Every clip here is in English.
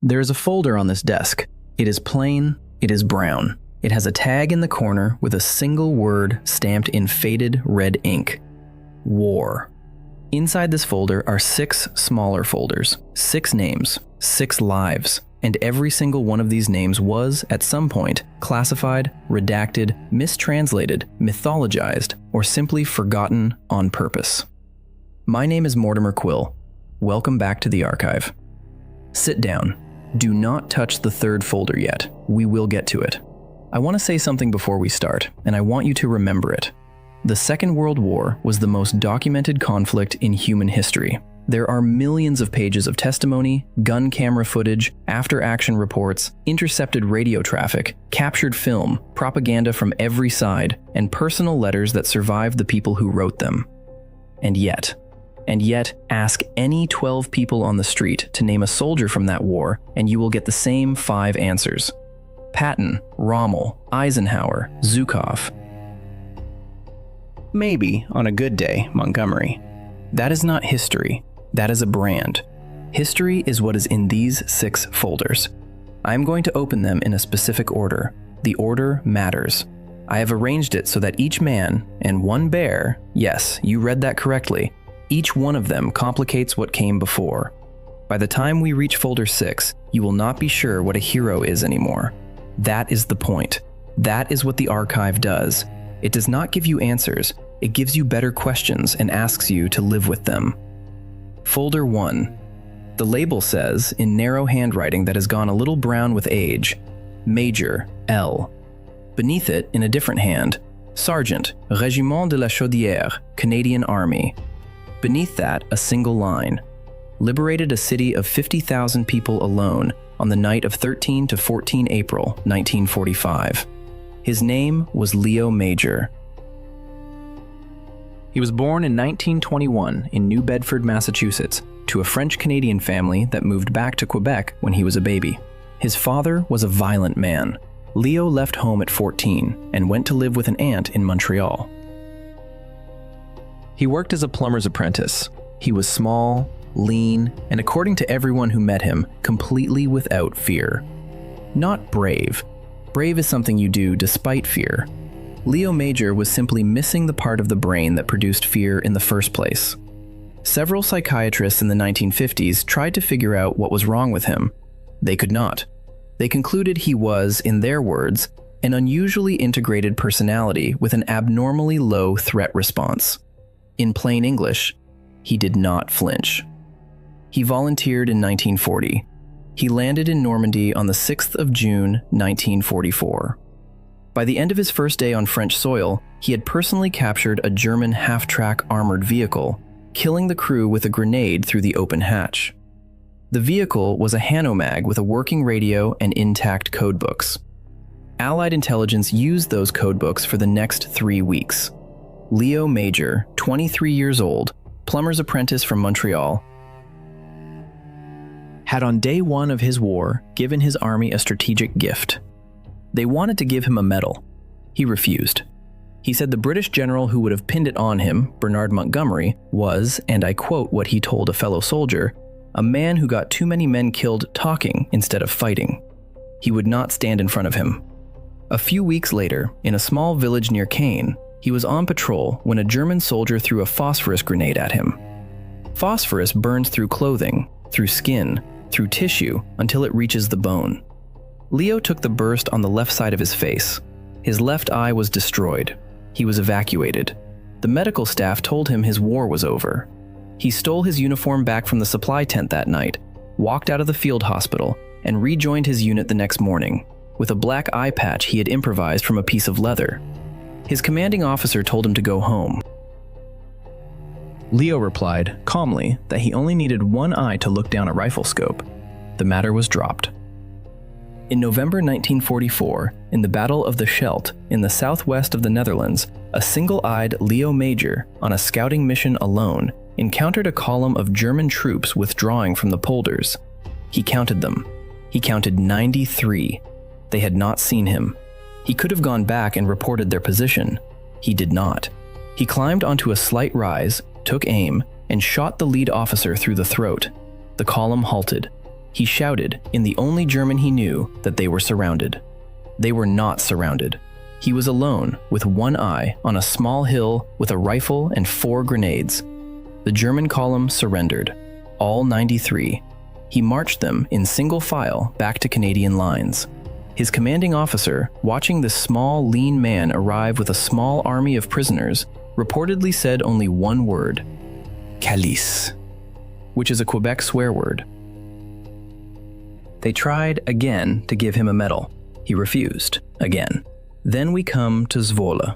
There is a folder on this desk. It is plain, it is brown. It has a tag in the corner with a single word stamped in faded red ink. War. Inside this folder are 6 smaller folders, 6 names, 6 lives, and every single one of these names was, at some point, classified, redacted, mistranslated, mythologized, or simply forgotten on purpose. My name is Mortimer Quill. Welcome back to the archive. Sit down. Do not touch the 3rd folder yet. We will get to it. I want to say something before we start, and I want you to remember it. The Second World War was the most documented conflict in human history. There are millions of pages of testimony, gun camera footage, after-action reports, intercepted radio traffic, captured film, propaganda from every side, and personal letters that survived the people who wrote them. And yet, ask any 12 people on the street to name a soldier from that war, and you will get the same 5 answers. Patton, Rommel, Eisenhower, Zhukov. Maybe, on a good day, Montgomery. That is not history. That is a brand. History is what is in these 6 folders. I am going to open them in a specific order. The order matters. I have arranged it so that each man and one bear, yes, you read that correctly, each one of them complicates what came before. By the time we reach folder 6, you will not be sure what a hero is anymore. That is the point. That is what the archive does. It does not give you answers. It gives you better questions and asks you to live with them. Folder 1. The label says, in narrow handwriting that has gone a little brown with age, Major, L. Beneath it, in a different hand, Sergeant, Régiment de la Chaudière, Canadian Army. Beneath that, a single line. Liberated a city of 50,000 people alone on the night of 13 to 14 April, 1945. His name was Leo Major. He was born in 1921 in New Bedford, Massachusetts, to a French-Canadian family that moved back to Quebec when he was a baby. His father was a violent man. Leo left home at 14 and went to live with an aunt in Montreal. He worked as a plumber's apprentice. He was small, lean, and according to everyone who met him, completely without fear. Not brave. Brave is something you do despite fear. Leo Major was simply missing the part of the brain that produced fear in the first place. Several psychiatrists in the 1950s tried to figure out what was wrong with him. They could not. They concluded he was, in their words, an unusually integrated personality with an abnormally low threat response. In plain English, he did not flinch. He volunteered in 1940. He landed in Normandy on the 6th of June, 1944. By the end of his first day on French soil, he had personally captured a German half-track armored vehicle, killing the crew with a grenade through the open hatch. The vehicle was a Hanomag with a working radio and intact codebooks. Allied intelligence used those codebooks for the next 3 weeks. Leo Major, 23 years old, plumber's apprentice from Montreal, had on day 1 of his war given his army a strategic gift. They wanted to give him a medal. He refused. He said the British general who would have pinned it on him, Bernard Montgomery, was, and I quote what he told a fellow soldier, a man who got too many men killed talking instead of fighting. He would not stand in front of him. A few weeks later, in a small village near Caen, he was on patrol when a German soldier threw a phosphorus grenade at him. Phosphorus burns through clothing, through skin, through tissue, until it reaches the bone. Leo took the burst on the left side of his face. His left eye was destroyed. He was evacuated. The medical staff told him his war was over. He stole his uniform back from the supply tent that night, walked out of the field hospital, and rejoined his unit the next morning, with a black eye patch he had improvised from a piece of leather. His commanding officer told him to go home. Leo replied, calmly, that he only needed one eye to look down a rifle scope. The matter was dropped. In November 1944, in the Battle of the Scheldt, in the southwest of the Netherlands, a single-eyed Leo Major, on a scouting mission alone, encountered a column of German troops withdrawing from the polders. He counted them. He counted 93. They had not seen him. He could have gone back and reported their position. He did not. He climbed onto a slight rise, took aim, and shot the lead officer through the throat. The column halted. He shouted, in the only German he knew, that they were surrounded. They were not surrounded. He was alone, with one eye, on a small hill with a rifle and 4 grenades. The German column surrendered, all 93. He marched them in single file back to Canadian lines. His commanding officer, watching this small, lean man arrive with a small army of prisoners, reportedly said only one word, "Calice," which is a Quebec swear word. They tried again to give him a medal. He refused, again. Then we come to Zwolle,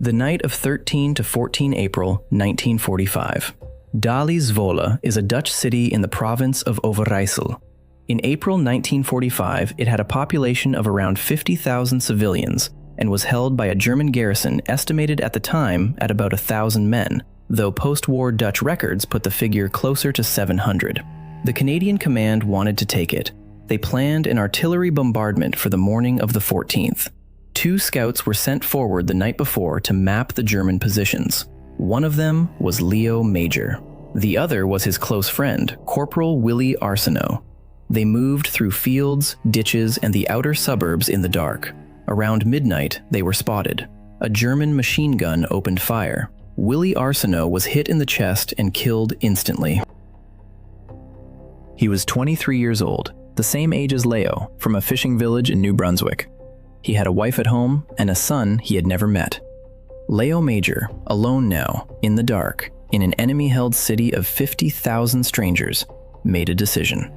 the night of 13 to 14 April 1945. Dali Zwolle is a Dutch city in the province of Overijssel. In April 1945, it had a population of around 50,000 civilians and was held by a German garrison estimated at the time at about 1,000 men, though post-war Dutch records put the figure closer to 700. The Canadian command wanted to take it. They planned an artillery bombardment for the morning of the 14th. 2 scouts were sent forward the night before to map the German positions. One of them was Leo Major. The other was his close friend, Corporal Willie Arsenault. They moved through fields, ditches, and the outer suburbs in the dark. Around midnight, they were spotted. A German machine gun opened fire. Willie Arsenault was hit in the chest and killed instantly. He was 23 years old, the same age as Leo, from a fishing village in New Brunswick. He had a wife at home and a son he had never met. Leo Major, alone now, in the dark, in an enemy-held city of 50,000 strangers, made a decision.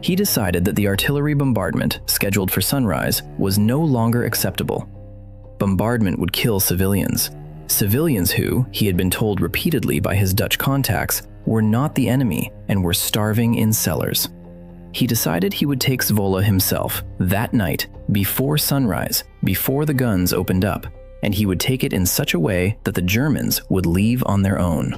He decided that the artillery bombardment, scheduled for sunrise, was no longer acceptable. Bombardment would kill civilians. Civilians who, he had been told repeatedly by his Dutch contacts, were not the enemy and were starving in cellars. He decided he would take Zwolle himself, that night, before sunrise, before the guns opened up, and he would take it in such a way that the Germans would leave on their own.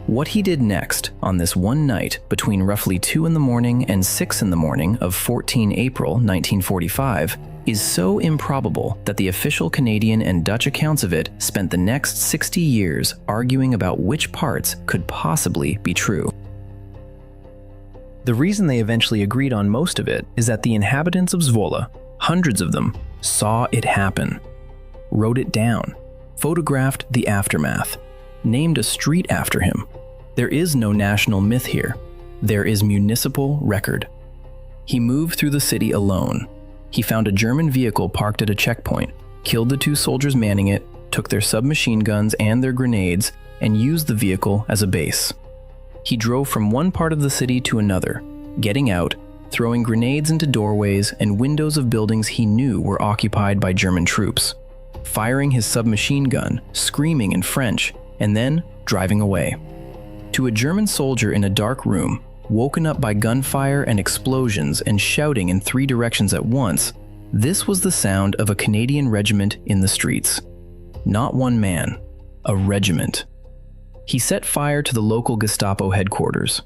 What he did next, on this one night between roughly 2 in the morning and 6 in the morning of 14 April 1945, is so improbable that the official Canadian and Dutch accounts of it spent the next 60 years arguing about which parts could possibly be true. The reason they eventually agreed on most of it is that the inhabitants of Zwolle, hundreds of them, saw it happen, wrote it down, photographed the aftermath, named a street after him. There is no national myth here. There is municipal record. He moved through the city alone. He found a German vehicle parked at a checkpoint, killed the 2 soldiers manning it, took their submachine guns and their grenades, and used the vehicle as a base. He drove from one part of the city to another, getting out, throwing grenades into doorways and windows of buildings he knew were occupied by German troops, firing his submachine gun, screaming in French, and then driving away. To a German soldier in a dark room, woken up by gunfire and explosions and shouting in 3 directions at once, this was the sound of a Canadian regiment in the streets. Not one man, a regiment. He set fire to the local Gestapo headquarters.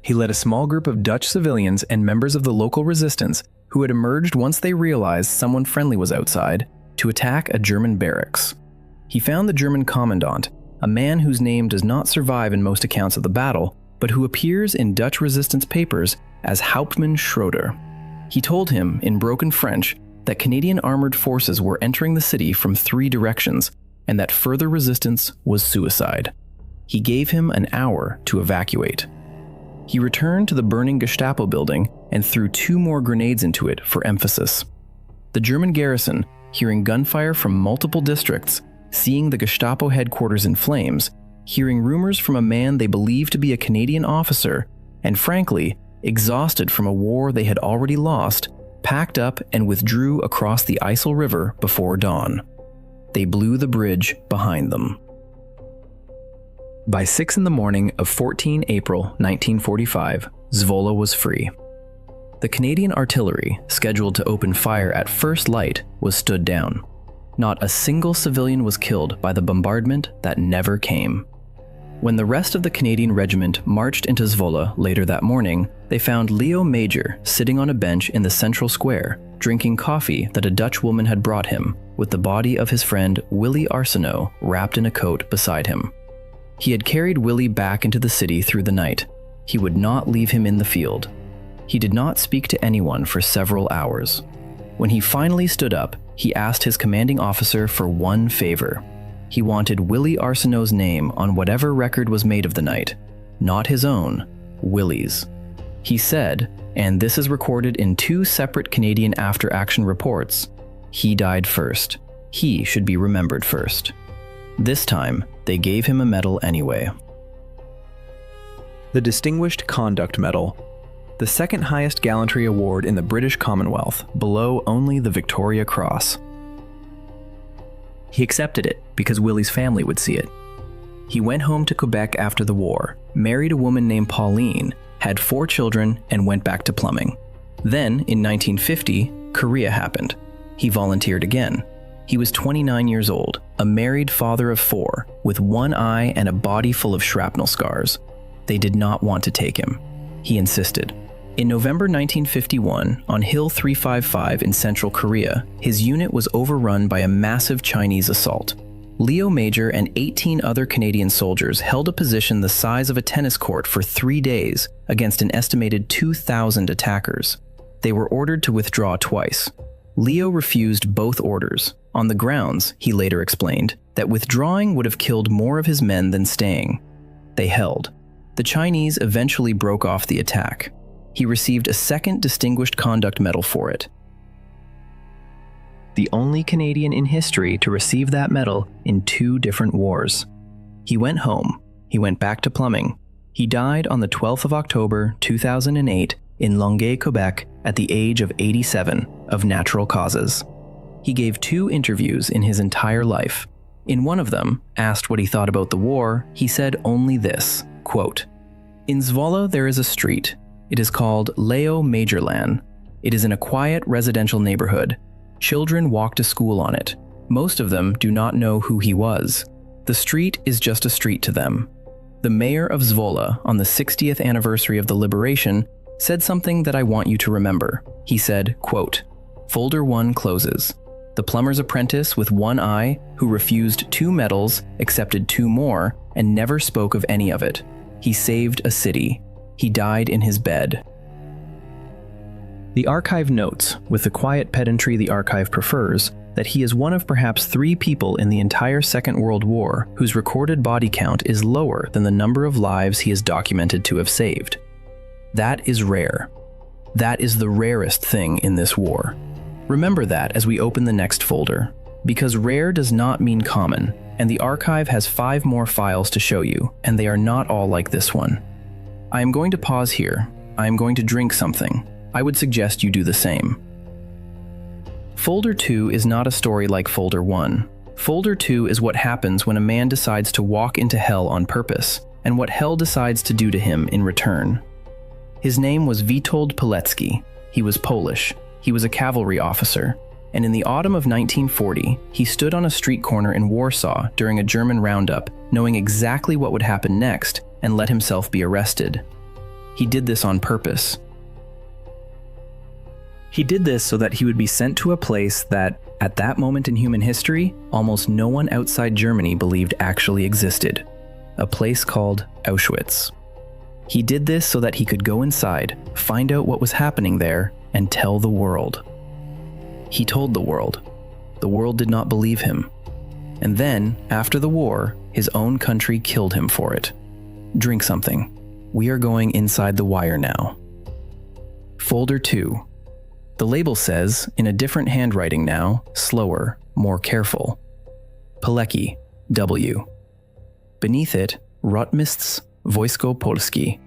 He led a small group of Dutch civilians and members of the local resistance who had emerged once they realized someone friendly was outside to attack a German barracks. He found the German commandant, a man whose name does not survive in most accounts of the battle, but who appears in Dutch resistance papers as Hauptmann Schroeder. He told him, in broken French, that Canadian armored forces were entering the city from 3 directions, and that further resistance was suicide. He gave him an hour to evacuate. He returned to the burning Gestapo building and threw 2 more grenades into it for emphasis. The German garrison, hearing gunfire from multiple districts, seeing the Gestapo headquarters in flames, hearing rumors from a man they believed to be a Canadian officer, and frankly, exhausted from a war they had already lost, packed up and withdrew across the Isle River before dawn. They blew the bridge behind them. By 6 in the morning of 14 April 1945, Zwolle was free. The Canadian artillery, scheduled to open fire at first light, was stood down. Not a single civilian was killed by the bombardment that never came. When the rest of the Canadian regiment marched into Zwolle later that morning, they found Leo Major sitting on a bench in the central square, drinking coffee that a Dutch woman had brought him, with the body of his friend Willie Arsenault wrapped in a coat beside him. He had carried Willie back into the city through the night. He would not leave him in the field. He did not speak to anyone for several hours. When he finally stood up, he asked his commanding officer for one favor. He wanted Willie Arsenault's name on whatever record was made of the night, not his own, Willie's. He said, and this is recorded in 2 separate Canadian after-action reports, he died first. He should be remembered first. This time, they gave him a medal anyway. The Distinguished Conduct Medal, the second highest gallantry award in the British Commonwealth, below only the Victoria Cross. He accepted it because Willie's family would see it. He went home to Quebec after the war, married a woman named Pauline, had 4 children, and went back to plumbing. Then, in 1950, Korea happened. He volunteered again. He was 29 years old, a married father of 4, with one eye and a body full of shrapnel scars. They did not want to take him. He insisted. In November 1951, on Hill 355 in Central Korea, his unit was overrun by a massive Chinese assault. Leo Major and 18 other Canadian soldiers held a position the size of a tennis court for 3 days against an estimated 2,000 attackers. They were ordered to withdraw twice. Leo refused both orders, on the grounds, he later explained, that withdrawing would have killed more of his men than staying. They held. The Chinese eventually broke off the attack. He received a second Distinguished Conduct Medal for it. The only Canadian in history to receive that medal in 2 different wars. He went home. He went back to plumbing. He died on the 12th of October, 2008, in Longueuil, Quebec, at the age of 87, of natural causes. He gave 2 interviews in his entire life. In one of them, asked what he thought about the war, he said only this, quote, "In Zwolle there is a street. It is called Leo Majorlan. It is in a quiet residential neighborhood. Children walk to school on it. Most of them do not know who he was. The street is just a street to them. The mayor of Zwolle, on the 60th anniversary of the liberation, said something that I want you to remember. He said, quote, Folder 1 closes. The plumber's apprentice with one eye, who refused 2 medals, accepted 2 more, and never spoke of any of it. He saved a city. He died in his bed." The archive notes, with the quiet pedantry the archive prefers, that he is one of perhaps 3 people in the entire Second World War whose recorded body count is lower than the number of lives he is documented to have saved. That is rare. That is the rarest thing in this war. Remember that as we open the next folder, because rare does not mean common, and the archive has 5 more files to show you, and they are not all like this one. I am going to pause here. I am going to drink something. I would suggest you do the same. Folder 2 is not a story like Folder 1. Folder 2 is what happens when a man decides to walk into hell on purpose, and what hell decides to do to him in return. His name was Witold Pilecki. He was Polish. He was a cavalry officer. And in the autumn of 1940, he stood on a street corner in Warsaw during a German roundup, knowing exactly what would happen next, and let himself be arrested. He did this on purpose. He did this so that he would be sent to a place that, at that moment in human history, almost no one outside Germany believed actually existed. A place called Auschwitz. He did this so that he could go inside, find out what was happening there, and tell the world. He told the world. The world did not believe him. And then, after the war, his own country killed him for it. Drink something. We are going inside the wire now. Folder 2. The label says, in a different handwriting now, slower, more careful. Pilecki, W. Beneath it, Rotmistrz Wojsko Polskie,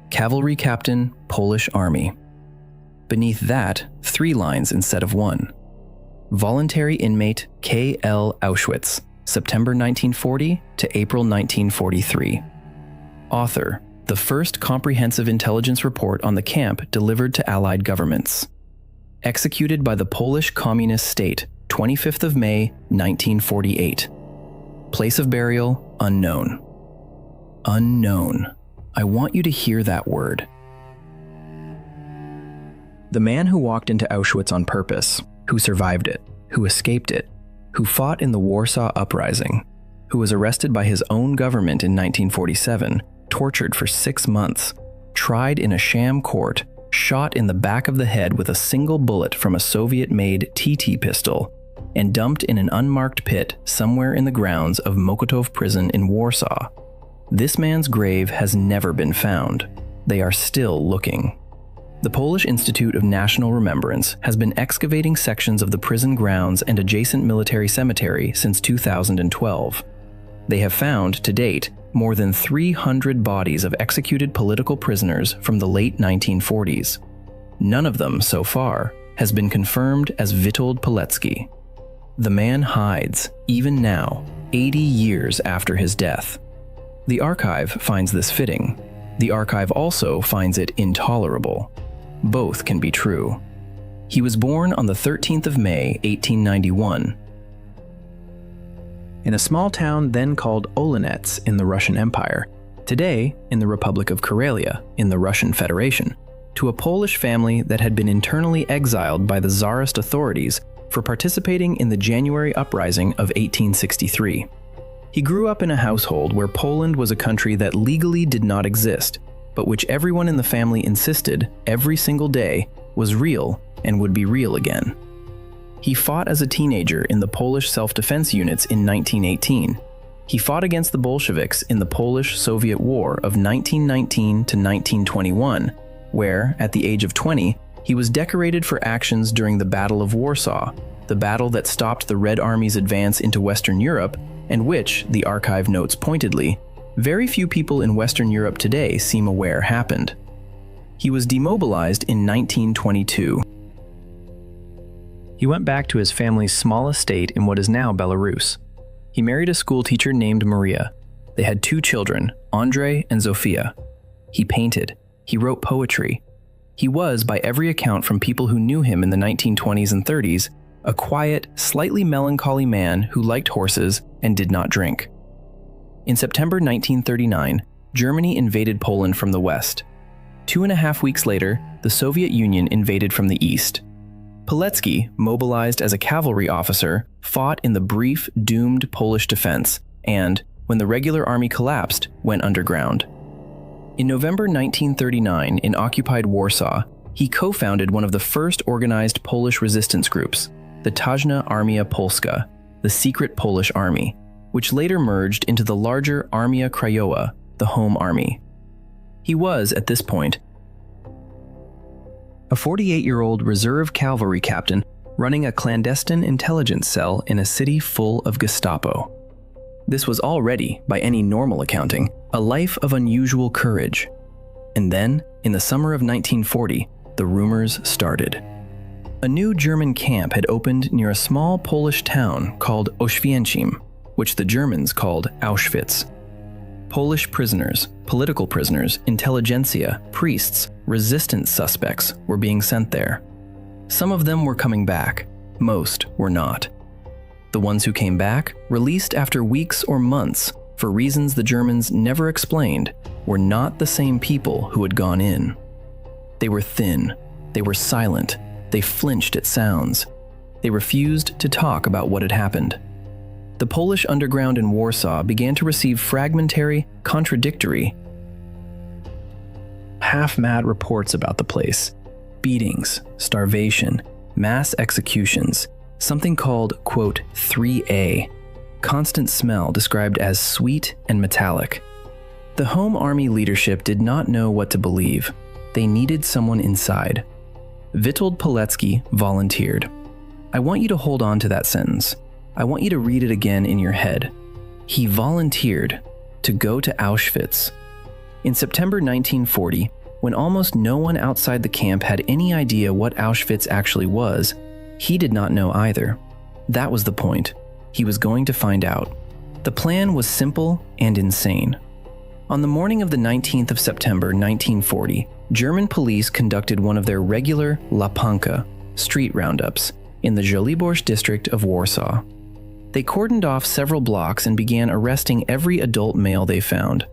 Cavalry Captain, Polish Army. Beneath that, 3 lines instead of 1. Voluntary Inmate K.L. Auschwitz, September 1940 to April 1943. Author, the first comprehensive intelligence report on the camp delivered to Allied governments. Executed by the Polish Communist State, 25th of May, 1948. Place of burial, unknown. Unknown. I want you to hear that word. The man who walked into Auschwitz on purpose, who survived it, who escaped it, who fought in the Warsaw Uprising, who was arrested by his own government in 1947, tortured for 6 months, tried in a sham court, shot in the back of the head with a single bullet from a Soviet-made TT pistol, and dumped in an unmarked pit somewhere in the grounds of Mokotów prison in Warsaw. This man's grave has never been found. They are still looking. The Polish Institute of National Remembrance has been excavating sections of the prison grounds and adjacent military cemetery since 2012. They have found, to date, more than 300 bodies of executed political prisoners from the late 1940s. None of them, so far, has been confirmed as Witold Pilecki. The man hides, even now, 80 years after his death. The archive finds this fitting. The archive also finds it intolerable. Both can be true. He was born on the 13th of May, 1891. In a small town then called Oleniec in the Russian Empire, today in the Republic of Karelia in the Russian Federation, to a Polish family that had been internally exiled by the Tsarist authorities for participating in the January uprising of 1863. He grew up in a household where Poland was a country that legally did not exist, but which everyone in the family insisted, every single day, was real and would be real again. He fought as a teenager in the Polish self-defense units in 1918. He fought against the Bolsheviks in the Polish-Soviet War of 1919 to 1921, where, at the age of 20, he was decorated for actions during the Battle of Warsaw, the battle that stopped the Red Army's advance into Western Europe, and which, the archive notes pointedly, very few people in Western Europe today seem aware happened. He was demobilized in 1922. He went back to his family's small estate in what is now Belarus. He married a schoolteacher named Maria. They had 2 children, Andrei and Zofia. He painted. He wrote poetry. He was, by every account from people who knew him in the 1920s and 30s, a quiet, slightly melancholy man who liked horses and did not drink. In September 1939, Germany invaded Poland from the west. 2.5 weeks later, the Soviet Union invaded from the east. Pilecki, mobilized as a cavalry officer, fought in the brief, doomed Polish defense and, when the regular army collapsed, went underground. In November 1939, in occupied Warsaw, he co-founded one of the first organized Polish resistance groups, the Tajna Armia Polska, the secret Polish army, which later merged into the larger Armia Krajowa, the Home Army. He was, at this point, a 48-year-old reserve cavalry captain running a clandestine intelligence cell in a city full of Gestapo. This was already, by any normal accounting, a life of unusual courage. And then, in the summer of 1940, the rumors started. A new German camp had opened near a small Polish town called Oświęcim, which the Germans called Auschwitz. Polish prisoners, political prisoners, intelligentsia, priests, resistance suspects were being sent there. Some of them were coming back, most were not. The ones who came back, released after weeks or months, for reasons the Germans never explained, were not the same people who had gone in. They were thin, they were silent, they flinched at sounds. They refused to talk about what had happened. The Polish underground in Warsaw began to receive fragmentary, contradictory, half-mad reports about the place. Beatings, starvation, mass executions, something called, quote, 3A, constant smell described as sweet and metallic. The Home Army leadership did not know what to believe. They needed someone inside. Witold Pilecki volunteered. I want you to hold on to that sentence. I want you to read it again in your head. He volunteered to go to Auschwitz. In September 1940, when almost no one outside the camp had any idea what Auschwitz actually was, he did not know either. That was the point. He was going to find out. The plan was simple and insane. On the morning of the 19th of September 1940, German police conducted one of their regular Łapanka, street roundups, in the Żoliborz district of Warsaw. They cordoned off several blocks and began arresting every adult male they found.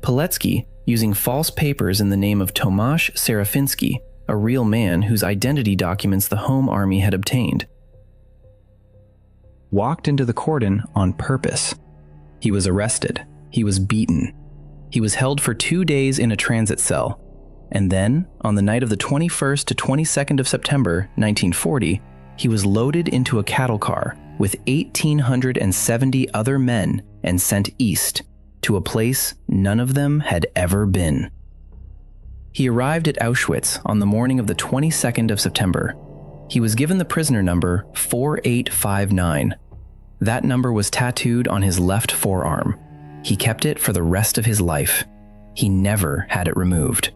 Pilecki, using false papers in the name of Tomasz Serafiński, a real man whose identity documents the Home Army had obtained, walked into the cordon on purpose. He was arrested. He was beaten. He was held for 2 days in a transit cell. And then, on the night of the 21st to 22nd of September 1940, he was loaded into a cattle car with 1,870 other men and sent east to a place none of them had ever been. He arrived at Auschwitz on the morning of the 22nd of September. He was given the prisoner number 4859. That number was tattooed on his left forearm. He kept it for the rest of his life. He never had it removed.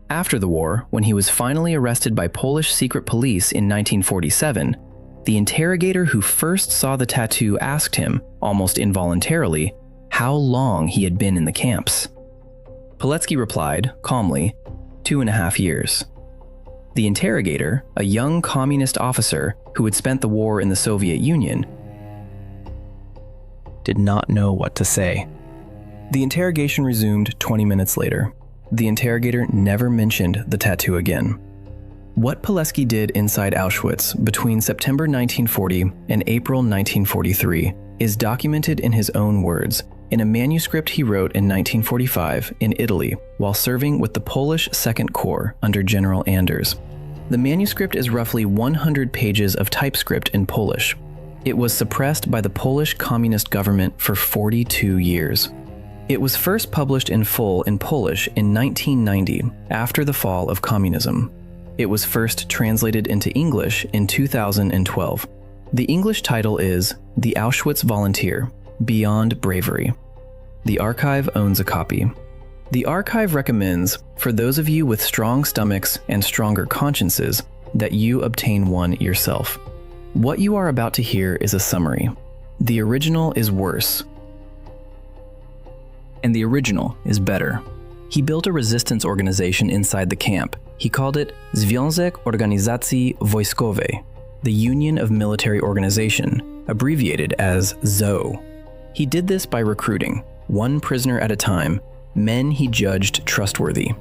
After the war, when he was finally arrested by Polish secret police in 1947, the interrogator who first saw the tattoo asked him, almost involuntarily, how long he had been in the camps. Pilecki replied, calmly, 2.5 years. The interrogator, a young communist officer who had spent the war in the Soviet Union, did not know what to say. The interrogation resumed 20 minutes later. The interrogator never mentioned the tattoo again. What Pilecki did inside Auschwitz between September 1940 and April 1943 is documented in his own words in a manuscript he wrote in 1945 in Italy while serving with the Polish Second Corps under General Anders. The manuscript is roughly 100 pages of typescript in Polish. It was suppressed by the Polish communist government for 42 years. It was first published in full in Polish in 1990, after the fall of communism. It was first translated into English in 2012. The English title is The Auschwitz Volunteer, Beyond Bravery. The archive owns a copy. The archive recommends, for those of you with strong stomachs and stronger consciences, that you obtain one yourself. What you are about to hear is a summary. The original is worse, and the original is better. He built a resistance organization inside the camp. He called it Związek Organizacji Wojskowej, the Union of Military Organization, abbreviated as ZOE. He did this by recruiting, one prisoner at a time, men he judged trustworthy,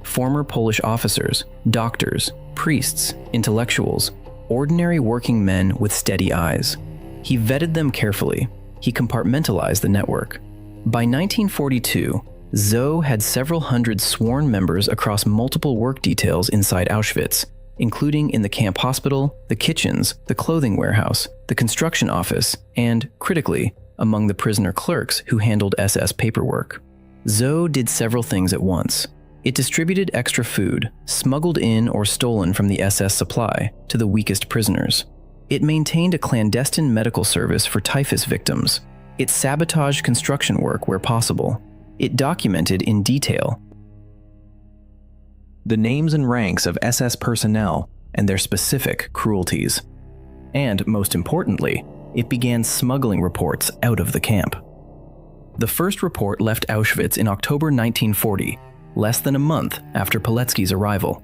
former Polish officers, doctors, priests, intellectuals, ordinary working men with steady eyes. He vetted them carefully. He compartmentalized the network. By 1942, ZOE had several hundred sworn members across multiple work details inside Auschwitz, including in the camp hospital, the kitchens, the clothing warehouse, the construction office, and, critically, among the prisoner clerks who handled SS paperwork. ZOE did several things at once. It distributed extra food, smuggled in or stolen from the SS supply, to the weakest prisoners. It maintained a clandestine medical service for typhus victims. It sabotaged construction work where possible. It documented in detail the names and ranks of SS personnel and their specific cruelties. And, most importantly, it began smuggling reports out of the camp. The first report left Auschwitz in October 1940, less than a month after Pilecki's arrival.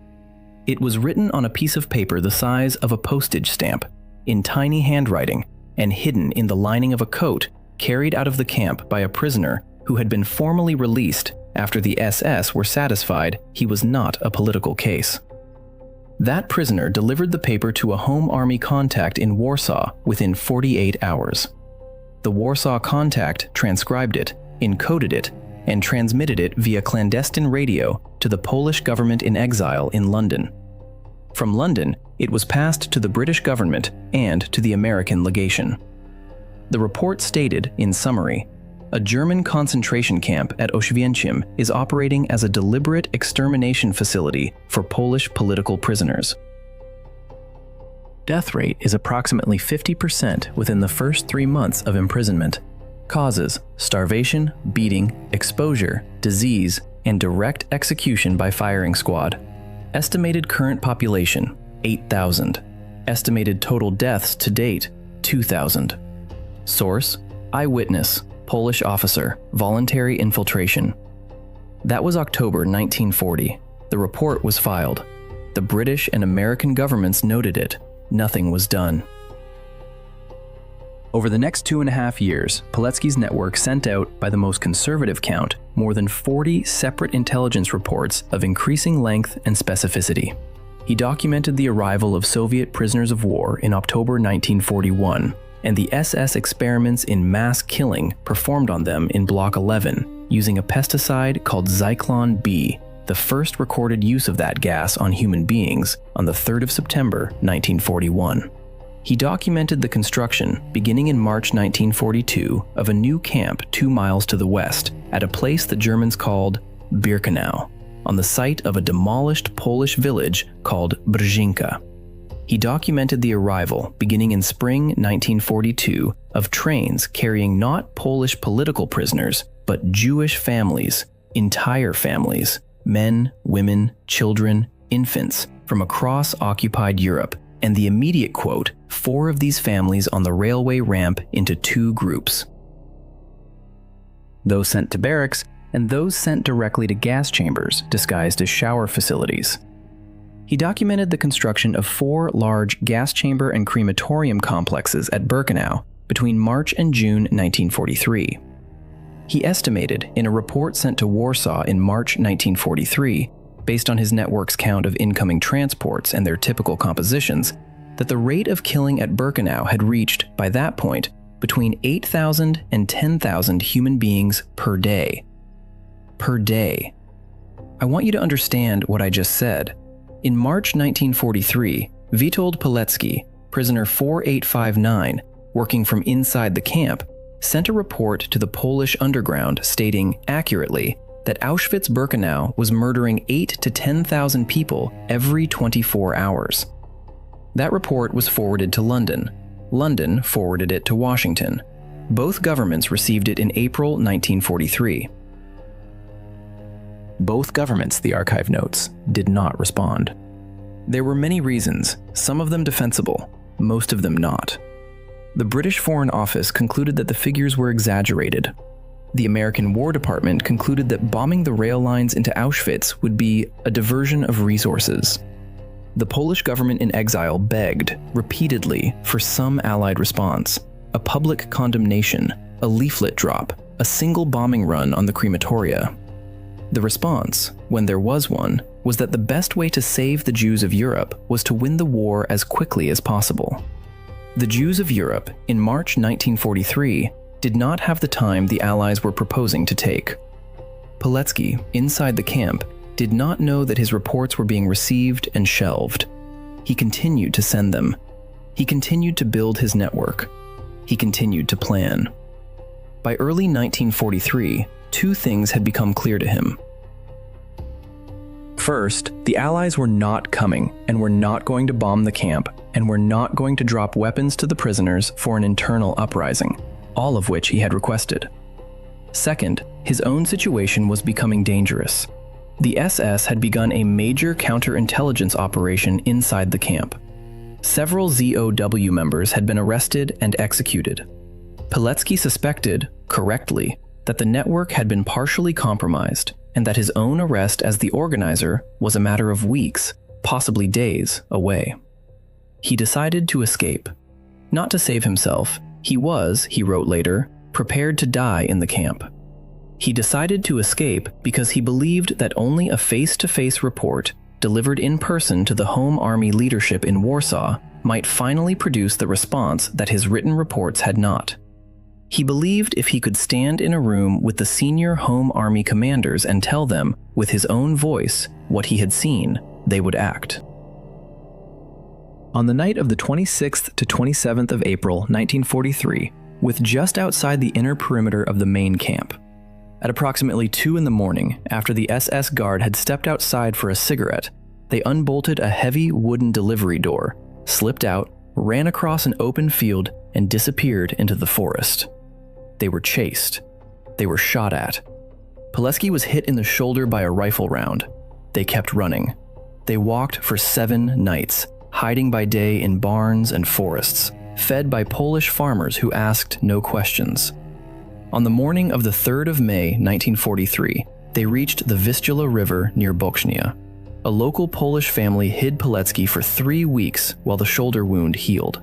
It was written on a piece of paper the size of a postage stamp, in tiny handwriting, and hidden in the lining of a coat carried out of the camp by a prisoner who had been formally released after the SS were satisfied he was not a political case. That prisoner delivered the paper to a Home Army contact in Warsaw within 48 hours. The Warsaw contact transcribed it, encoded it, and transmitted it via clandestine radio to the Polish government in exile in London. From London, it was passed to the British government and to the American legation. The report stated, in summary, a German concentration camp at Auschwitz is operating as a deliberate extermination facility for Polish political prisoners. Death rate is approximately 50% within the first 3 months of imprisonment. Causes: starvation, beating, exposure, disease, and direct execution by firing squad. Estimated current population, 8,000. Estimated total deaths to date, 2,000. Source: eyewitness, Polish officer, voluntary infiltration. That was October 1940. The report was filed. The British and American governments noted it. Nothing was done. Over the next 2.5 years, Pilecki's network sent out, by the most conservative count, more than 40 separate intelligence reports of increasing length and specificity. He documented the arrival of Soviet prisoners of war in October 1941, and the SS experiments in mass killing performed on them in Block 11 using a pesticide called Zyklon B, the first recorded use of that gas on human beings on the 3rd of September 1941. He documented the construction, beginning in March 1942, of a new camp 2 miles to the west at a place the Germans called Birkenau, on the site of a demolished Polish village called Brzezinka. He documented the arrival, beginning in spring 1942, of trains carrying not Polish political prisoners, but Jewish families, entire families, men, women, children, infants, from across occupied Europe, and the immediate quote, 4 of these families on the railway ramp into 2 groups. Those sent to barracks, and those sent directly to gas chambers disguised as shower facilities. He documented the construction of 4 large gas chamber and crematorium complexes at Birkenau between March and June 1943. He estimated, in a report sent to Warsaw in March 1943, based on his network's count of incoming transports and their typical compositions, that the rate of killing at Birkenau had reached, by that point, between 8,000 and 10,000 human beings per day. Per day. I want you to understand what I just said. In March 1943, Witold Pilecki, prisoner 4859, working from inside the camp, sent a report to the Polish underground stating, accurately, that Auschwitz-Birkenau was murdering 8,000 to 10,000 people every 24 hours. That report was forwarded to London. London forwarded it to Washington. Both governments received it in April 1943. Both governments, the archive notes, did not respond. There were many reasons, some of them defensible, most of them not. The British Foreign Office concluded that the figures were exaggerated. The American War Department concluded that bombing the rail lines into Auschwitz would be a diversion of resources. The Polish government in exile begged, repeatedly, for some Allied response, a public condemnation, a leaflet drop, a single bombing run on the crematoria. The response, when there was one, was that the best way to save the Jews of Europe was to win the war as quickly as possible. The Jews of Europe, in March 1943, did not have the time the Allies were proposing to take. Pilecki, inside the camp, did not know that his reports were being received and shelved. He continued to send them. He continued to build his network. He continued to plan. By early 1943, 2 things had become clear to him. First, the Allies were not coming and were not going to bomb the camp and were not going to drop weapons to the prisoners for an internal uprising, all of which he had requested. Second, his own situation was becoming dangerous. The SS had begun a major counterintelligence operation inside the camp. Several ZOW members had been arrested and executed. Pilecki suspected, correctly, that the network had been partially compromised and that his own arrest as the organizer was a matter of weeks, possibly days, away. He decided to escape. Not to save himself, he was, he wrote later, prepared to die in the camp. He decided to escape because he believed that only a face-to-face report delivered in person to the Home Army leadership in Warsaw might finally produce the response that his written reports had not. He believed if he could stand in a room with the senior Home Army commanders and tell them, with his own voice, what he had seen, they would act. On the night of the 26th to 27th of April, 1943, with just outside the inner perimeter of the main camp, at approximately 2 in the morning, after the SS guard had stepped outside for a cigarette, they unbolted a heavy wooden delivery door, slipped out, ran across an open field, and disappeared into the forest. They were chased. They were shot at. Pilecki was hit in the shoulder by a rifle round. They kept running. They walked for 7 nights, hiding by day in barns and forests, fed by Polish farmers who asked no questions. On the morning of the 3rd of May, 1943, they reached the Vistula River near Bochnia. A local Polish family hid Pilecki for 3 weeks while the shoulder wound healed.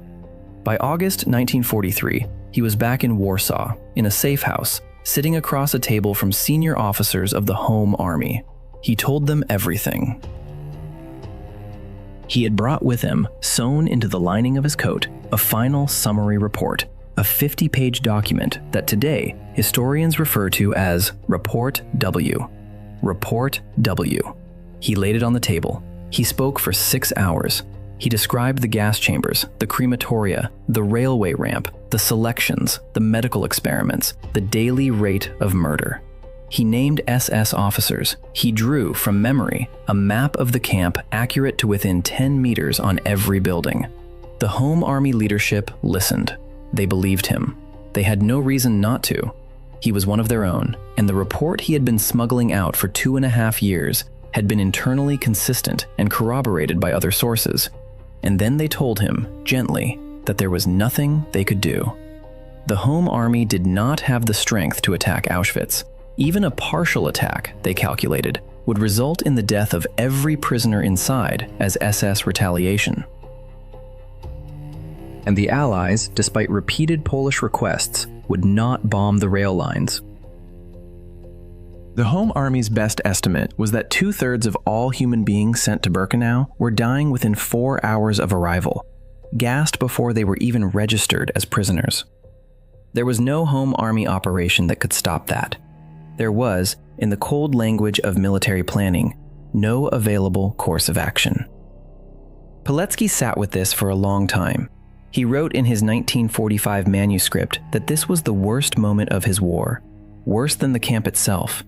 By August 1943, he was back in Warsaw, in a safe house, sitting across a table from senior officers of the Home Army. He told them everything. He had brought with him, sewn into the lining of his coat, a final summary report, a 50-page document that today historians refer to as Report W. Report W. He laid it on the table. He spoke for 6 hours. He described the gas chambers, the crematoria, the railway ramp, the selections, the medical experiments, the daily rate of murder. He named SS officers. He drew, from memory, a map of the camp accurate to within 10 meters on every building. The Home Army leadership listened. They believed him. They had no reason not to. He was one of their own, and the report he had been smuggling out for 2.5 years had been internally consistent and corroborated by other sources. And then they told him, gently, that there was nothing they could do. The Home Army did not have the strength to attack Auschwitz. Even a partial attack, they calculated, would result in the death of every prisoner inside as SS retaliation. And the Allies, despite repeated Polish requests, would not bomb the rail lines. The Home Army's best estimate was that 2/3 of all human beings sent to Birkenau were dying within 4 hours of arrival, gassed before they were even registered as prisoners. There was no Home Army operation that could stop that. There was, in the cold language of military planning, no available course of action. Pilecki sat with this for a long time. He wrote in his 1945 manuscript that this was the worst moment of his war, worse than the camp itself,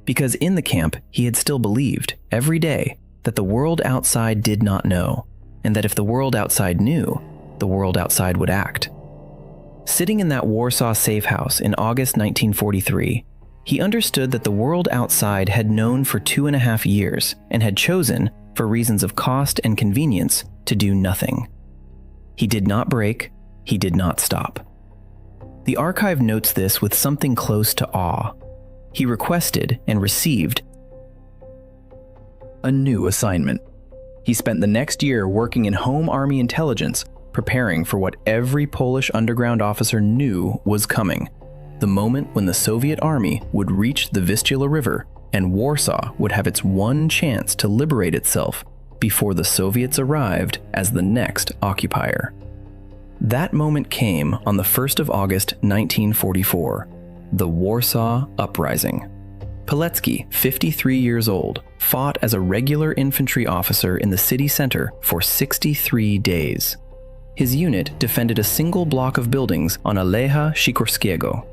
because in the camp he had still believed, every day, that the world outside did not know, and that if the world outside knew, the world outside would act. Sitting in that Warsaw safe house in August 1943, he understood that the world outside had known for 2.5 years and had chosen, for reasons of cost and convenience, to do nothing. He did not break, he did not stop. The archive notes this with something close to awe. He requested and received a new assignment. He spent the next year working in Home Army intelligence, preparing for what every Polish underground officer knew was coming, the moment when the Soviet army would reach the Vistula River and Warsaw would have its one chance to liberate itself before the Soviets arrived as the next occupier. That moment came on the 1st of August 1944, the Warsaw Uprising. Pilecki, 53 years old, fought as a regular infantry officer in the city center for 63 days. His unit defended a single block of buildings on Aleja Sikorskiego.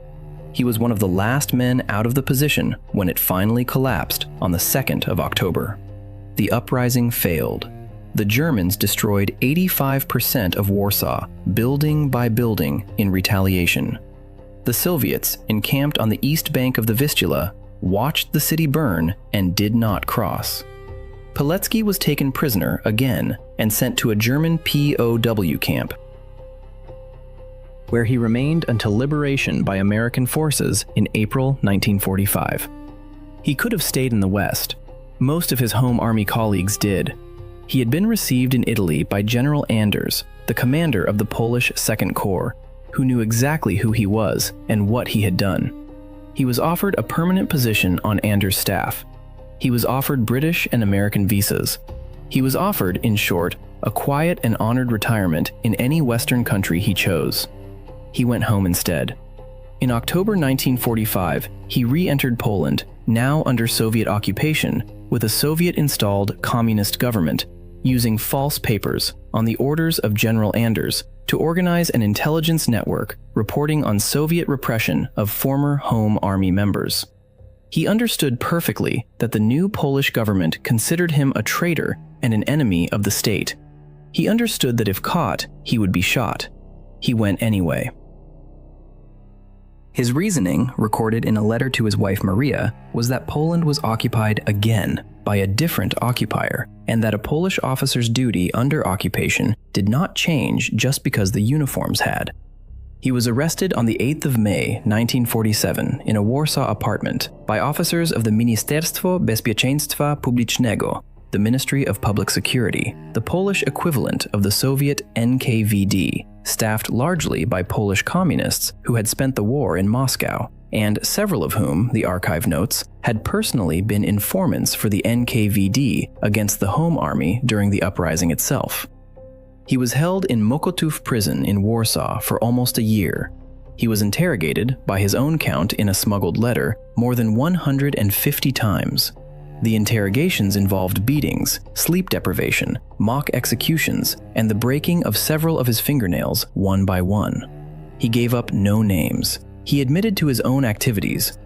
He was one of the last men out of the position when it finally collapsed on the 2nd of October. The uprising failed. The Germans destroyed 85% of Warsaw, building by building, in retaliation. The Soviets, encamped on the east bank of the Vistula, watched the city burn and did not cross. Pilecki was taken prisoner again and sent to a German POW camp, where he remained until liberation by American forces in April 1945. He could have stayed in the West. Most of his Home Army colleagues did. He had been received in Italy by General Anders, the commander of the Polish Second Corps, who knew exactly who he was and what he had done. He was offered a permanent position on Anders' staff. He was offered British and American visas. He was offered, in short, a quiet and honored retirement in any Western country he chose. He went home instead. In October 1945, he re-entered Poland, now under Soviet occupation, with a Soviet-installed communist government, using false papers on the orders of General Anders to organize an intelligence network reporting on Soviet repression of former Home Army members. He understood perfectly that the new Polish government considered him a traitor and an enemy of the state. He understood that if caught, he would be shot. He went anyway. His reasoning, recorded in a letter to his wife Maria, was that Poland was occupied again by a different occupier, and that a Polish officer's duty under occupation did not change just because the uniforms had. He was arrested on the 8th of May, 1947, in a Warsaw apartment by officers of the Ministerstwo Bezpieczeństwa Publicznego, the Ministry of Public Security, the Polish equivalent of the Soviet NKVD, staffed largely by Polish communists who had spent the war in Moscow, and several of whom, the archive notes, had personally been informants for the NKVD against the Home Army during the uprising itself. He was held in Mokotów prison in Warsaw for almost a year. He was interrogated, by his own count in a smuggled letter, more than 150 times. The interrogations involved beatings, sleep deprivation, mock executions, and the breaking of several of his fingernails one by one. He gave up no names. He admitted to his own activities.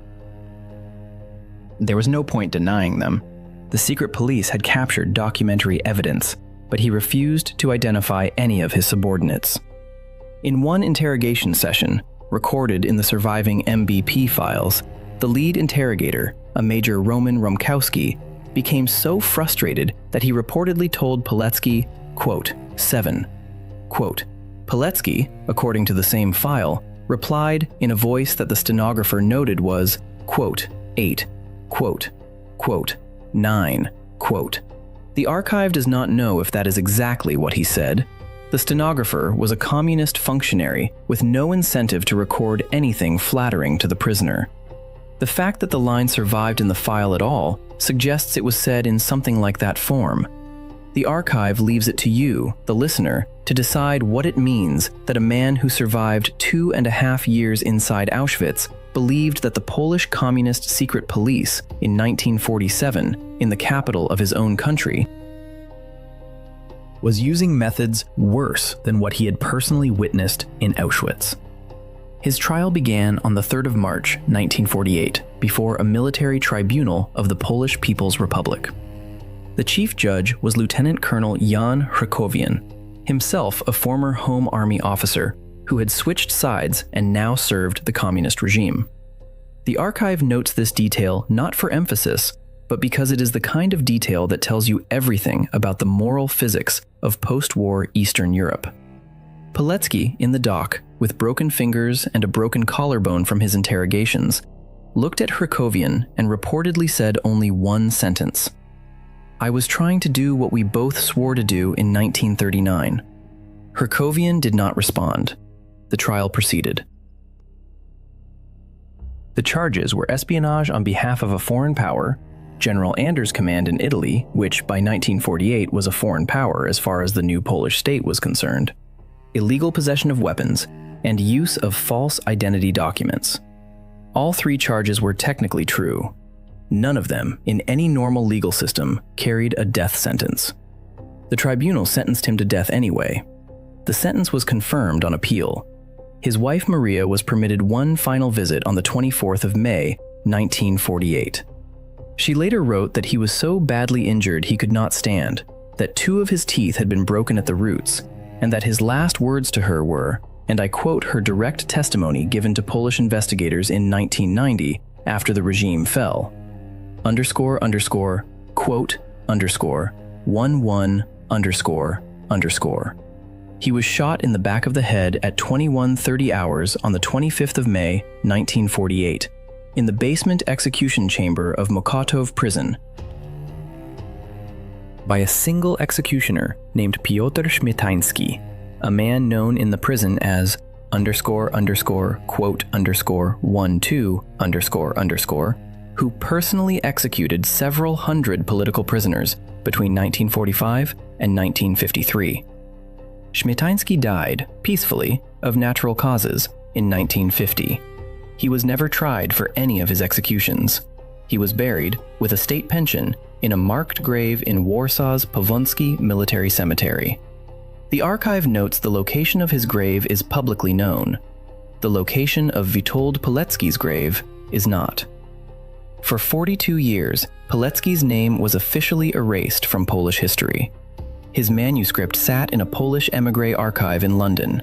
There was no point denying them. The secret police had captured documentary evidence, but he refused to identify any of his subordinates. In one interrogation session, recorded in the surviving MBP files, the lead interrogator, a Major Roman Rumkowski, became so frustrated that he reportedly told Poletsky, quote, 7. Quote, Poletsky, according to the same file, replied in a voice that the stenographer noted was, quote, 8, quote, 9, quote. The archive does not know if that is exactly what he said. The stenographer was a communist functionary with no incentive to record anything flattering to the prisoner. The fact that the line survived in the file at all suggests it was said in something like that form. The archive leaves it to you, the listener, to decide what it means that a man who survived 2.5 years inside Auschwitz believed that the Polish Communist Secret Police in 1947, in the capital of his own country, was using methods worse than what he had personally witnessed in Auschwitz. His trial began on the 3rd of March, 1948, before a military tribunal of the Polish People's Republic. The chief judge was Lieutenant Colonel Jan Hrkowian, himself a former Home Army officer who had switched sides and now served the communist regime. The archive notes this detail not for emphasis, but because it is the kind of detail that tells you everything about the moral physics of post-war Eastern Europe. Poletsky, in the dock, with broken fingers and a broken collarbone from his interrogations, looked at Hrkowian and reportedly said only one sentence. "I was trying to do what we both swore to do in 1939. Hrkowian did not respond. The trial proceeded. The charges were espionage on behalf of a foreign power, General Anders' command in Italy, which by 1948 was a foreign power as far as the new Polish state was concerned, illegal possession of weapons, and use of false identity documents. All three charges were technically true. None of them, in any normal legal system, carried a death sentence. The tribunal sentenced him to death anyway. The sentence was confirmed on appeal. His wife Maria was permitted one final visit on the 24th of May, 1948. She later wrote that he was so badly injured he could not stand, that 2 of his teeth had been broken at the roots, and that his last words to her were, and I quote her direct testimony given to Polish investigators in 1990 after the regime fell, __, quote, _ 11 __. He was shot in the back of the head at 21:30 hours on the 25th of May, 1948, in the basement execution chamber of Mokotów prison by a single executioner named Piotr Śmietański, a man known in the prison as __, quote, _12 __, who personally executed several hundred political prisoners between 1945 and 1953. Śmietański died, peacefully, of natural causes, in 1950. He was never tried for any of his executions. He was buried, with a state pension, in a marked grave in Warsaw's Powązki Military Cemetery. The archive notes the location of his grave is publicly known. The location of Witold Pilecki's grave is not. For 42 years, Pilecki's name was officially erased from Polish history. His manuscript sat in a Polish émigré archive in London.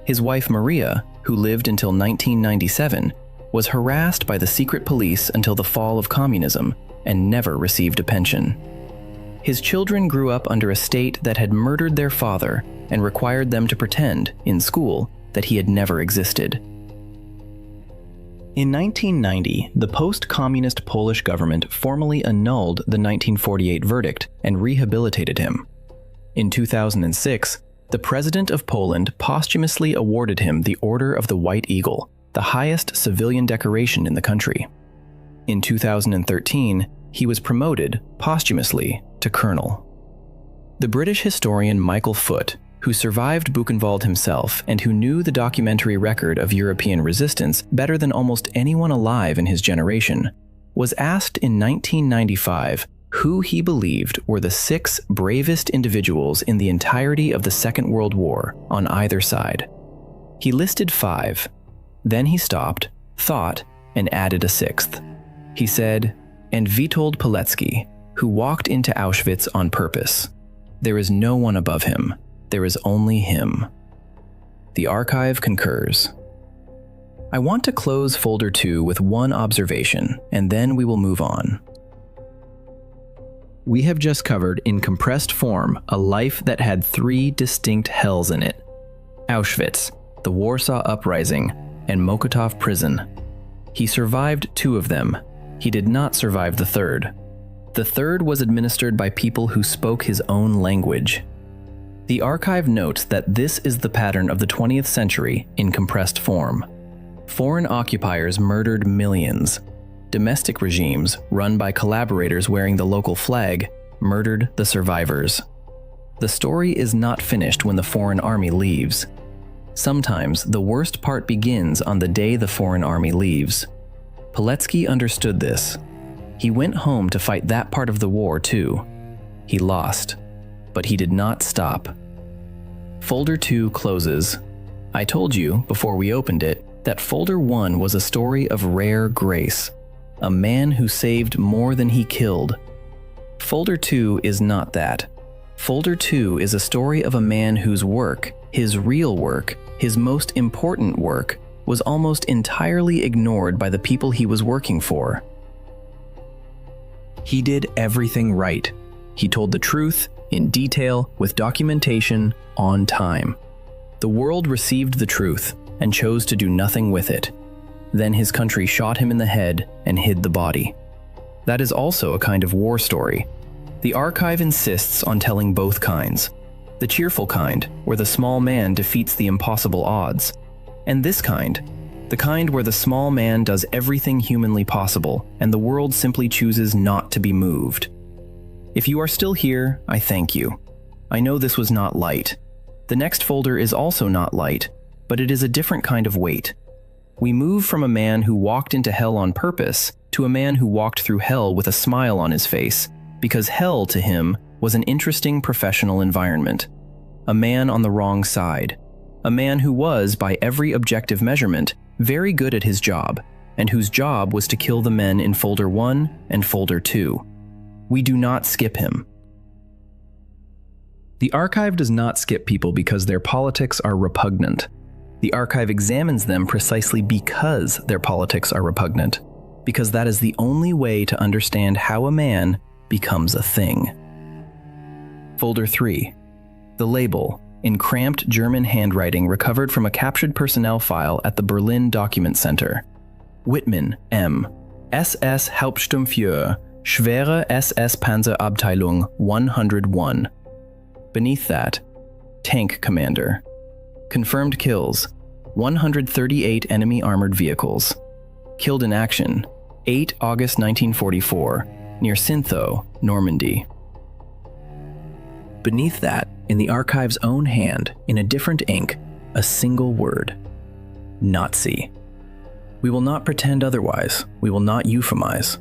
His wife Maria, who lived until 1997, was harassed by the secret police until the fall of communism and never received a pension. His children grew up under a state that had murdered their father and required them to pretend, in school, that he had never existed. In 1990, the post-communist Polish government formally annulled the 1948 verdict and rehabilitated him. In 2006, the President of Poland posthumously awarded him the Order of the White Eagle, the highest civilian decoration in the country. In 2013, he was promoted, posthumously, to colonel. The British historian Michael Foot, who survived Buchenwald himself and who knew the documentary record of European resistance better than almost anyone alive in his generation, was asked in 1995 who he believed were the 6 bravest individuals in the entirety of the Second World War on either side. He listed 5. Then he stopped, thought, and added a 6th. He said, "And Witold Pilecki, who walked into Auschwitz on purpose. There is no one above him. There is only him." The archive concurs. I want to close folder 2 with one observation, and then we will move on. We have just covered in compressed form a life that had 3 distinct hells in it: Auschwitz, the Warsaw Uprising, and Mokotów prison. He survived 2 of them. He did not survive the 3rd. The 3rd was administered by people who spoke his own language. The archive notes that this is the pattern of the 20th century in compressed form. Foreign occupiers murdered millions. Domestic regimes, run by collaborators wearing the local flag, murdered the survivors. The story is not finished when the foreign army leaves. Sometimes the worst part begins on the day the foreign army leaves. Pilecki understood this. He went home to fight that part of the war too. He lost, but he did not stop. Folder 2 closes. I told you, before we opened it, that folder 1 was a story of rare grace. A man who saved more than he killed. Folder 2 is not that. Folder 2 is a story of a man whose work, his real work, his most important work, was almost entirely ignored by the people he was working for. He did everything right. He told the truth, in detail, with documentation, on time. The world received the truth and chose to do nothing with it. Then his country shot him in the head and hid the body. That is also a kind of war story. The archive insists on telling both kinds. The cheerful kind, where the small man defeats the impossible odds, and this kind, the kind where the small man does everything humanly possible and the world simply chooses not to be moved. If you are still here, I thank you. I know this was not light. The next folder is also not light, but it is a different kind of weight. We move from a man who walked into hell on purpose to a man who walked through hell with a smile on his face, because hell to him was an interesting professional environment. A man on the wrong side. A man who was, by every objective measurement, very good at his job, and whose job was to kill the men in folder 1 and folder 2. We do not skip him. The archive does not skip people because their politics are repugnant. The archive examines them precisely because their politics are repugnant, because that is the only way to understand how a man becomes a thing. Folder 3. The label, in cramped German handwriting recovered from a captured personnel file at the Berlin Document Center. Whitman, M. SS Hauptsturmführer, Schwere SS Panzerabteilung 101. Beneath that, Tank Commander. Confirmed kills, 138 enemy armored vehicles. Killed in action, 8 August 1944, near Syntho, Normandy. Beneath that, in the archive's own hand, in a different ink, a single word: Nazi. We will not pretend otherwise. We will not euphemize.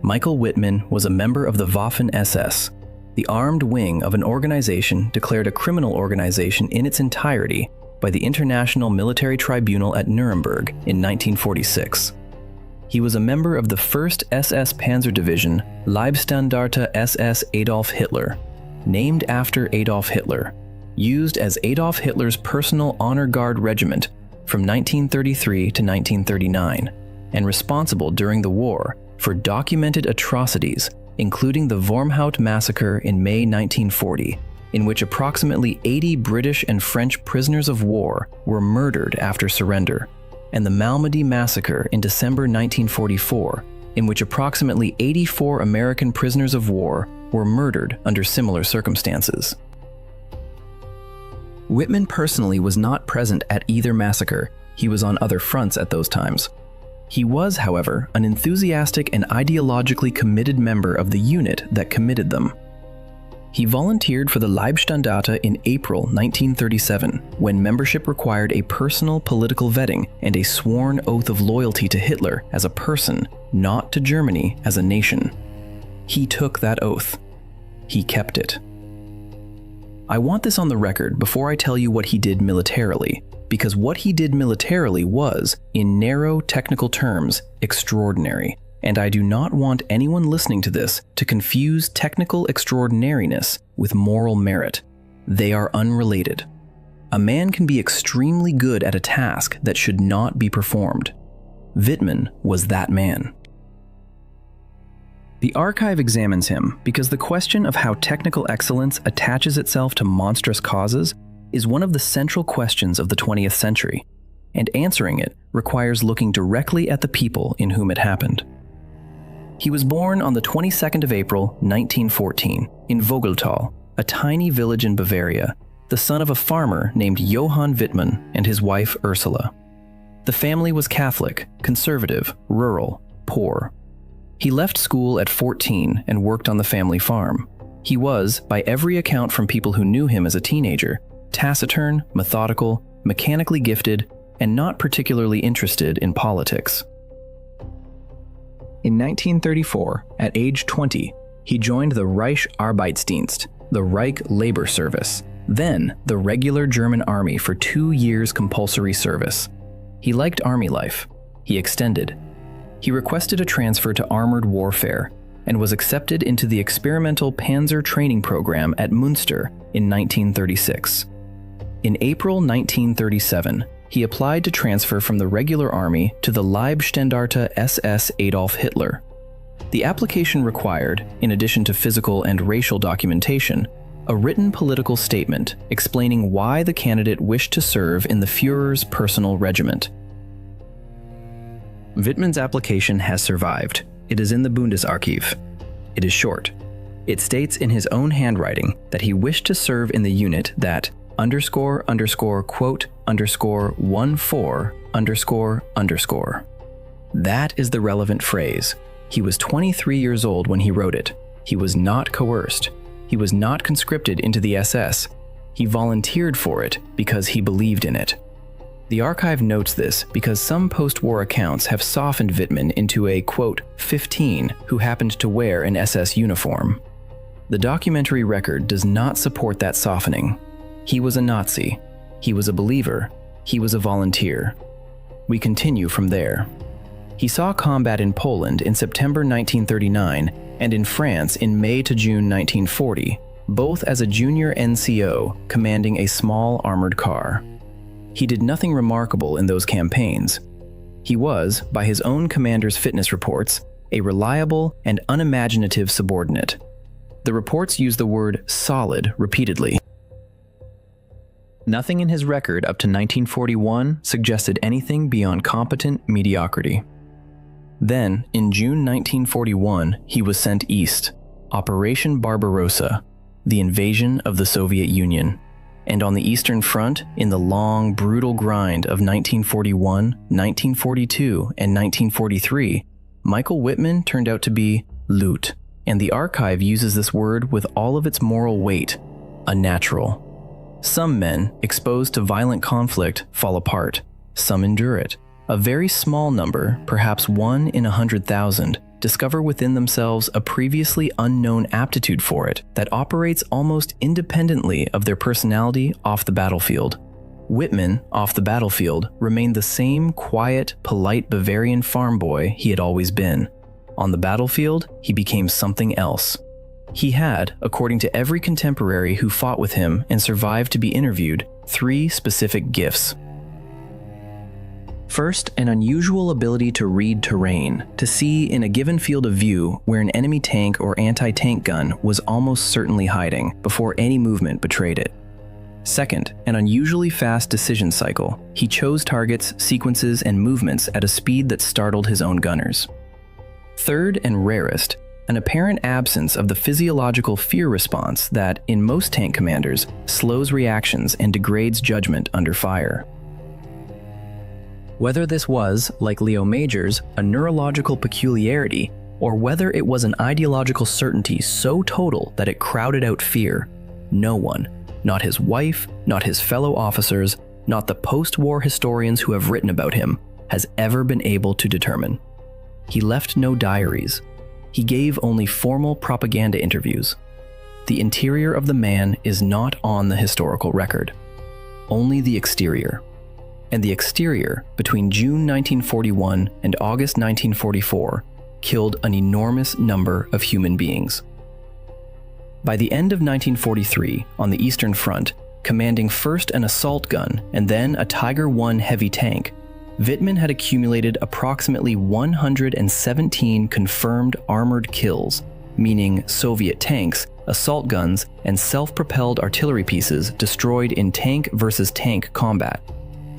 Michael Whitman was a member of the Waffen-SS, the armed wing of an organization declared a criminal organization in its entirety by the International Military Tribunal at Nuremberg in 1946. He was a member of the 1st SS Panzer Division, Leibstandarte SS Adolf Hitler, named after Adolf Hitler, used as Adolf Hitler's personal honor guard regiment from 1933 to 1939, and responsible during the war for documented atrocities, including the Wormhout massacre in May 1940, in which approximately 80 British and French prisoners of war were murdered after surrender, and the Malmedy massacre in December 1944, in which approximately 84 American prisoners of war were murdered under similar circumstances. Whitman personally was not present at either massacre. He was on other fronts at those times. He was, however, an enthusiastic and ideologically committed member of the unit that committed them. He volunteered for the Leibstandarte in April 1937, when membership required a personal political vetting and a sworn oath of loyalty to Hitler as a person not to Germany as a nation. He took that oath. He kept it. I want this on the record before I tell you what he did militarily, because what he did militarily was, in narrow technical terms, extraordinary, and I do not want anyone listening to this to confuse technical extraordinariness with moral merit. They are unrelated. A man can be extremely good at a task that should not be performed. Wittmann was that man. The archive examines him because the question of how technical excellence attaches itself to monstrous causes is one of the central questions of the 20th century, and answering it requires looking directly at the people in whom it happened. He was born on the 22nd of April, 1914, in Vogeltal, a tiny village in Bavaria, the son of a farmer named Johann Wittmann and his wife Ursula. The family was Catholic, conservative, rural, poor. He left school at 14 and worked on the family farm. He was, by every account from people who knew him as a teenager, taciturn, methodical, mechanically gifted, and not particularly interested in politics. In 1934, at age 20, he joined the Reich Arbeitsdienst, the Reich Labor Service, then the regular German army for 2 years compulsory service. He liked army life. He extended. He requested a transfer to armored warfare and was accepted into the experimental Panzer training program at Münster in 1936. In April 1937, he applied to transfer from the regular army to the Leibstandarte SS Adolf Hitler. The application required, in addition to physical and racial documentation, a written political statement explaining why the candidate wished to serve in the Führer's personal regiment. Wittmann's application has survived. It is in the Bundesarchiv. It is short. It states in his own handwriting that he wished to serve in the unit that __quote _14__. That is the relevant phrase. He was 23 years old when he wrote it. He was not coerced. He was not conscripted into the SS. He volunteered for it because he believed in it. The archive notes this because some post-war accounts have softened Wittmann into a, quote, 15 who happened to wear an SS uniform. The documentary record does not support that softening. He was a Nazi. He was a believer. He was a volunteer. We continue from there. He saw combat in Poland in September 1939 and in France in May to June 1940, both as a junior NCO commanding a small armored car. He did nothing remarkable in those campaigns. He was, by his own commander's fitness reports, a reliable and unimaginative subordinate. The reports use the word solid repeatedly. Nothing in his record up to 1941 suggested anything beyond competent mediocrity. Then, in June 1941, he was sent east, Operation Barbarossa, the invasion of the Soviet Union. And on the Eastern Front, in the long, brutal grind of 1941, 1942, and 1943, Michael Wittmann turned out to be loot, and the archive uses this word with all of its moral weight, a natural. Some men, exposed to violent conflict, fall apart. Some endure it. A very small number, perhaps 1 in 100,000, discover within themselves a previously unknown aptitude for it that operates almost independently of their personality off the battlefield. Wittmann, off the battlefield, remained the same quiet, polite Bavarian farm boy he had always been. On the battlefield, he became something else. He had, according to every contemporary who fought with him and survived to be interviewed, 3 specific gifts. First, an unusual ability to read terrain, to see in a given field of view where an enemy tank or anti-tank gun was almost certainly hiding before any movement betrayed it. Second, an unusually fast decision cycle. He chose targets, sequences, and movements at a speed that startled his own gunners. Third, and rarest, an apparent absence of the physiological fear response that, in most tank commanders, slows reactions and degrades judgment under fire. Whether this was, like Leo Major's, a neurological peculiarity, or whether it was an ideological certainty so total that it crowded out fear, no one, not his wife, not his fellow officers, not the post-war historians who have written about him, has ever been able to determine. He left no diaries. He gave only formal propaganda interviews. The interior of the man is not on the historical record, only the exterior. And the exterior, between June 1941 and August 1944, killed an enormous number of human beings. By the end of 1943, on the Eastern Front, commanding first an assault gun and then a Tiger I heavy tank, Wittmann had accumulated approximately 117 confirmed armored kills, meaning Soviet tanks, assault guns, and self-propelled artillery pieces destroyed in tank versus tank combat,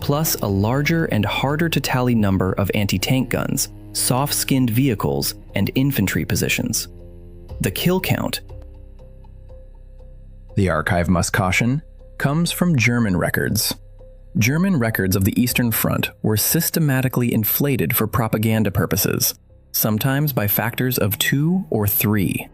plus a larger and harder to tally number of anti-tank guns, soft-skinned vehicles, and infantry positions. The kill count, the archive must caution, comes from German records. German records of the Eastern Front were systematically inflated for propaganda purposes, sometimes by factors of 2 or 3.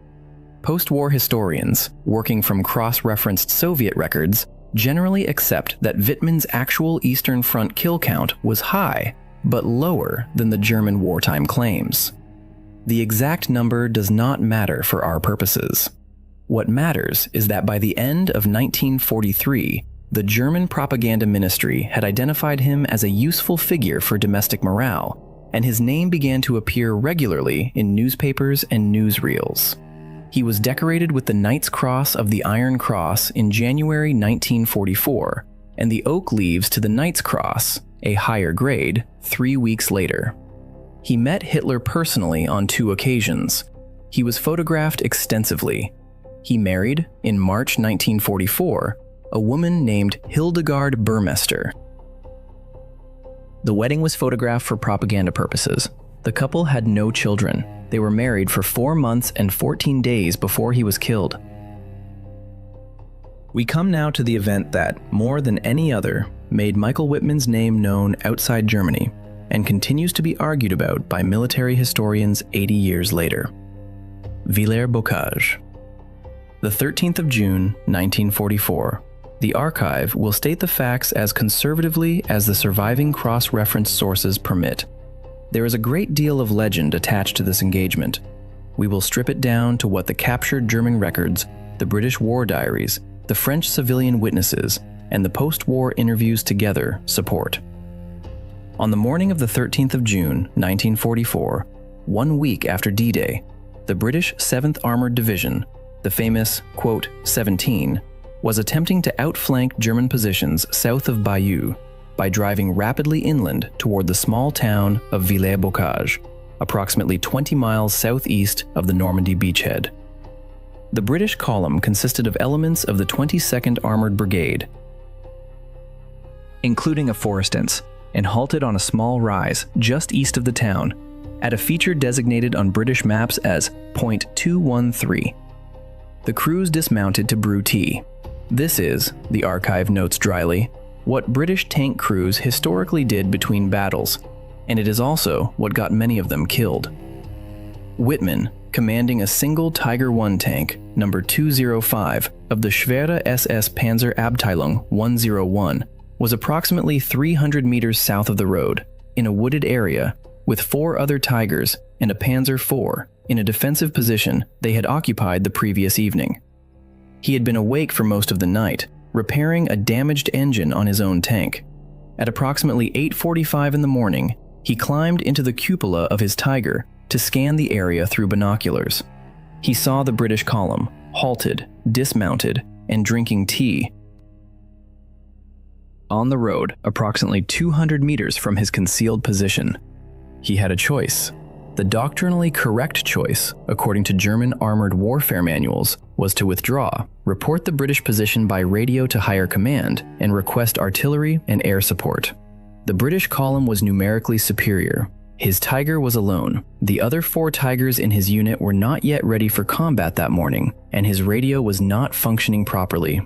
Post-war historians, working from cross-referenced Soviet records, generally accept that Wittmann's actual Eastern Front kill count was high, but lower than the German wartime claims. The exact number does not matter for our purposes. What matters is that by the end of 1943, the German propaganda ministry had identified him as a useful figure for domestic morale, and his name began to appear regularly in newspapers and newsreels. He was decorated with the Knight's Cross of the Iron Cross in January 1944, and the oak leaves to the Knight's Cross, a higher grade, 3 weeks later. He met Hitler personally on 2 occasions. He was photographed extensively. He married, in March 1944, a woman named Hildegard Burmester. The wedding was photographed for propaganda purposes. The couple had no children. They were married for 4 months and 14 days before he was killed. We come now to the event that, more than any other, made Michael Wittmann's name known outside Germany and continues to be argued about by military historians 80 years later. Villers-Bocage. The 13th of June, 1944. The archive will state the facts as conservatively as the surviving cross-reference sources permit. There is a great deal of legend attached to this engagement. We will strip it down to what the captured German records, the British war diaries, the French civilian witnesses, and the post-war interviews together support. On the morning of the 13th of June, 1944, 1 week after D-Day, the British 7th Armoured Division, the famous, quote, 17, was attempting to outflank German positions south of Bayeux by driving rapidly inland toward the small town of Villers-Bocage, approximately 20 miles southeast of the Normandy beachhead. The British column consisted of elements of the 22nd Armoured Brigade, including a forestance, and halted on a small rise just east of the town, at a feature designated on British maps as Point 213. The crews dismounted to brew tea. This is, the archive notes dryly, what British tank crews historically did between battles, and it is also what got many of them killed. Wittmann, commanding a single Tiger I tank, number 205, of the Schwere SS Panzer Abteilung 101, was approximately 300 meters south of the road, in a wooded area, with 4 other Tigers and a Panzer IV in a defensive position they had occupied the previous evening. He had been awake for most of the night, repairing a damaged engine on his own tank. At approximately 8:45 in the morning, he climbed into the cupola of his Tiger to scan the area through binoculars. He saw the British column, halted, dismounted, and drinking tea on the road, approximately 200 meters from his concealed position. He had a choice. The doctrinally correct choice, according to German armored warfare manuals, was to withdraw, report the British position by radio to higher command, and request artillery and air support. The British column was numerically superior. His Tiger was alone. The other 4 Tigers in his unit were not yet ready for combat that morning, and his radio was not functioning properly.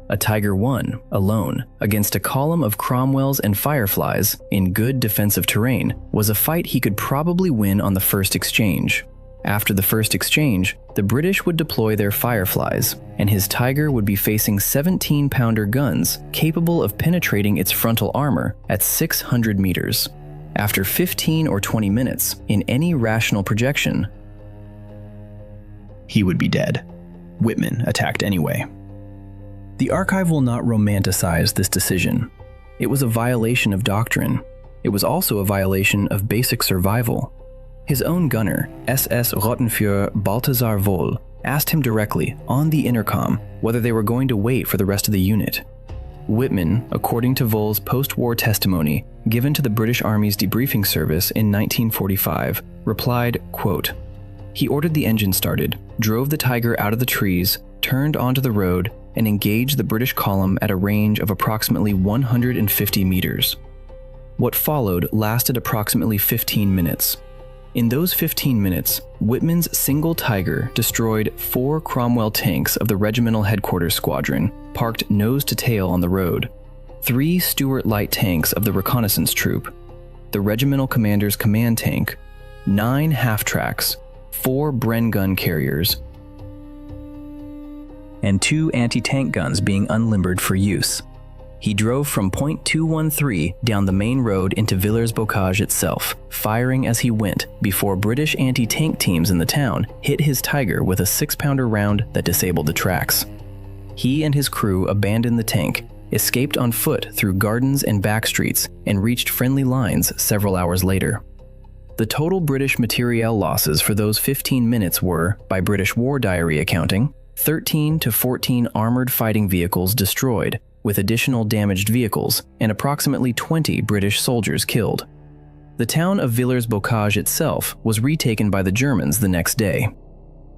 A Tiger I, alone, against a column of Cromwells and Fireflies in good defensive terrain, was a fight he could probably win on the first exchange. After the first exchange, the British would deploy their Fireflies, and his Tiger would be facing 17-pounder guns capable of penetrating its frontal armor at 600 meters. After 15 or 20 minutes, in any rational projection, he would be dead. Whitman attacked anyway. The archive will not romanticize this decision. It was a violation of doctrine. It was also a violation of basic survival. His own gunner, SS Rottenführer Balthasar Voll, asked him directly, on the intercom, whether they were going to wait for the rest of the unit. Whitman, according to Voll's post-war testimony given to the British Army's debriefing service in 1945, replied, quote, "He ordered the engine started, drove the Tiger out of the trees, turned onto the road, and engaged the British column at a range of approximately 150 meters. What followed lasted approximately 15 minutes. In those 15 minutes, Whitman's single Tiger destroyed 4 Cromwell tanks of the regimental headquarters squadron, parked nose to tail on the road, 3 Stuart light tanks of the reconnaissance troop, the regimental commander's command tank, 9 half-tracks, 4 Bren gun carriers, and 2 anti-tank guns being unlimbered for use. He drove from point 213 down the main road into Villers-Bocage itself, firing as he went before British anti-tank teams in the town hit his Tiger with a 6-pounder round that disabled the tracks. He and his crew abandoned the tank, escaped on foot through gardens and back streets, and reached friendly lines several hours later. The total British materiel losses for those 15 minutes were, by British War Diary accounting, 13 to 14 armored fighting vehicles destroyed, with additional damaged vehicles, and approximately 20 British soldiers killed. The town of Villers-Bocage itself was retaken by the Germans the next day.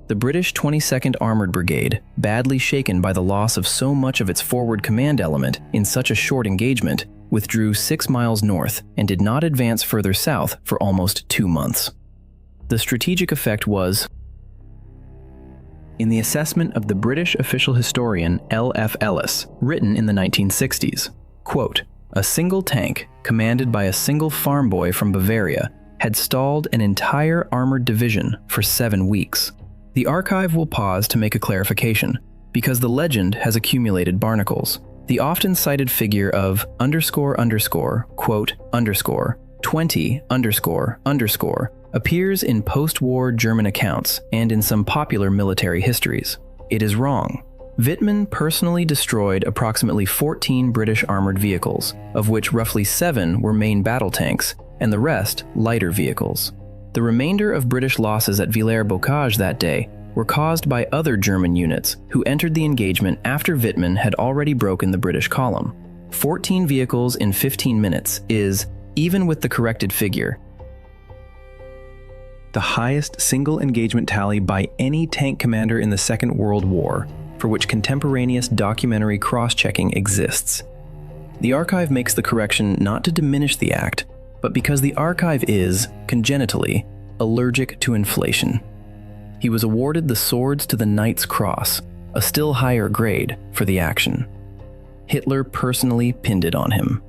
The British 22nd Armored Brigade, badly shaken by the loss of so much of its forward command element in such a short engagement, withdrew 6 miles north and did not advance further south for almost 2 months. The strategic effect was, in the assessment of the British official historian L.F. Ellis, written in the 1960s, quote, "A single tank, commanded by a single farm boy from Bavaria, had stalled an entire armored division for 7 weeks. The archive will pause to make a clarification, because the legend has accumulated barnacles. The often cited figure of quote, 20 appears in post-war German accounts and in some popular military histories. It is wrong. Wittmann personally destroyed approximately 14 British armored vehicles, of which roughly 7 were main battle tanks, and the rest lighter vehicles. The remainder of British losses at Villers-Bocage that day were caused by other German units who entered the engagement after Wittmann had already broken the British column. 14 vehicles in 15 minutes is, even with the corrected figure, the highest single engagement tally by any tank commander in the Second World War, for which contemporaneous documentary cross-checking exists. The archive makes the correction not to diminish the act, but because the archive is, congenitally, allergic to inflation. He was awarded the Swords to the Knight's Cross, a still higher grade, for the action. Hitler personally pinned it on him.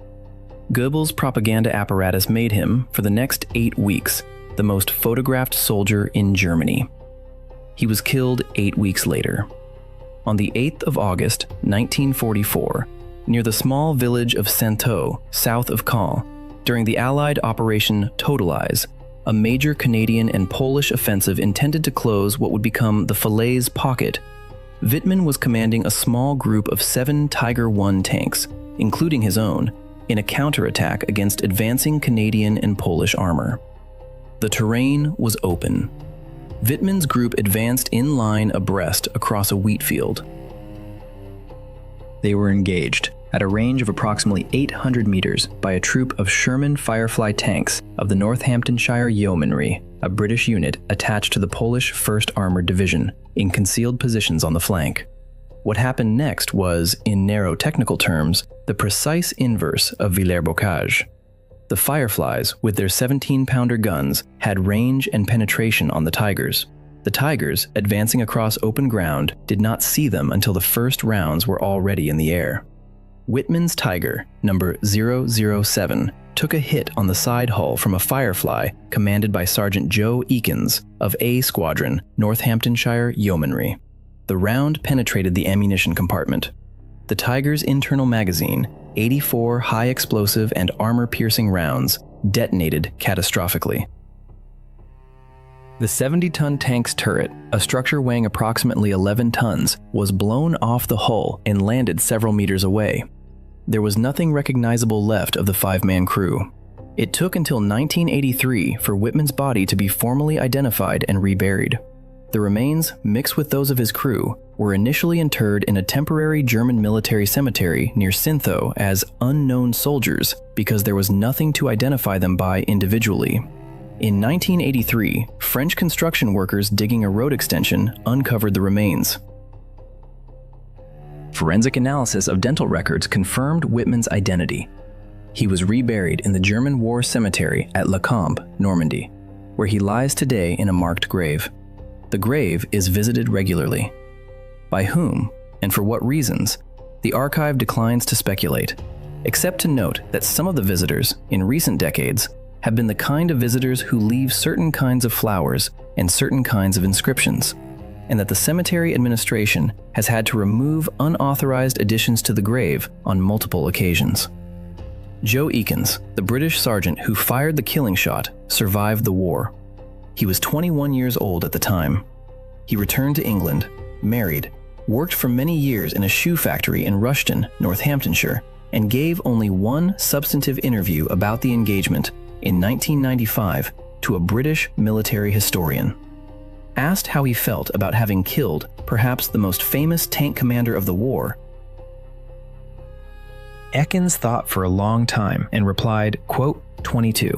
Goebbels' propaganda apparatus made him, for the next 8 weeks, the most photographed soldier in Germany. He was killed 8 weeks later. On the 8th of August, 1944, near the small village of Saintot, south of Caen, during the Allied Operation Totalize, a major Canadian and Polish offensive intended to close what would become the Falaise Pocket, Wittmann was commanding a small group of 7 Tiger I tanks, including his own, in a counterattack against advancing Canadian and Polish armor. The terrain was open. Wittmann's group advanced in line abreast across a wheat field. They were engaged at a range of approximately 800 meters by a troop of Sherman Firefly tanks of the Northamptonshire Yeomanry, a British unit attached to the Polish 1st Armored Division, in concealed positions on the flank. What happened next was, in narrow technical terms, the precise inverse of Villers-Bocage. The Fireflies, with their 17-pounder guns, had range and penetration on the Tigers. The Tigers, advancing across open ground, did not see them until the first rounds were already in the air. Wittmann's Tiger, number 007, took a hit on the side hull from a Firefly commanded by Sergeant Joe Eakins of A Squadron, Northamptonshire Yeomanry. The round penetrated the ammunition compartment. The Tiger's internal magazine, 84 high-explosive and armor-piercing rounds, detonated catastrophically. The 70-ton tank's turret, a structure weighing approximately 11 tons, was blown off the hull and landed several meters away. There was nothing recognizable left of the 5-man crew. It took until 1983 for Whitman's body to be formally identified and reburied. The remains, mixed with those of his crew, were initially interred in a temporary German military cemetery near Syntho as unknown soldiers because there was nothing to identify them by individually. In 1983, French construction workers digging a road extension uncovered the remains. Forensic analysis of dental records confirmed Whitman's identity. He was reburied in the German War Cemetery at Le Combe, Normandy, where he lies today in a marked grave. The grave is visited regularly. By whom, and for what reasons, the archive declines to speculate, except to note that some of the visitors, in recent decades, have been the kind of visitors who leave certain kinds of flowers and certain kinds of inscriptions, and that the cemetery administration has had to remove unauthorized additions to the grave on multiple occasions. Joe Ekins, the British sergeant who fired the killing shot, survived the war. He was 21 years old at the time. He returned to England, married, worked for many years in a shoe factory in Rushton, Northamptonshire, and gave only one substantive interview about the engagement in 1995 to a British military historian. Asked how he felt about having killed perhaps the most famous tank commander of the war, Ekins thought for a long time and replied, quote, 22.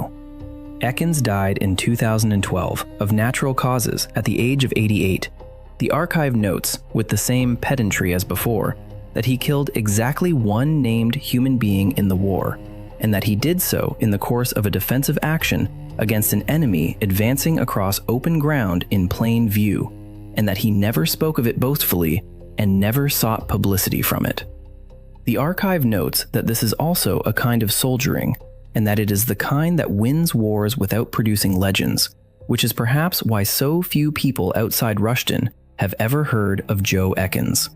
Ekins died in 2012 of natural causes at the age of 88. The archive notes, with the same pedantry as before, that he killed exactly one named human being in the war, and that he did so in the course of a defensive action against an enemy advancing across open ground in plain view, and that he never spoke of it boastfully and never sought publicity from it. The archive notes that this is also a kind of soldiering, and that it is the kind that wins wars without producing legends, which is perhaps why so few people outside Rushton have ever heard of Joe Ekins.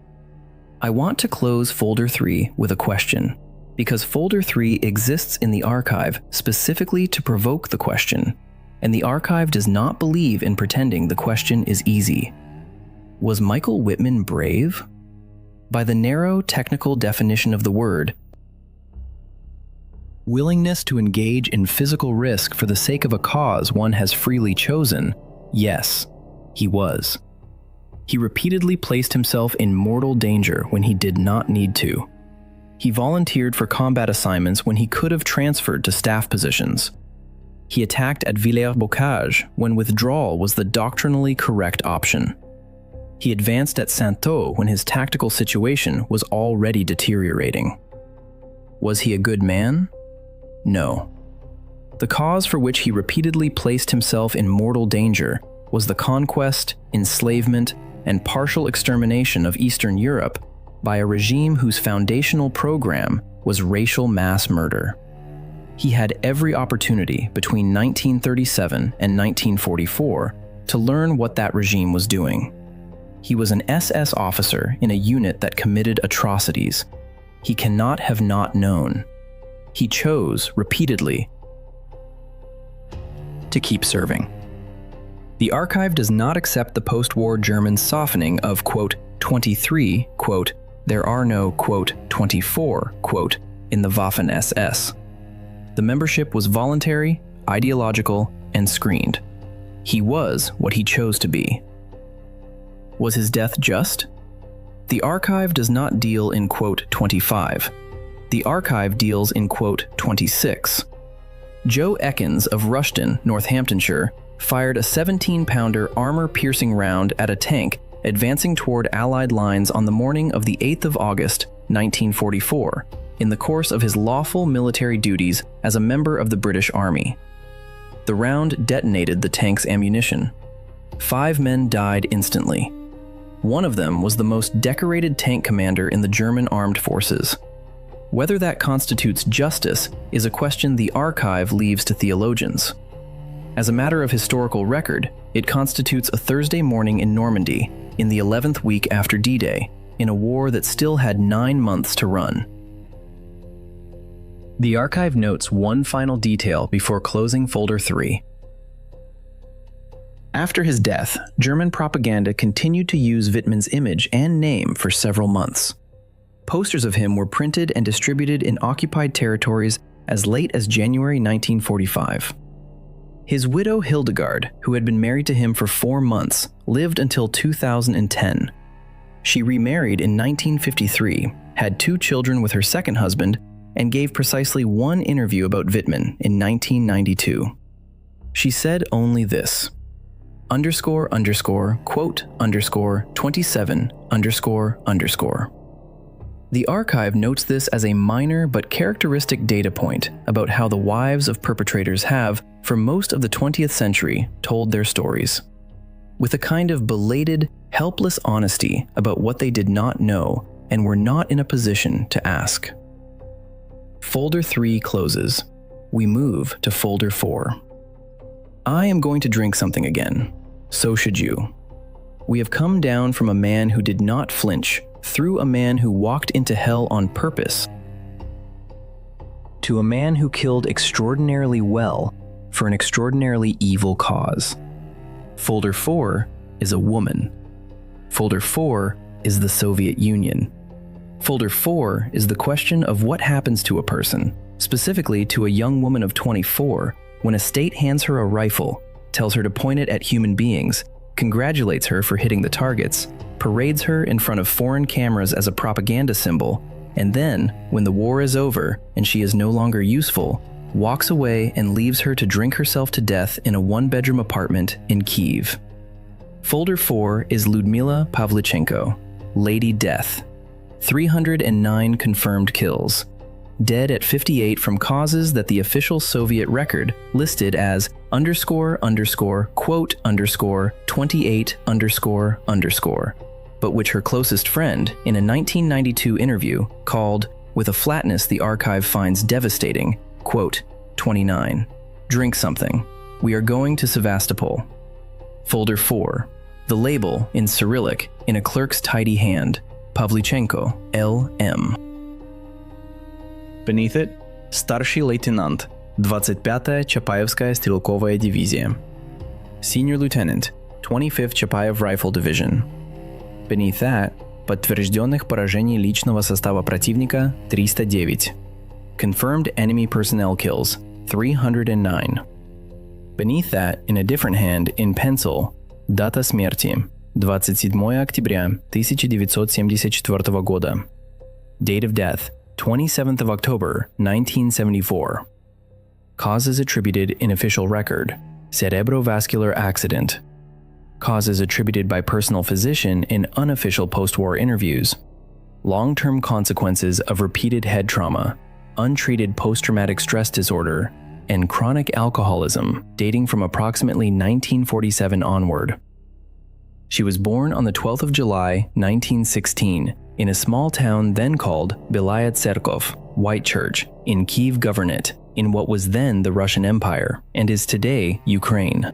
I want to close Folder 3 with a question, because Folder 3 exists in the archive specifically to provoke the question, and the archive does not believe in pretending the question is easy. Was Michael Whitman brave? By the narrow technical definition of the word, willingness to engage in physical risk for the sake of a cause one has freely chosen, yes, he was. He repeatedly placed himself in mortal danger when he did not need to. He volunteered for combat assignments when he could have transferred to staff positions. He attacked at Villers-Bocage when withdrawal was the doctrinally correct option. He advanced at Saint-Thau when his tactical situation was already deteriorating. Was he a good man? No. The cause for which he repeatedly placed himself in mortal danger was the conquest, enslavement, and partial extermination of Eastern Europe by a regime whose foundational program was racial mass murder. He had every opportunity between 1937 and 1944 to learn what that regime was doing. He was an SS officer in a unit that committed atrocities. He cannot have not known. He chose, repeatedly, to keep serving. The archive does not accept the post-war German softening of, quote, 23, quote, there are no, quote, 24, quote, in the Waffen-SS. The membership was voluntary, ideological, and screened. He was what he chose to be. Was his death just? The archive does not deal in, quote, 25. The archive deals in, quote, 26. Joe Ekins of Rushton, Northamptonshire, fired a 17-pounder armor-piercing round at a tank advancing toward Allied lines on the morning of the 8th of August, 1944, in the course of his lawful military duties as a member of the British Army. The round detonated the tank's ammunition. 5 men died instantly. One of them was the most decorated tank commander in the German armed forces. Whether that constitutes justice is a question the archive leaves to theologians. As a matter of historical record, it constitutes a Thursday morning in Normandy, in the 11th week after D-Day, in a war that still had 9 months to run. The archive notes one final detail before closing folder 3. After his death, German propaganda continued to use Wittmann's image and name for several months. Posters of him were printed and distributed in occupied territories as late as January 1945. His widow Hildegard, who had been married to him for 4 months, lived until 2010. She remarried in 1953, had 2 children with her second husband, and gave precisely 1 interview about Wittmann in 1992. She said only this: __quote _27 ___. The archive notes this as a minor but characteristic data point about how the wives of perpetrators have, for most of the 20th century, told their stories. With a kind of belated, helpless honesty about what they did not know and were not in a position to ask. Folder 3 closes. We move to folder 4. I am going to drink something again. So should you. We have come down from a man who did not flinch, through a man who walked into hell on purpose, to a man who killed extraordinarily well for an extraordinarily evil cause. Folder 4 is a woman. Folder 4 is the Soviet Union. Folder 4 is the question of what happens to a person, specifically to a young woman of 24, when a state hands her a rifle, tells her to point it at human beings, congratulates her for hitting the targets, parades her in front of foreign cameras as a propaganda symbol, and then, when the war is over and she is no longer useful, walks away and leaves her to drink herself to death in a 1-bedroom apartment in Kyiv. Folder 4 is Lyudmila Pavlichenko, Lady Death. 309 confirmed kills. Dead at 58 from causes that the official Soviet record listed as __quote _28 __, but which her closest friend, in a 1992 interview, called, with a flatness the archive finds devastating, quote, 29. Drink something. We are going to Sevastopol. Folder 4. The label, in Cyrillic, in a clerk's tidy hand, Pavlichenko, L.M. Beneath it, Старший лейтенант, 25-я Чапаевская стрелковая дивизия. Senior Lieutenant, 25th Chapayev Rifle Division. Beneath that, подтвержденных поражений личного состава противника 309. Confirmed enemy personnel kills 309. Beneath that, in a different hand, in pencil, дата смерти 27 октября 1974 года. Date of death 27th of October 1974. Causes attributed in official record: cerebrovascular accident. Causes attributed by personal physician in unofficial post-war interviews: long-term consequences of repeated head trauma, untreated post-traumatic stress disorder, and chronic alcoholism dating from approximately 1947 onward. She was born on the 12th of July, 1916, in a small town then called Belaya Tserkov, White Church, in Kyiv Governorate, in what was then the Russian Empire, and is today Ukraine.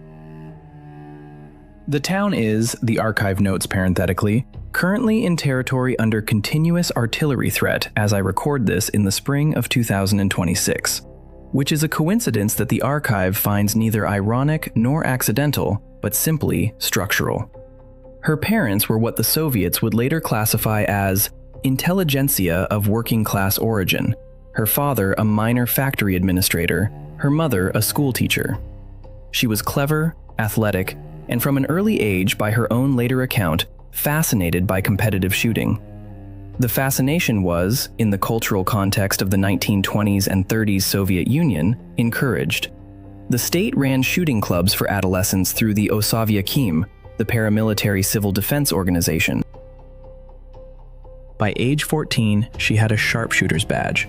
The town is, the archive notes parenthetically, currently in territory under continuous artillery threat as I record this in the spring of 2026, which is a coincidence that the archive finds neither ironic nor accidental, but simply structural. Her parents were what the Soviets would later classify as intelligentsia of working-class origin, her father a minor factory administrator, her mother a schoolteacher. She was clever, athletic, and from an early age, by her own later account, fascinated by competitive shooting. The fascination was, in the cultural context of the 1920s and 30s Soviet Union, encouraged. The state ran shooting clubs for adolescents through the Osavyakim, the paramilitary civil defense organization. By age 14, she had a sharpshooter's badge.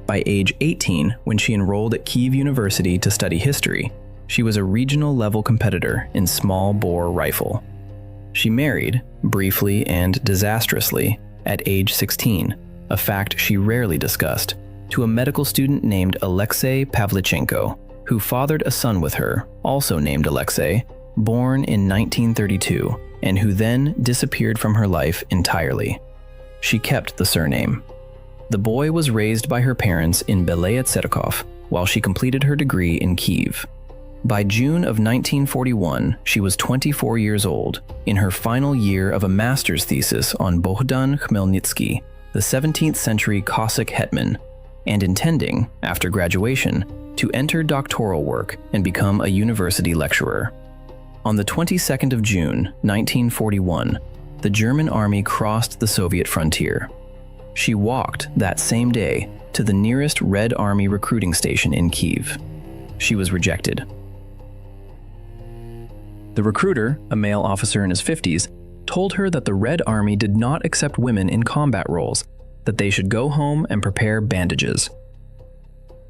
By age 18, when she enrolled at Kyiv University to study history, she was a regional-level competitor in small-bore rifle. She married, briefly and disastrously, at age 16, a fact she rarely discussed, to a medical student named Alexei Pavlichenko, who fathered a son with her, also named Alexei, born in 1932, and who then disappeared from her life entirely. She kept the surname. The boy was raised by her parents in Belaya-Tserkov while she completed her degree in Kyiv. By June of 1941, she was 24 years old, in her final year of a master's thesis on Bohdan Khmelnytsky, the 17th century Cossack hetman, and intending, after graduation, to enter doctoral work and become a university lecturer. On the 22nd of June, 1941, the German army crossed the Soviet frontier. She walked that same day to the nearest Red Army recruiting station in Kyiv. She was rejected. The recruiter, a male officer in his 50s, told her that the Red Army did not accept women in combat roles, that they should go home and prepare bandages.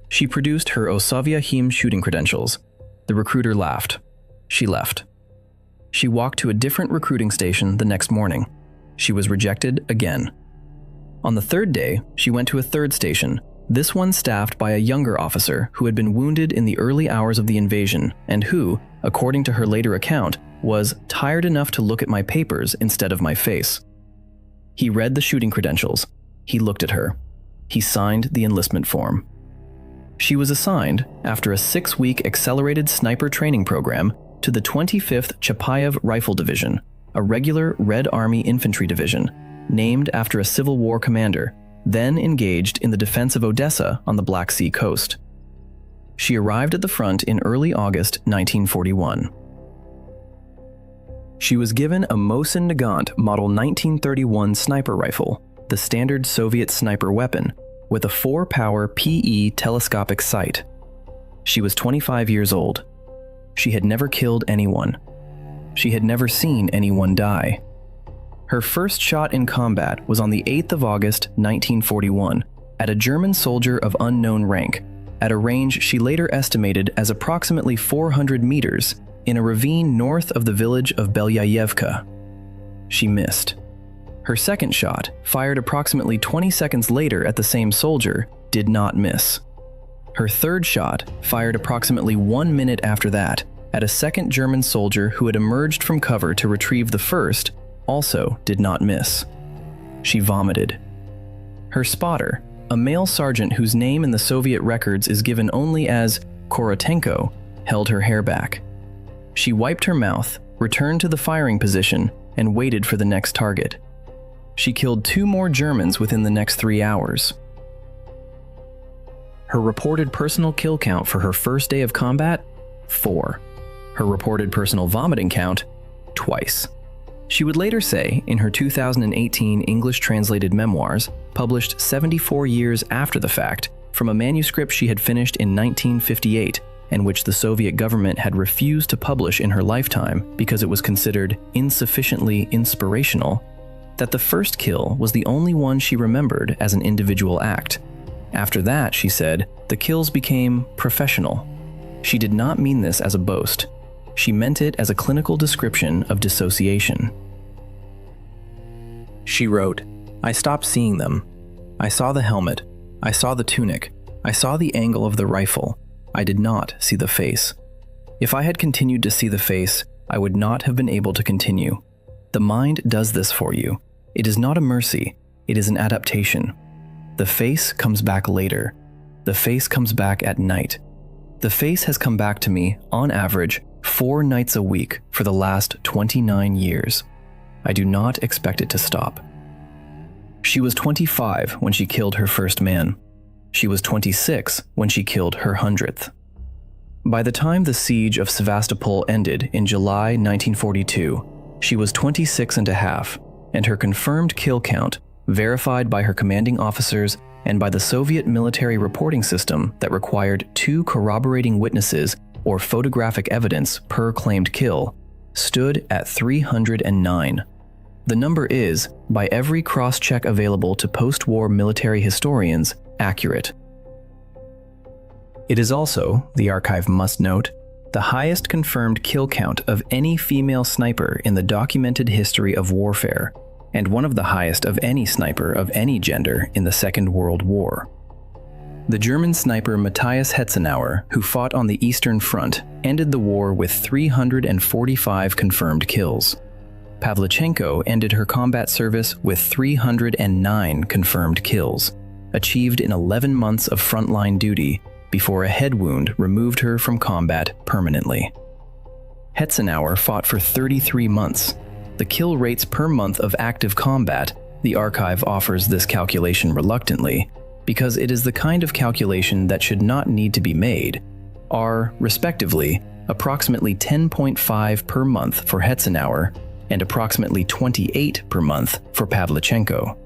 She produced her Osovyahim shooting credentials. The recruiter laughed. She left. She walked to a different recruiting station the next morning. She was rejected again. On the third day, she went to a third station, this one staffed by a younger officer who had been wounded in the early hours of the invasion and who, according to her later account, was tired enough to look at my papers instead of my face. He read the shooting credentials. He looked at her. He signed the enlistment form. She was assigned, after a 6-week accelerated sniper training program, to the 25th Chapayev Rifle Division, a regular Red Army infantry division, named after a Civil War commander, then engaged in the defense of Odessa on the Black Sea coast. She arrived at the front in early August 1941. She was given a Mosin Nagant Model 1931 sniper rifle, the standard Soviet sniper weapon, with a 4-power PE telescopic sight. She was 25 years old. She had never killed anyone. She had never seen anyone die. Her first shot in combat was on the 8th of August, 1941, at a German soldier of unknown rank, at a range she later estimated as approximately 400 meters in a ravine north of the village of Belyayevka. She missed. Her second shot, fired approximately 20 seconds later at the same soldier, did not miss. Her third shot, fired approximately 1 minute after that, at a second German soldier who had emerged from cover to retrieve the first, also did not miss. She vomited. Her spotter, a male sergeant whose name in the Soviet records is given only as Korotenko, held her hair back. She wiped her mouth, returned to the firing position, and waited for the next target. She killed 2 more Germans within the next 3 hours. Her reported personal kill count for her first day of combat? 4. Her reported personal vomiting count? Twice. She would later say, in her 2018 English-translated memoirs, published 74 years after the fact, from a manuscript she had finished in 1958, and which the Soviet government had refused to publish in her lifetime because it was considered insufficiently inspirational, that the first kill was the only one she remembered as an individual act. After that, she said, the kills became professional. She did not mean this as a boast. She meant it as a clinical description of dissociation. She wrote, "I stopped seeing them. I saw the helmet. I saw the tunic. I saw the angle of the rifle. I did not see the face. If I had continued to see the face, I would not have been able to continue. The mind does this for you. It is not a mercy. It is an adaptation. The face comes back later. The face comes back at night. The face has come back to me, on average, 4 nights a week for the last 29 years. I do not expect it to stop." She was 25 when she killed her first man. She was 26 when she killed her 100th. By the time the siege of Sevastopol ended in July 1942, she was 26 and a half, and her confirmed kill count, verified by her commanding officers and by the Soviet military reporting system that required 2 corroborating witnesses or photographic evidence per claimed kill, stood at 309. The number is, by every cross-check available to post-war military historians, accurate. It is also, the archive must note, the highest confirmed kill count of any female sniper in the documented history of warfare, and one of the highest of any sniper of any gender in the Second World War. The German sniper Matthias Hetzenauer, who fought on the Eastern Front, ended the war with 345 confirmed kills. Pavlichenko ended her combat service with 309 confirmed kills. achieved in 11 months of frontline duty before a head wound removed her from combat permanently. Hetzenauer fought for 33 months. The kill rates per month of active combat, the archive offers this calculation reluctantly, because it is the kind of calculation that should not need to be made, are, respectively, approximately 10.5 per month for Hetzenauer and approximately 28 per month for Pavlichenko.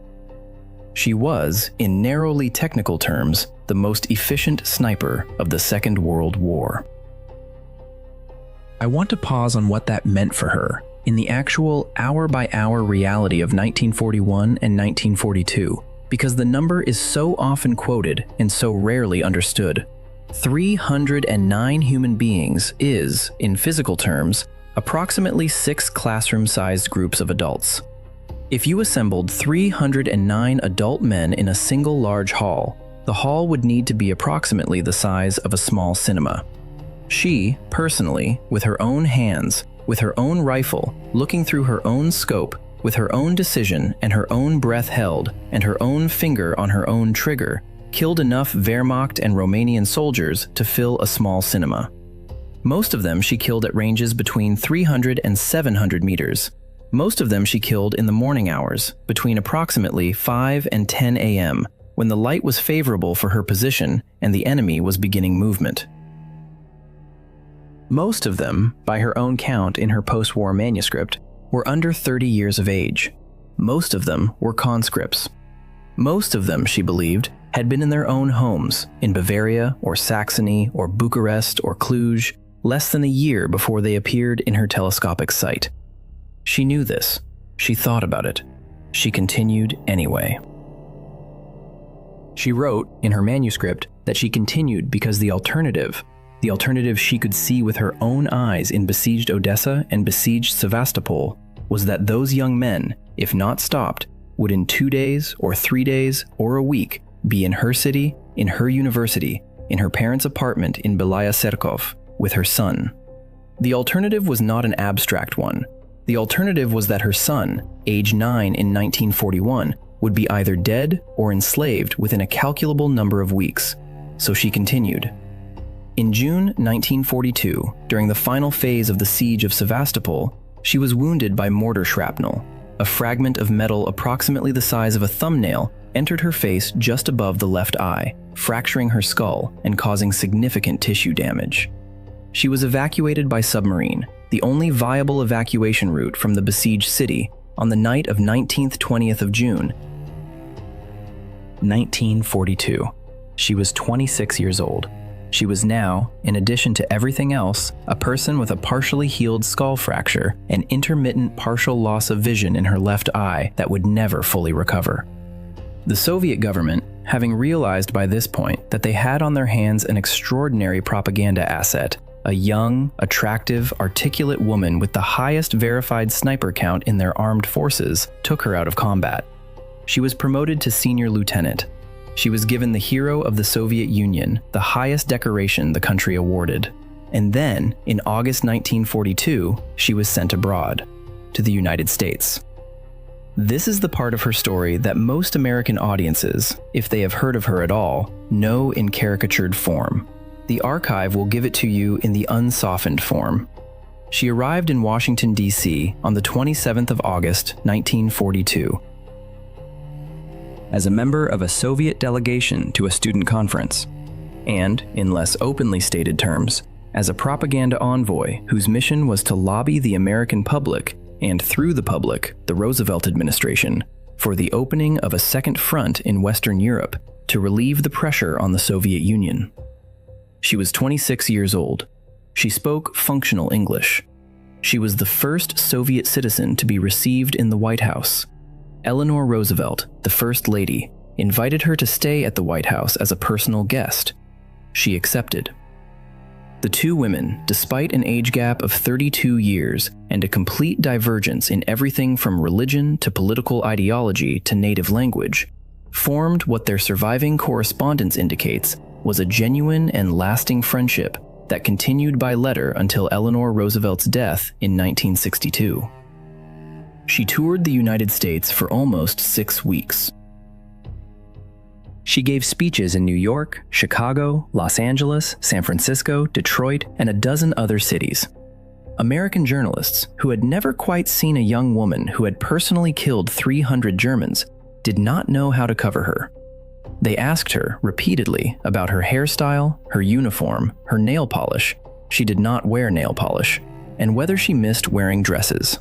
She was, in narrowly technical terms, the most efficient sniper of the Second World War. I want to pause on what that meant for her in the actual hour-by-hour reality of 1941 and 1942, because the number is so often quoted and so rarely understood. 309 human beings is, in physical terms, approximately 6 classroom-sized groups of adults. If you assembled 309 adult men in a single large hall, the hall would need to be approximately the size of a small cinema. She, personally, with her own hands, with her own rifle, looking through her own scope, with her own decision and her own breath held, and her own finger on her own trigger, killed enough Wehrmacht and Romanian soldiers to fill a small cinema. Most of them she killed at ranges between 300 and 700 meters. Most of them she killed in the morning hours, between approximately 5 and 10 a.m., when the light was favorable for her position and the enemy was beginning movement. Most of them, by her own count in her post-war manuscript, were under 30 years of age. Most of them were conscripts. Most of them, she believed, had been in their own homes, in Bavaria or Saxony or Bucharest or Cluj, less than a year before they appeared in her telescopic sight. She knew this. She thought about it. She continued anyway. She wrote in her manuscript that she continued because the alternative she could see with her own eyes in besieged Odessa and besieged Sevastopol, was that those young men, if not stopped, would in 2 days or 3 days or a week be in her city, in her university, in her parents' apartment in Belaya Serkov, with her son. The alternative was not an abstract one. The alternative was that her son, age 9 in 1941, would be either dead or enslaved within a calculable number of weeks. So she continued. In June 1942, during the final phase of the siege of Sevastopol, she was wounded by mortar shrapnel. A fragment of metal approximately the size of a thumbnail entered her face just above the left eye, fracturing her skull and causing significant tissue damage. She was evacuated by submarine, the only viable evacuation route from the besieged city, on the night of 19th-20th of June, 1942. She was 26 years old. She was now, in addition to everything else, a person with a partially healed skull fracture and intermittent partial loss of vision in her left eye that would never fully recover. The Soviet government, having realized by this point that they had on their hands an extraordinary propaganda asset, a young, attractive, articulate woman with the highest verified sniper count in their armed forces, took her out of combat. She was promoted to senior lieutenant. She was given the Hero of the Soviet Union, the highest decoration the country awarded. And then, in August 1942, she was sent abroad, to the United States. This is the part of her story that most American audiences, if they have heard of her at all, know in caricatured form. The archive will give it to you in the unsoftened form. She arrived in Washington, D.C. on the 27th of August, 1942. As a member of a Soviet delegation to a student conference, and, in less openly stated terms, as a propaganda envoy whose mission was to lobby the American public, and through the public, the Roosevelt administration, for the opening of a second front in Western Europe to relieve the pressure on the Soviet Union. She was 26 years old. She spoke functional English. She was the first Soviet citizen to be received in the White House. Eleanor Roosevelt, the First Lady, invited her to stay at the White House as a personal guest. She accepted. The two women, despite an age gap of 32 years and a complete divergence in everything from religion to political ideology to native language, formed what their surviving correspondence indicates was a genuine and lasting friendship that continued by letter until Eleanor Roosevelt's death in 1962. She toured the United States for almost 6 weeks. She gave speeches in New York, Chicago, Los Angeles, San Francisco, Detroit, and a dozen other cities. American journalists, who had never quite seen a young woman who had personally killed 300 Germans, did not know how to cover her. They asked her repeatedly about her hairstyle, her uniform, her nail polish — she did not wear nail polish — and whether she missed wearing dresses.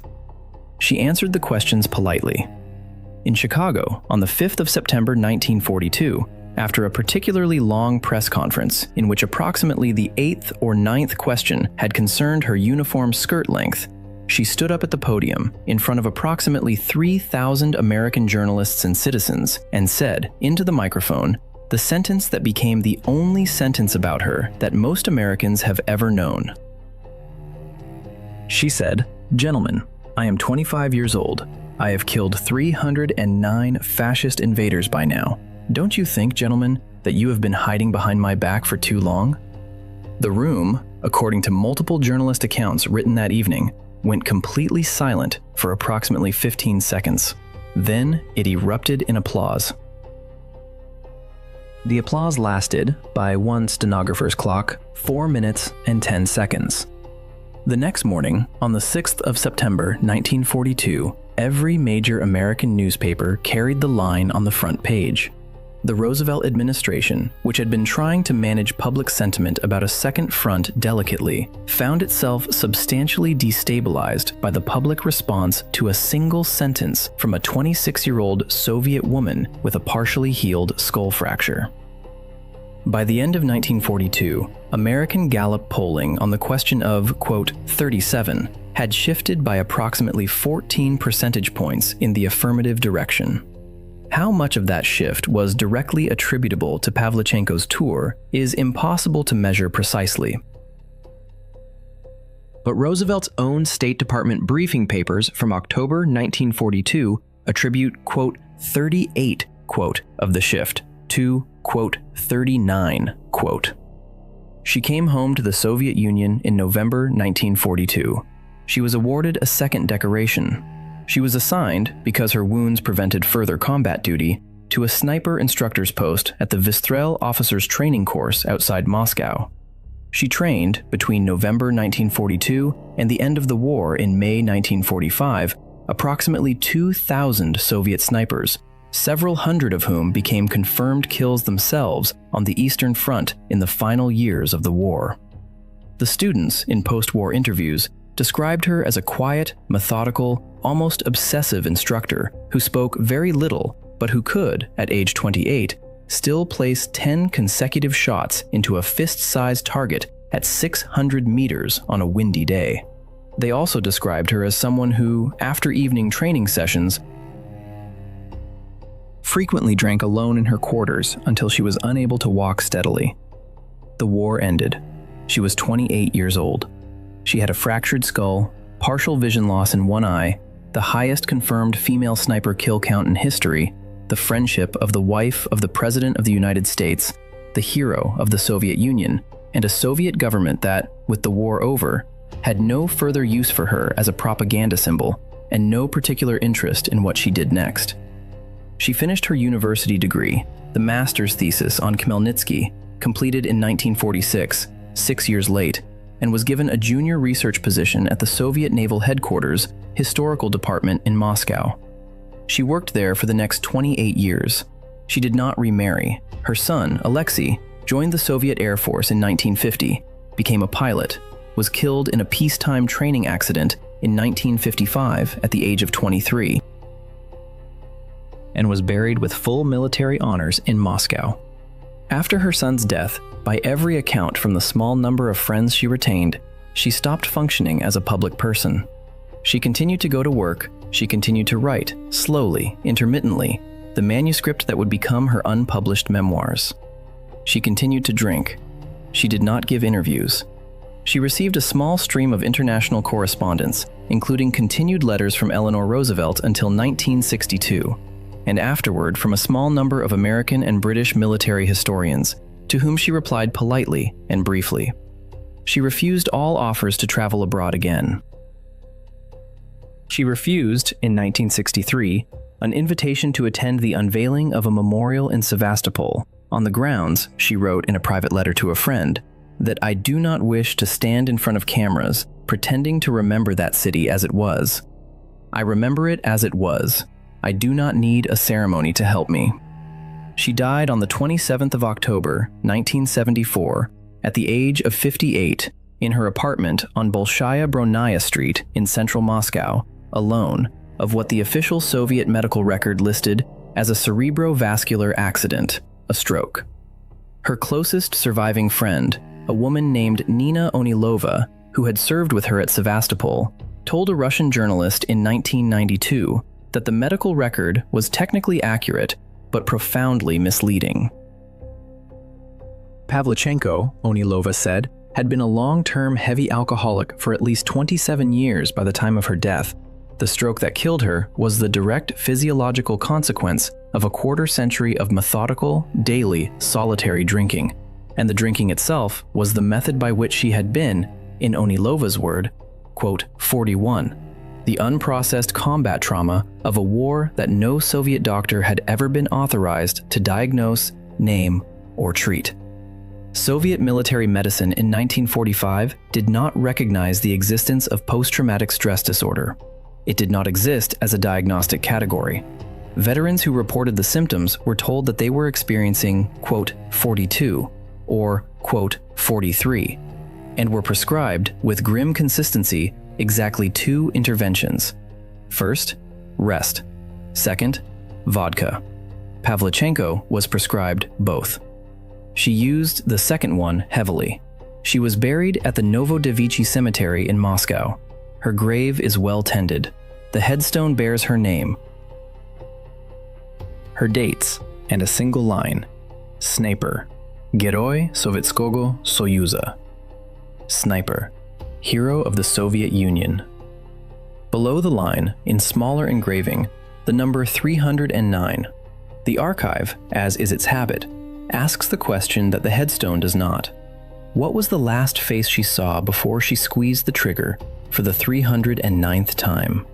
She answered the questions politely. In Chicago, on the 5th of September 1942, after a particularly long press conference in which approximately the 8th or 9th question had concerned her uniform skirt length, she stood up at the podium in front of approximately 3,000 American journalists and citizens and said, into the microphone, the sentence that became the only sentence about her that most Americans have ever known. She said, "Gentlemen, I am 25 years old. I have killed 309 fascist invaders by now. Don't you think, gentlemen, that you have been hiding behind my back for too long?" The room, according to multiple journalist accounts written that evening, went completely silent for approximately 15 seconds. Then it erupted in applause. The applause lasted, by one stenographer's clock, 4 minutes and 10 seconds. The next morning, on the 6th of September 1942, every major American newspaper carried the line on the front page. The Roosevelt administration, which had been trying to manage public sentiment about a second front delicately, found itself substantially destabilized by the public response to a single sentence from a 26-year-old Soviet woman with a partially healed skull fracture. By the end of 1942, American Gallup polling on the question of, quote, 37 had shifted by approximately 14 percentage points in the affirmative direction. How much of that shift was directly attributable to Pavlichenko's tour is impossible to measure precisely. But Roosevelt's own State Department briefing papers from October 1942 attribute, quote, 38, quote, of the shift to, quote, 39, quote. She came home to the Soviet Union in November 1942. She was awarded a second decoration. She was assigned, because her wounds prevented further combat duty, to a sniper instructor's post at the Vystrel Officers Training Course outside Moscow. She trained, between November 1942 and the end of the war in May 1945, approximately 2,000 Soviet snipers, several hundred of whom became confirmed kills themselves on the Eastern Front in the final years of the war. The students, in post-war interviews, described her as a quiet, methodical, almost obsessive instructor who spoke very little, but who could, at age 28, still place 10 consecutive shots into a fist-sized target at 600 meters on a windy day. They also described her as someone who, after evening training sessions, frequently drank alone in her quarters until she was unable to walk steadily. The war ended. She was 28 years old. She had a fractured skull, partial vision loss in one eye, the highest confirmed female sniper kill count in history, the friendship of the wife of the President of the United States, the hero of the Soviet Union, and a Soviet government that, with the war over, had no further use for her as a propaganda symbol and no particular interest in what she did next. She finished her university degree, the master's thesis on Khmelnytsky, completed in 1946, 6 years late, and was given a junior research position at the Soviet Naval Headquarters Historical Department in Moscow. She worked there for the next 28 years. She did not remarry. Her son, Alexei, joined the Soviet Air Force in 1950, became a pilot, was killed in a peacetime training accident in 1955 at the age of 23, and was buried with full military honors in Moscow. After her son's death, by every account from the small number of friends she retained, she stopped functioning as a public person. She continued to go to work, she continued to write, slowly, intermittently, the manuscript that would become her unpublished memoirs. She continued to drink. She did not give interviews. She received a small stream of international correspondence, including continued letters from Eleanor Roosevelt until 1962, and afterward from a small number of American and British military historians, to whom she replied politely and briefly. She refused all offers to travel abroad again. She refused, in 1963, an invitation to attend the unveiling of a memorial in Sevastopol, on the grounds, she wrote in a private letter to a friend, that I do not wish to stand in front of cameras pretending to remember that city as it was. I remember it as it was. I do not need a ceremony to help me. She died on the 27th of October, 1974, at the age of 58, in her apartment on Bolshaya Bronaya Street in central Moscow, alone, of what the official Soviet medical record listed as a cerebrovascular accident, a stroke. Her closest surviving friend, a woman named Nina Onilova, who had served with her at Sevastopol, told a Russian journalist in 1992 that the medical record was technically accurate but profoundly misleading. Pavlichenko, Onilova said, had been a long-term heavy alcoholic for at least 27 years by the time of her death. The stroke that killed her was the direct physiological consequence of a quarter-century of methodical, daily, solitary drinking, and the drinking itself was the method by which she had been, in Onilova's word, quote, 41, the unprocessed combat trauma of a war that no Soviet doctor had ever been authorized to diagnose, name, or treat. Soviet military medicine in 1945 did not recognize the existence of post-traumatic stress disorder. It did not exist as a diagnostic category. Veterans who reported the symptoms were told that they were experiencing, quote, 42, or, quote, 43, and were prescribed, with grim consistency, exactly 2 interventions. First, rest. Second, vodka. Pavlichenko was prescribed both. She used the second one heavily. She was buried at the Novodevichy Cemetery in Moscow. Her grave is well tended. The headstone bears her name, her dates, and a single line: Sniper, Geroi Sovetskogo Soyuza. Sniper, hero of the Soviet Union. Below the line, in smaller engraving, the number 309. The archive, as is its habit, asks the question that the headstone does not. What was the last face she saw before she squeezed the trigger for the 309th time?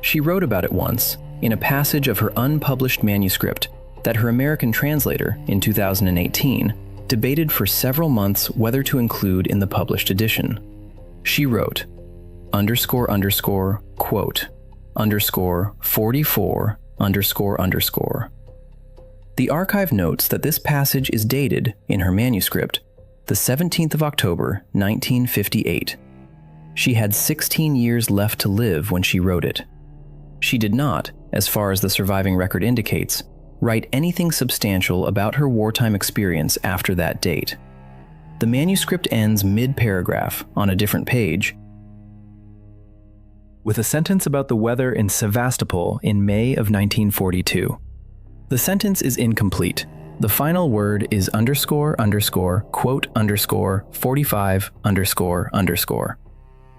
She wrote about it once, in a passage of her unpublished manuscript that her American translator, in 2018, debated for several months whether to include in the published edition. She wrote, quote, _44__. The archive notes that this passage is dated, in her manuscript, the 17th of October, 1958. She had 16 years left to live when she wrote it. She did not, as far as the surviving record indicates, write anything substantial about her wartime experience after that date. The manuscript ends mid-paragraph, on a different page, with a sentence about the weather in Sevastopol in May of 1942. The sentence is incomplete. The final word is __quote_45__.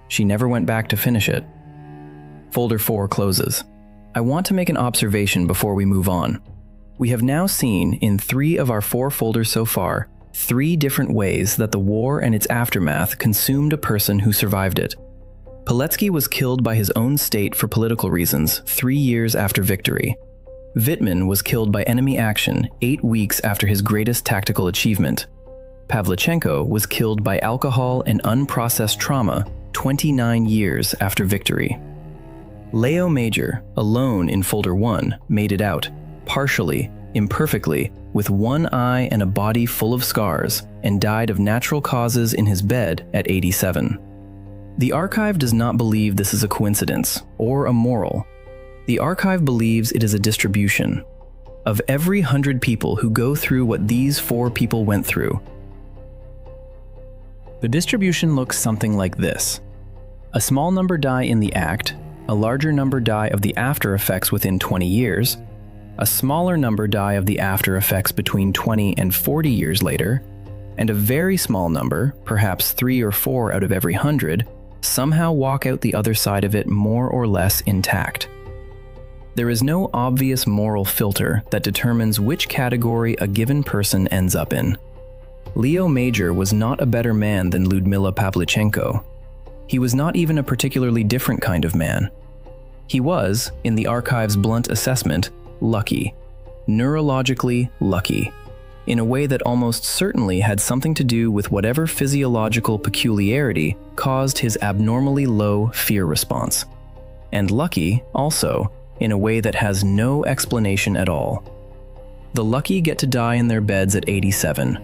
She never went back to finish it. Folder 4 closes. I want to make an observation before we move on. We have now seen, in 3 of our 4 folders so far, 3 different ways that the war and its aftermath consumed a person who survived it. Pilecki was killed by his own state for political reasons 3 years after victory. Wittmann was killed by enemy action 8 weeks after his greatest tactical achievement. Pavlichenko was killed by alcohol and unprocessed trauma 29 years after victory. Leo Major, alone in Folder 1, made it out, partially, imperfectly, with one eye and a body full of scars, and died of natural causes in his bed at 87. The archive does not believe this is a coincidence, or a moral. The archive believes it is a distribution. Of every 100 people who go through what these 4 people went through, the distribution looks something like this. A small number die in the act, a larger number die of the after effects within 20 years, a smaller number die of the after effects between 20 and 40 years later, and a very small number, perhaps 3 or 4 out of every 100, somehow walk out the other side of it more or less intact. There is no obvious moral filter that determines which category a given person ends up in. Leo Major was not a better man than Lyudmila Pavlichenko. He was not even a particularly different kind of man. He was, in the archive's blunt assessment, lucky. Neurologically lucky. In a way that almost certainly had something to do with whatever physiological peculiarity caused his abnormally low fear response. And lucky, also, in a way that has no explanation at all. The lucky get to die in their beds at 87.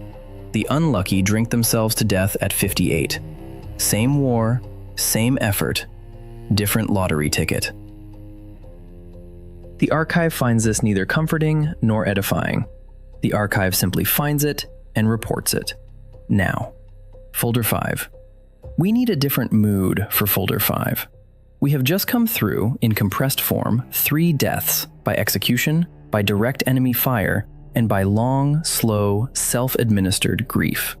The unlucky drink themselves to death at 58. Same war, same effort, different lottery ticket. The archive finds this neither comforting nor edifying. The archive simply finds it and reports it. Now, Folder 5. We need a different mood for Folder 5. We have just come through, in compressed form, 3 deaths by execution, by direct enemy fire, and by long, slow, self-administered grief.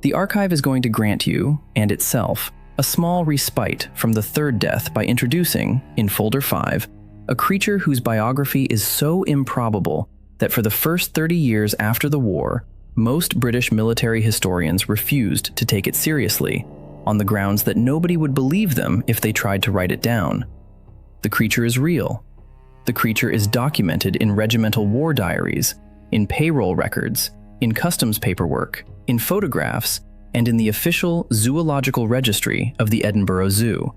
The archive is going to grant you, and itself, a small respite from the 3rd death by introducing, in Folder 5, a creature whose biography is so improbable that for the first 30 years after the war, most British military historians refused to take it seriously, on the grounds that nobody would believe them if they tried to write it down. The creature is real. The creature is documented in regimental war diaries, in payroll records, in customs paperwork, in photographs, and in the official zoological registry of the Edinburgh Zoo.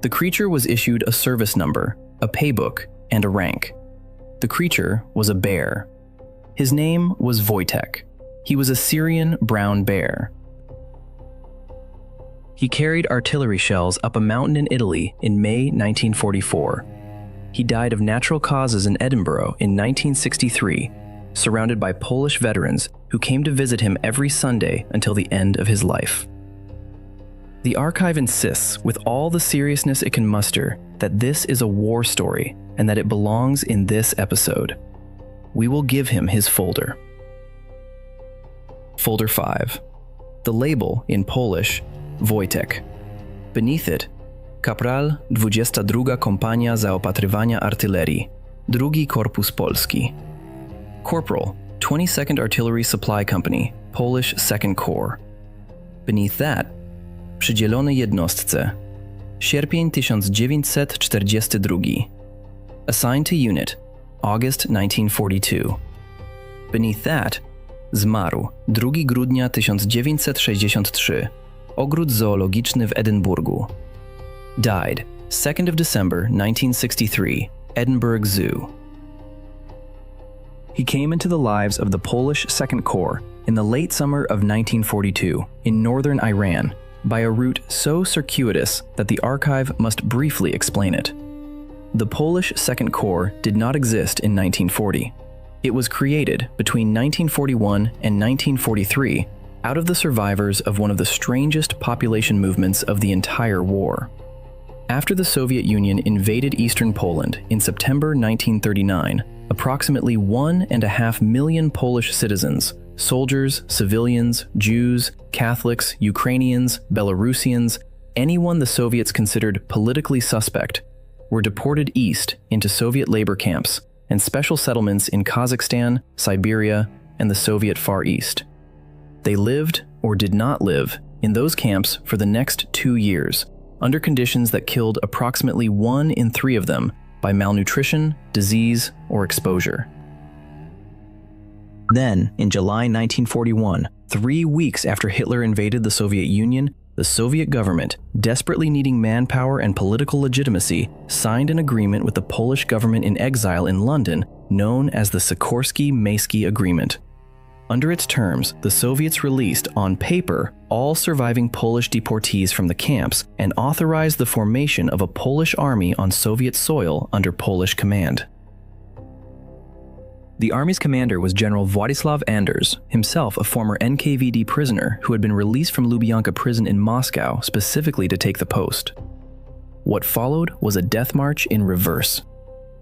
The creature was issued a service number, a paybook, and a rank. The creature was a bear. His name was Wojtek. He was a Syrian brown bear. He carried artillery shells up a mountain in Italy in May 1944. He died of natural causes in Edinburgh in 1963, surrounded by Polish veterans who came to visit him every Sunday until the end of his life. The archive insists, with all the seriousness it can muster, that this is a war story and that it belongs in this episode. We will give him his folder. Folder 5. The label, in Polish, Wojtek. Beneath it, Kapral 22 Kompania Zaopatrywania Artylerii, Drugi Korpus Polski. Corporal, 22nd Artillery Supply Company, Polish 2nd Corps. Beneath that, Przydzielony jednostce, sierpień 1942. Assigned to unit, August 1942. Beneath that, zmarł 2 grudnia 1963, ogród zoologiczny w Edynburgu. Died 2nd of December 1963, Edinburgh Zoo. He came into the lives of the Polish 2nd Corps in the late summer of 1942 in northern Iran by a route so circuitous that the archive must briefly explain it. The Polish 2nd Corps did not exist in 1940. It was created between 1941 and 1943 out of the survivors of one of the strangest population movements of the entire war. After the Soviet Union invaded eastern Poland in September 1939, approximately 1.5 million Polish citizens, soldiers, civilians, Jews, Catholics, Ukrainians, Belarusians, anyone the Soviets considered politically suspect, were deported east into Soviet labor camps and special settlements in Kazakhstan, Siberia, and the Soviet Far East. They lived, or did not live, in those camps for the next 2 years, under conditions that killed approximately 1 in 3 of them by malnutrition, disease, or exposure. Then, in July 1941, 3 weeks after Hitler invaded the Soviet Union, the Soviet government, desperately needing manpower and political legitimacy, signed an agreement with the Polish government in exile in London known as the Sikorsky-Mayski Agreement. Under its terms, the Soviets released, on paper, all surviving Polish deportees from the camps and authorized the formation of a Polish army on Soviet soil under Polish command. The army's commander was General Władysław Anders, himself a former NKVD prisoner who had been released from Lubyanka prison in Moscow specifically to take the post. What followed was a death march in reverse.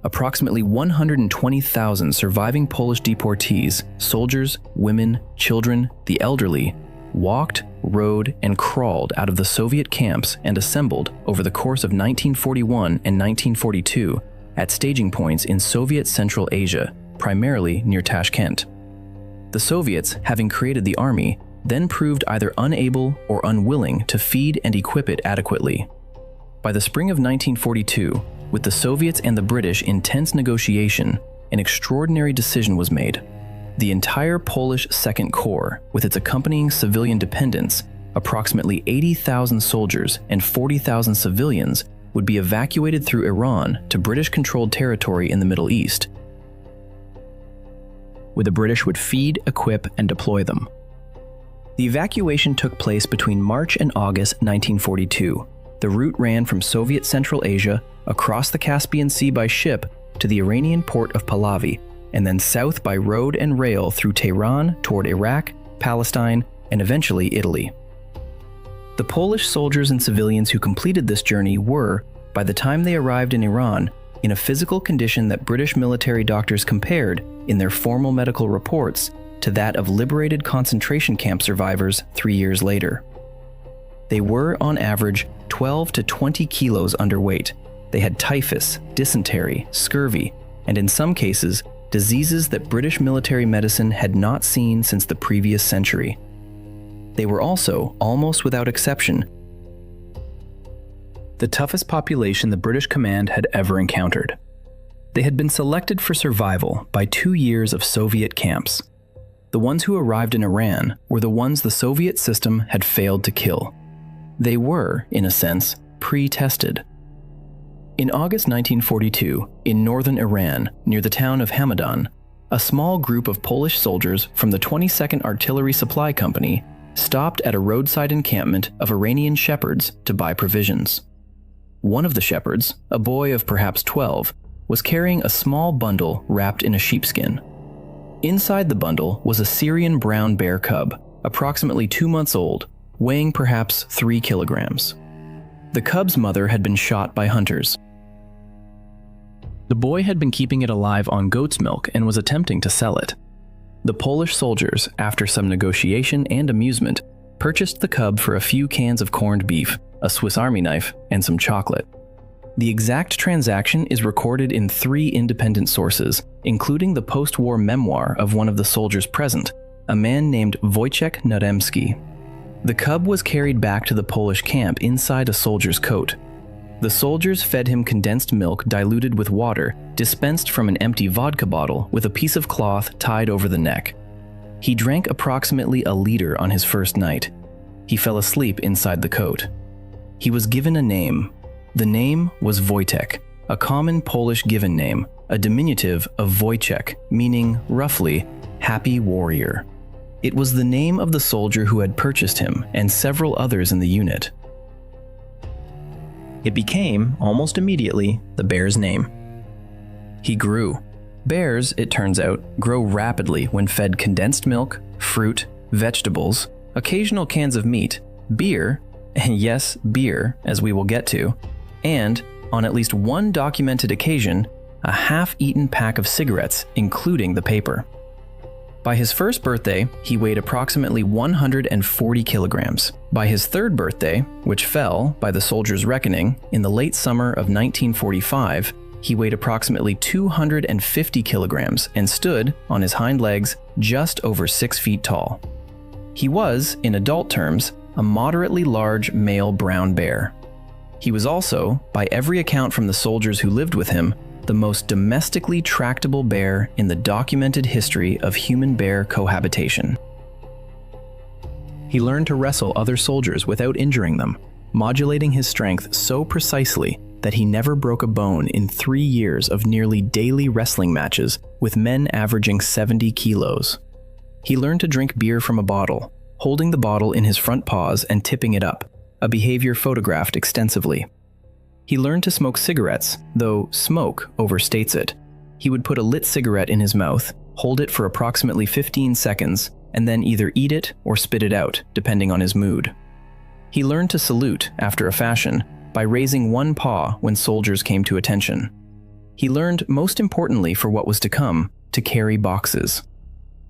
Approximately 120,000 surviving Polish deportees, soldiers, women, children, the elderly, walked, rode, and crawled out of the Soviet camps and assembled over the course of 1941 and 1942 at staging points in Soviet Central Asia, primarily near Tashkent. The Soviets, having created the army, then proved either unable or unwilling to feed and equip it adequately. By the spring of 1942, with the Soviets and the British in tense negotiation, an extraordinary decision was made. The entire Polish Second Corps, with its accompanying civilian dependents, approximately 80,000 soldiers and 40,000 civilians, would be evacuated through Iran to British-controlled territory in the Middle East, where the British would feed, equip, and deploy them. The evacuation took place between March and August 1942. The route ran from Soviet Central Asia across the Caspian Sea by ship to the Iranian port of Pahlavi, and then south by road and rail through Tehran toward Iraq, Palestine, and eventually Italy. The Polish soldiers and civilians who completed this journey were, by the time they arrived in Iran, in a physical condition that British military doctors compared, in their formal medical reports, to that of liberated concentration camp survivors 3 years later. They were, on average, 12 to 20 kilos underweight. They had typhus, dysentery, scurvy, and in some cases, diseases that British military medicine had not seen since the previous century. They were also, almost without exception, the toughest population the British command had ever encountered. They had been selected for survival by 2 years of Soviet camps. The ones who arrived in Iran were the ones the Soviet system had failed to kill. They were, in a sense, pre-tested. In August 1942, in northern Iran, near the town of Hamadan, a small group of Polish soldiers from the 22nd Artillery Supply Company stopped at a roadside encampment of Iranian shepherds to buy provisions. One of the shepherds, a boy of perhaps 12, was carrying a small bundle wrapped in a sheepskin. Inside the bundle was a Syrian brown bear cub, approximately 2 months old, weighing perhaps 3 kilograms. The cub's mother had been shot by hunters. The boy had been keeping it alive on goat's milk and was attempting to sell it. The Polish soldiers, after some negotiation and amusement, purchased the cub for a few cans of corned beef, a Swiss Army knife, and some chocolate. The exact transaction is recorded in 3 independent sources, including the post-war memoir of one of the soldiers present, a man named Wojciech Naremski. The cub was carried back to the Polish camp inside a soldier's coat. The soldiers fed him condensed milk diluted with water, dispensed from an empty vodka bottle with a piece of cloth tied over the neck. He drank approximately a liter on his first night. He fell asleep inside the coat. He was given a name. The name was Wojtek, a common Polish given name, a diminutive of Wojciech, meaning, roughly, happy warrior. It was the name of the soldier who had purchased him and several others in the unit. It became, almost immediately, the bear's name. He grew. Bears, it turns out, grow rapidly when fed condensed milk, fruit, vegetables, occasional cans of meat, beer, and yes, beer, as we will get to, and, on at least one documented occasion, a half-eaten pack of cigarettes, including the paper. By his first birthday, he weighed approximately 140 kilograms. By his third birthday, which fell, by the soldiers' reckoning, in the late summer of 1945, he weighed approximately 250 kilograms and stood, on his hind legs, just over 6 feet tall. He was, in adult terms, a moderately large male brown bear. He was also, by every account from the soldiers who lived with him, the most domestically tractable bear in the documented history of human-bear cohabitation. He learned to wrestle other soldiers without injuring them, modulating his strength so precisely that he never broke a bone in 3 years of nearly daily wrestling matches with men averaging 70 kilos. He learned to drink beer from a bottle, holding the bottle in his front paws and tipping it up, a behavior photographed extensively. He learned to smoke cigarettes, though smoke overstates it. He would put a lit cigarette in his mouth, hold it for approximately 15 seconds, and then either eat it or spit it out, depending on his mood. He learned to salute, after a fashion, by raising one paw when soldiers came to attention. He learned, most importantly for what was to come, to carry boxes.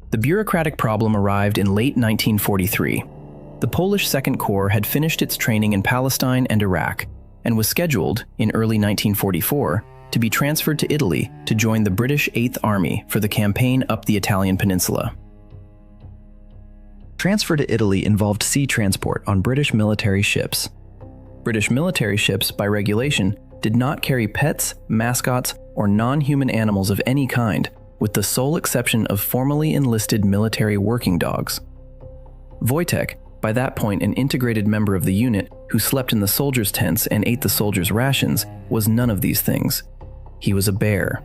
The bureaucratic problem arrived in late 1943. The Polish Second Corps had finished its training in Palestine and Iraq, and was scheduled, in early 1944, to be transferred to Italy to join the British 8th Army for the campaign up the Italian peninsula. Transfer to Italy involved sea transport on British military ships. British military ships, by regulation, did not carry pets, mascots, or non-human animals of any kind, with the sole exception of formally enlisted military working dogs. Wojtek, by that point an integrated member of the unit who slept in the soldiers' tents and ate the soldiers' rations, was none of these things. He was a bear.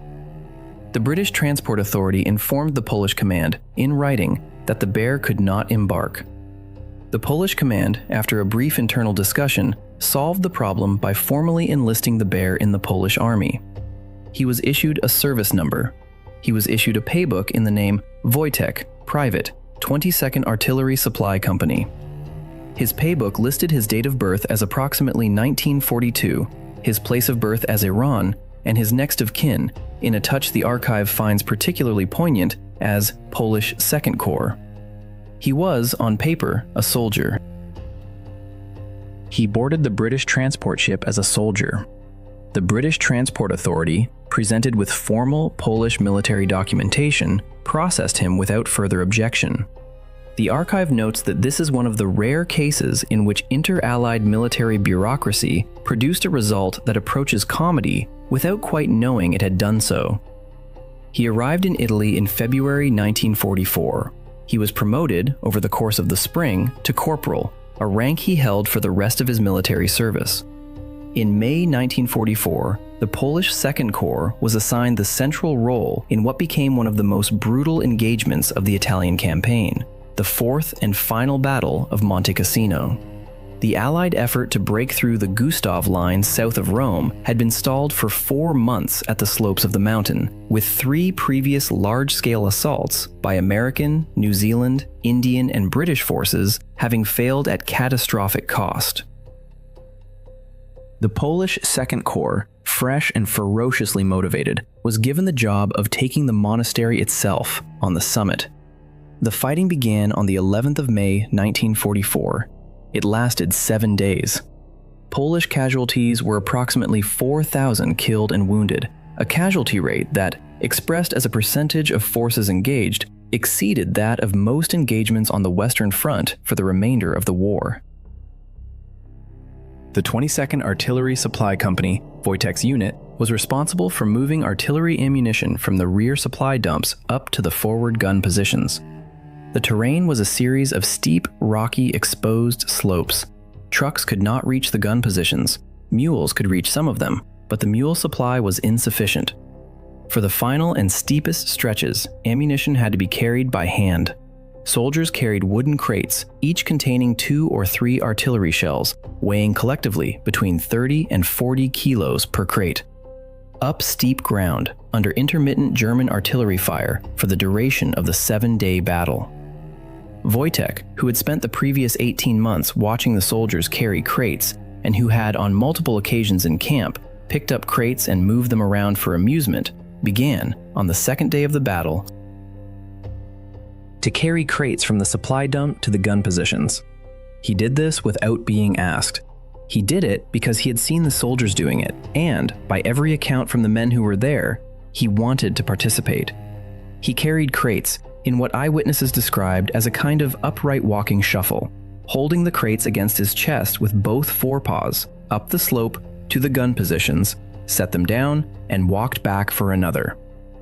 The British Transport Authority informed the Polish command, in writing, that the bear could not embark. The Polish command, after a brief internal discussion, solved the problem by formally enlisting the bear in the Polish army. He was issued a service number. He was issued a paybook in the name Wojtek, Private, 22nd Artillery Supply Company. His paybook listed his date of birth as approximately 1942, his place of birth as Iran, and his next of kin, in a touch the archive finds particularly poignant, as Polish Second Corps. He was, on paper, a soldier. He boarded the British transport ship as a soldier. The British Transport Authority, presented with formal Polish military documentation, processed him without further objection. The archive notes that this is one of the rare cases in which inter-allied military bureaucracy produced a result that approaches comedy without quite knowing it had done so. He arrived in Italy in February 1944. He was promoted, over the course of the spring, to corporal, a rank he held for the rest of his military service. In May 1944, the Polish Second Corps was assigned the central role in what became one of the most brutal engagements of the Italian campaign, the fourth and final Battle of Monte Cassino. The Allied effort to break through the Gustav Line south of Rome had been stalled for 4 months at the slopes of the mountain, with 3 previous large-scale assaults by American, New Zealand, Indian, and British forces having failed at catastrophic cost. The Polish Second Corps, fresh and ferociously motivated, was given the job of taking the monastery itself on the summit. The fighting began on the 11th of May 1944. It lasted 7 days. Polish casualties were approximately 4,000 killed and wounded, a casualty rate that, expressed as a percentage of forces engaged, exceeded that of most engagements on the Western Front for the remainder of the war. The 22nd Artillery Supply Company, Wojtek's unit, was responsible for moving artillery ammunition from the rear supply dumps up to the forward gun positions. The terrain was a series of steep, rocky, exposed slopes. Trucks could not reach the gun positions. Mules could reach some of them, but the mule supply was insufficient. For the final and steepest stretches, ammunition had to be carried by hand. Soldiers carried wooden crates, each containing 2 or 3 artillery shells, weighing collectively between 30 and 40 kilos per crate. Up steep ground, under intermittent German artillery fire for the duration of the 7-day battle. Wojtek, who had spent the previous 18 months watching the soldiers carry crates, and who had on multiple occasions in camp picked up crates and moved them around for amusement, began, on the 2nd day of the battle, to carry crates from the supply dump to the gun positions. He did this without being asked. He did it because he had seen the soldiers doing it, and, by every account from the men who were there, he wanted to participate. He carried crates, in what eyewitnesses described as a kind of upright walking shuffle, holding the crates against his chest with both forepaws, up the slope to the gun positions, set them down, and walked back for another.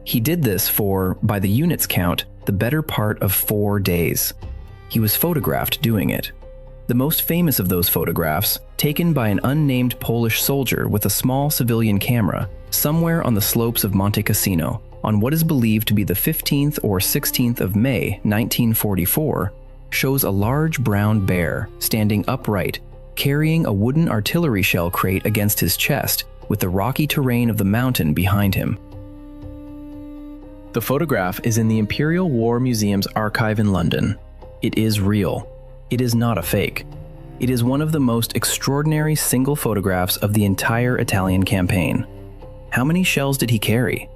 He did this for, by the unit's count, the better part of 4 days. He was photographed doing it. The most famous of those photographs, taken by an unnamed Polish soldier with a small civilian camera, somewhere on the slopes of Monte Cassino, on what is believed to be the 15th or 16th of May 1944, shows a large brown bear standing upright, carrying a wooden artillery shell crate against his chest, with the rocky terrain of the mountain behind him. The photograph is in the Imperial War Museum's archive in London. It is real. It is not a fake. It is one of the most extraordinary single photographs of the entire Italian campaign. How many shells did he carry?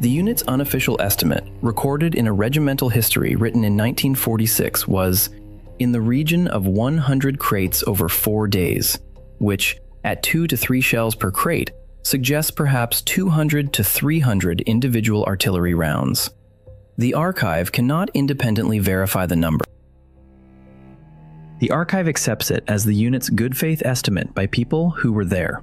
The unit's unofficial estimate, recorded in a regimental history written in 1946, was in the region of 100 crates over 4 days, which, at 2 to 3 shells per crate, suggests perhaps 200 to 300 individual artillery rounds. The archive cannot independently verify the number. The archive accepts it as the unit's good faith estimate by people who were there.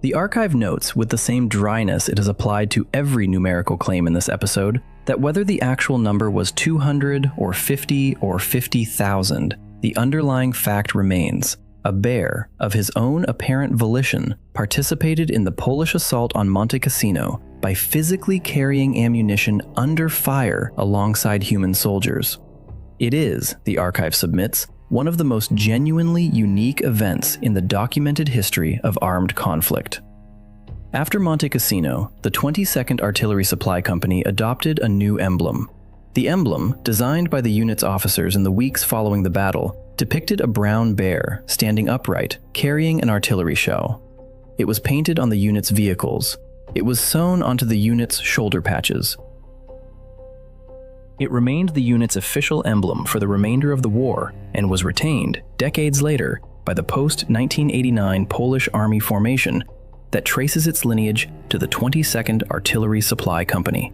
The archive notes, with the same dryness it has applied to every numerical claim in this episode, that whether the actual number was 200 or 50 or 50,000, the underlying fact remains: a bear, of his own apparent volition, participated in the Polish assault on Monte Cassino by physically carrying ammunition under fire alongside human soldiers. It is, the archive submits, one of the most genuinely unique events in the documented history of armed conflict. After Monte Cassino, the 22nd Artillery Supply Company adopted a new emblem. The emblem, designed by the unit's officers in the weeks following the battle, depicted a brown bear standing upright, carrying an artillery shell. It was painted on the unit's vehicles. It was sewn onto the unit's shoulder patches. It remained the unit's official emblem for the remainder of the war and was retained, decades later, by the post-1989 Polish Army formation that traces its lineage to the 22nd Artillery Supply Company.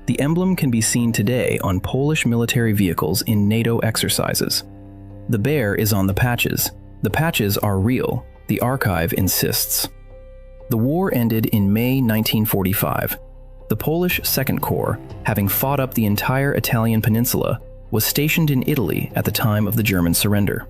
The emblem can be seen today on Polish military vehicles in NATO exercises. The bear is on the patches. The patches are real, the archive insists. The war ended in May 1945. The Polish Second Corps, having fought up the entire Italian peninsula, was stationed in Italy at the time of the German surrender.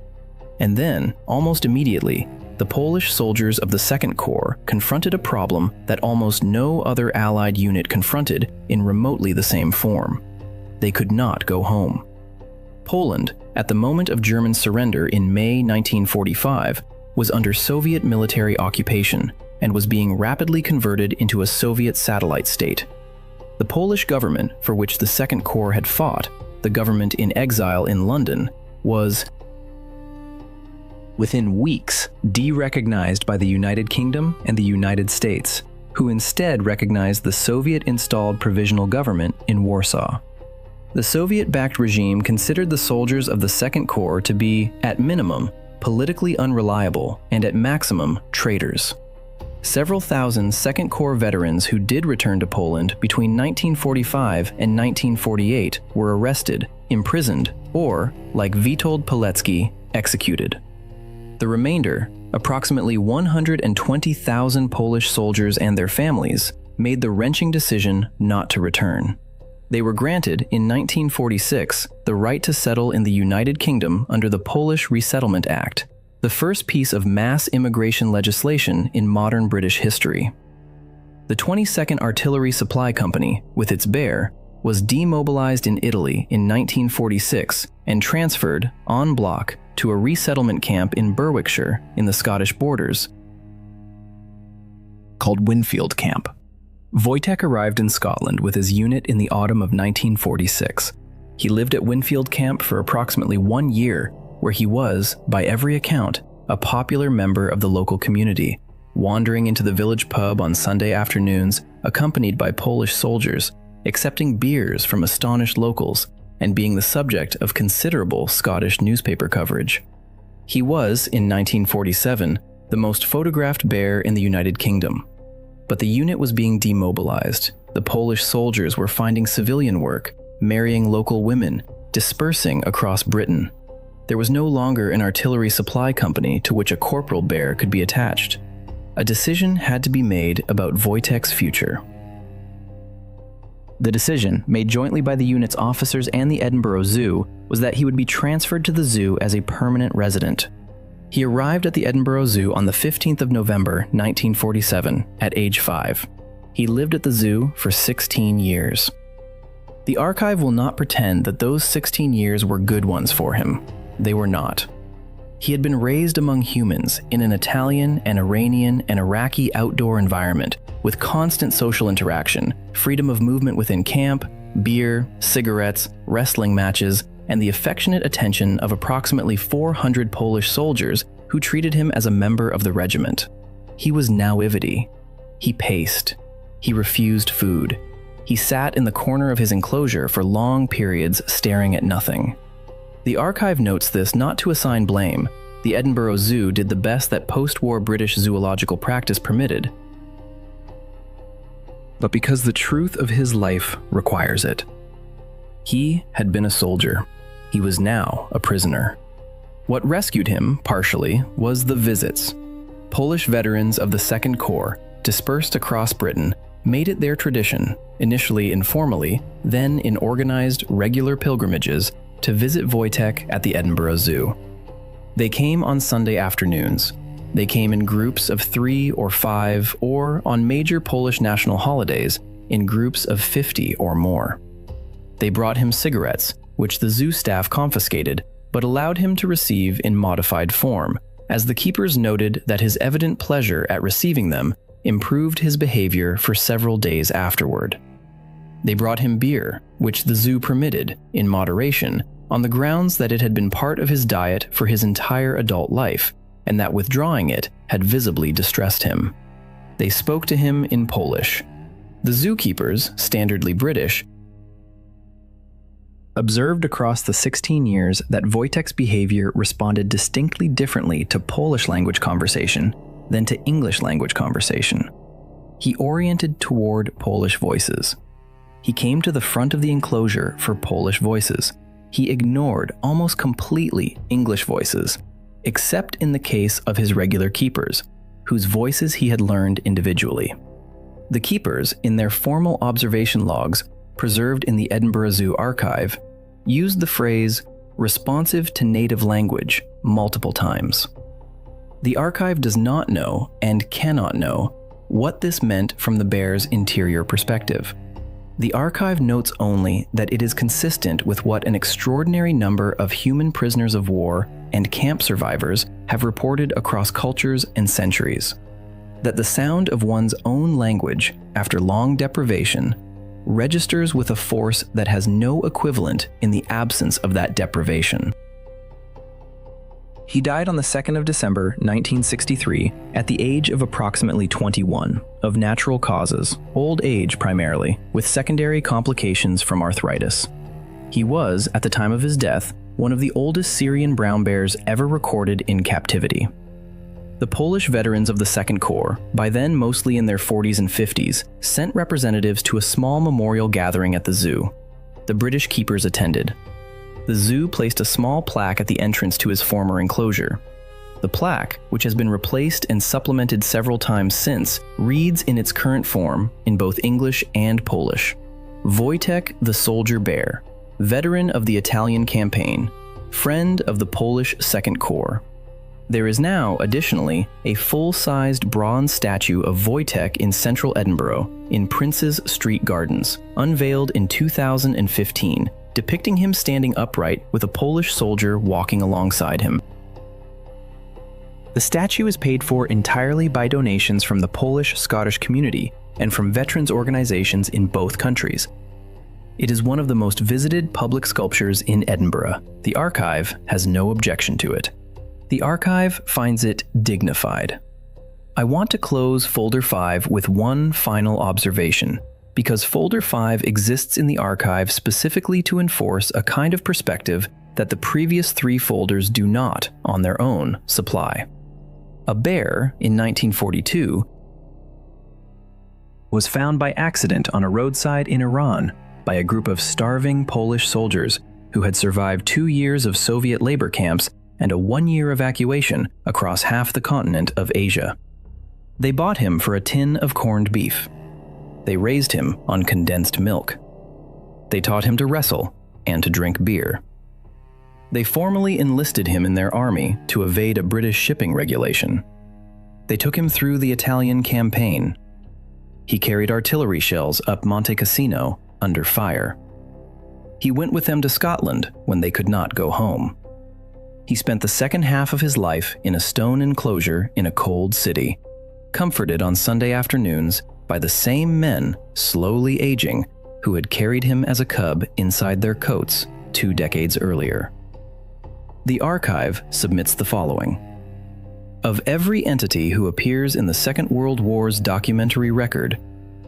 And then, almost immediately, the Polish soldiers of the Second Corps confronted a problem that almost no other Allied unit confronted in remotely the same form. They could not go home. Poland, at the moment of German surrender in May 1945, was under Soviet military occupation and was being rapidly converted into a Soviet satellite state. The Polish government, for which the Second Corps had fought, the government in exile in London, was, within weeks, de-recognized by the United Kingdom and the United States, who instead recognized the Soviet-installed provisional government in Warsaw. The Soviet-backed regime considered the soldiers of the Second Corps to be, at minimum, politically unreliable and at maximum, traitors. Several thousand Second Corps veterans who did return to Poland between 1945 and 1948 were arrested, imprisoned, or, like Witold Pilecki, executed. The remainder, approximately 120,000 Polish soldiers and their families, made the wrenching decision not to return. They were granted, in 1946, the right to settle in the United Kingdom under the Polish Resettlement Act, the first piece of mass immigration legislation in modern British history. The 22nd Artillery Supply Company, with its bear, was demobilized in Italy in 1946 and transferred, en bloc, to a resettlement camp in Berwickshire in the Scottish borders, called Winfield Camp. Wojtek arrived in Scotland with his unit in the autumn of 1946. He lived at Winfield Camp for approximately 1 year, where he was, by every account, a popular member of the local community, wandering into the village pub on Sunday afternoons accompanied by Polish soldiers, accepting beers from astonished locals, and being the subject of considerable Scottish newspaper coverage. He was, in 1947, the most photographed bear in the United Kingdom. But the unit was being demobilized. The Polish soldiers were finding civilian work, marrying local women, dispersing across Britain. There was no longer an artillery supply company to which a corporal bear could be attached. A decision had to be made about Wojtek's future. The decision, made jointly by the unit's officers and the Edinburgh Zoo, was that he would be transferred to the zoo as a permanent resident. He arrived at the Edinburgh Zoo on the 15th of November, 1947, at age 5. He lived at the zoo for 16 years. The archive will not pretend that those 16 years were good ones for him. They were not. He had been raised among humans in an Italian and Iranian and Iraqi outdoor environment with constant social interaction, freedom of movement within camp, beer, cigarettes, wrestling matches, and the affectionate attention of approximately 400 Polish soldiers who treated him as a member of the regiment. He was naivety. He paced. He refused food. He sat in the corner of his enclosure for long periods staring at nothing. The archive notes this not to assign blame. The Edinburgh Zoo did the best that post-war British zoological practice permitted, but because the truth of his life requires it. He had been a soldier. He was now a prisoner. What rescued him, partially, was the visits. Polish veterans of the Second Corps, dispersed across Britain, made it their tradition, initially informally, then in organized, regular pilgrimages, to visit Wojtek at the Edinburgh Zoo. They came on Sunday afternoons. They came in groups of 3 or 5, or on major Polish national holidays, in groups of 50 or more. They brought him cigarettes, which the zoo staff confiscated, but allowed him to receive in modified form, as the keepers noted that his evident pleasure at receiving them improved his behavior for several days afterward. They brought him beer, which the zoo permitted, in moderation, on the grounds that it had been part of his diet for his entire adult life, and that withdrawing it had visibly distressed him. They spoke to him in Polish. The zookeepers, standardly British, observed across the 16 years that Wojtek's behavior responded distinctly differently to Polish language conversation than to English language conversation. He oriented toward Polish voices. He came to the front of the enclosure for Polish voices. He ignored almost completely English voices, except in the case of his regular keepers, whose voices he had learned individually. The keepers, in their formal observation logs, preserved in the Edinburgh Zoo archive, used the phrase responsive to native language multiple times. The archive does not know and cannot know what this meant from the bear's interior perspective. The archive notes only that it is consistent with what an extraordinary number of human prisoners of war and camp survivors have reported across cultures and centuries. That the sound of one's own language, after long deprivation, registers with a force that has no equivalent in the absence of that deprivation. He died on the 2nd of December, 1963, at the age of approximately 21, of natural causes, old age primarily, with secondary complications from arthritis. He was, at the time of his death, one of the oldest Syrian brown bears ever recorded in captivity. The Polish veterans of the Second Corps, by then mostly in their 40s and 50s, sent representatives to a small memorial gathering at the zoo. The British keepers attended. The zoo placed a small plaque at the entrance to his former enclosure. The plaque, which has been replaced and supplemented several times since, reads in its current form, in both English and Polish: Wojtek the Soldier Bear, veteran of the Italian campaign, friend of the Polish Second Corps. There is now, additionally, a full-sized bronze statue of Wojtek in central Edinburgh, in Prince's Street Gardens, unveiled in 2015, depicting him standing upright with a Polish soldier walking alongside him. The statue is paid for entirely by donations from the Polish-Scottish community and from veterans organizations in both countries. It is one of the most visited public sculptures in Edinburgh. The archive has no objection to it. The archive finds it dignified. I want to close Folder 5 with one final observation, because Folder 5 exists in the archive specifically to enforce a kind of perspective that the previous 3 folders do not, on their own, supply. A bear, in 1942, was found by accident on a roadside in Iran by a group of starving Polish soldiers who had survived 2 years of Soviet labor camps and a 1-year evacuation across half the continent of Asia. They bought him for a tin of corned beef. They raised him on condensed milk. They taught him to wrestle and to drink beer. They formally enlisted him in their army to evade a British shipping regulation. They took him through the Italian campaign. He carried artillery shells up Monte Cassino under fire. He went with them to Scotland when they could not go home. He spent the second half of his life in a stone enclosure in a cold city, comforted on Sunday afternoons by the same men, slowly aging, who had carried him as a cub inside their coats 2 decades earlier. The archive submits the following. Of every entity who appears in the Second World War's documentary record,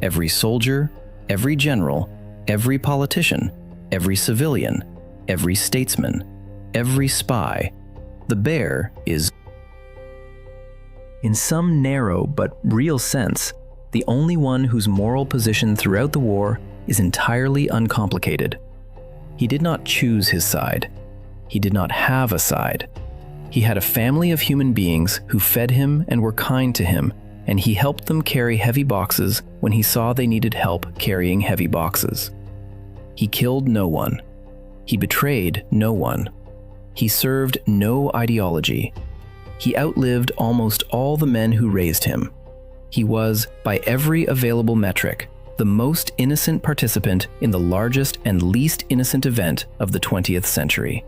every soldier, every general, every politician, every civilian, every statesman, every spy, the bear is, in some narrow but real sense, the only one whose moral position throughout the war is entirely uncomplicated. He did not choose his side. He did not have a side. He had a family of human beings who fed him and were kind to him, and he helped them carry heavy boxes when he saw they needed help carrying heavy boxes. He killed no one. He betrayed no one. He served no ideology. He outlived almost all the men who raised him. He was, by every available metric, the most innocent participant in the largest and least innocent event of the 20th century.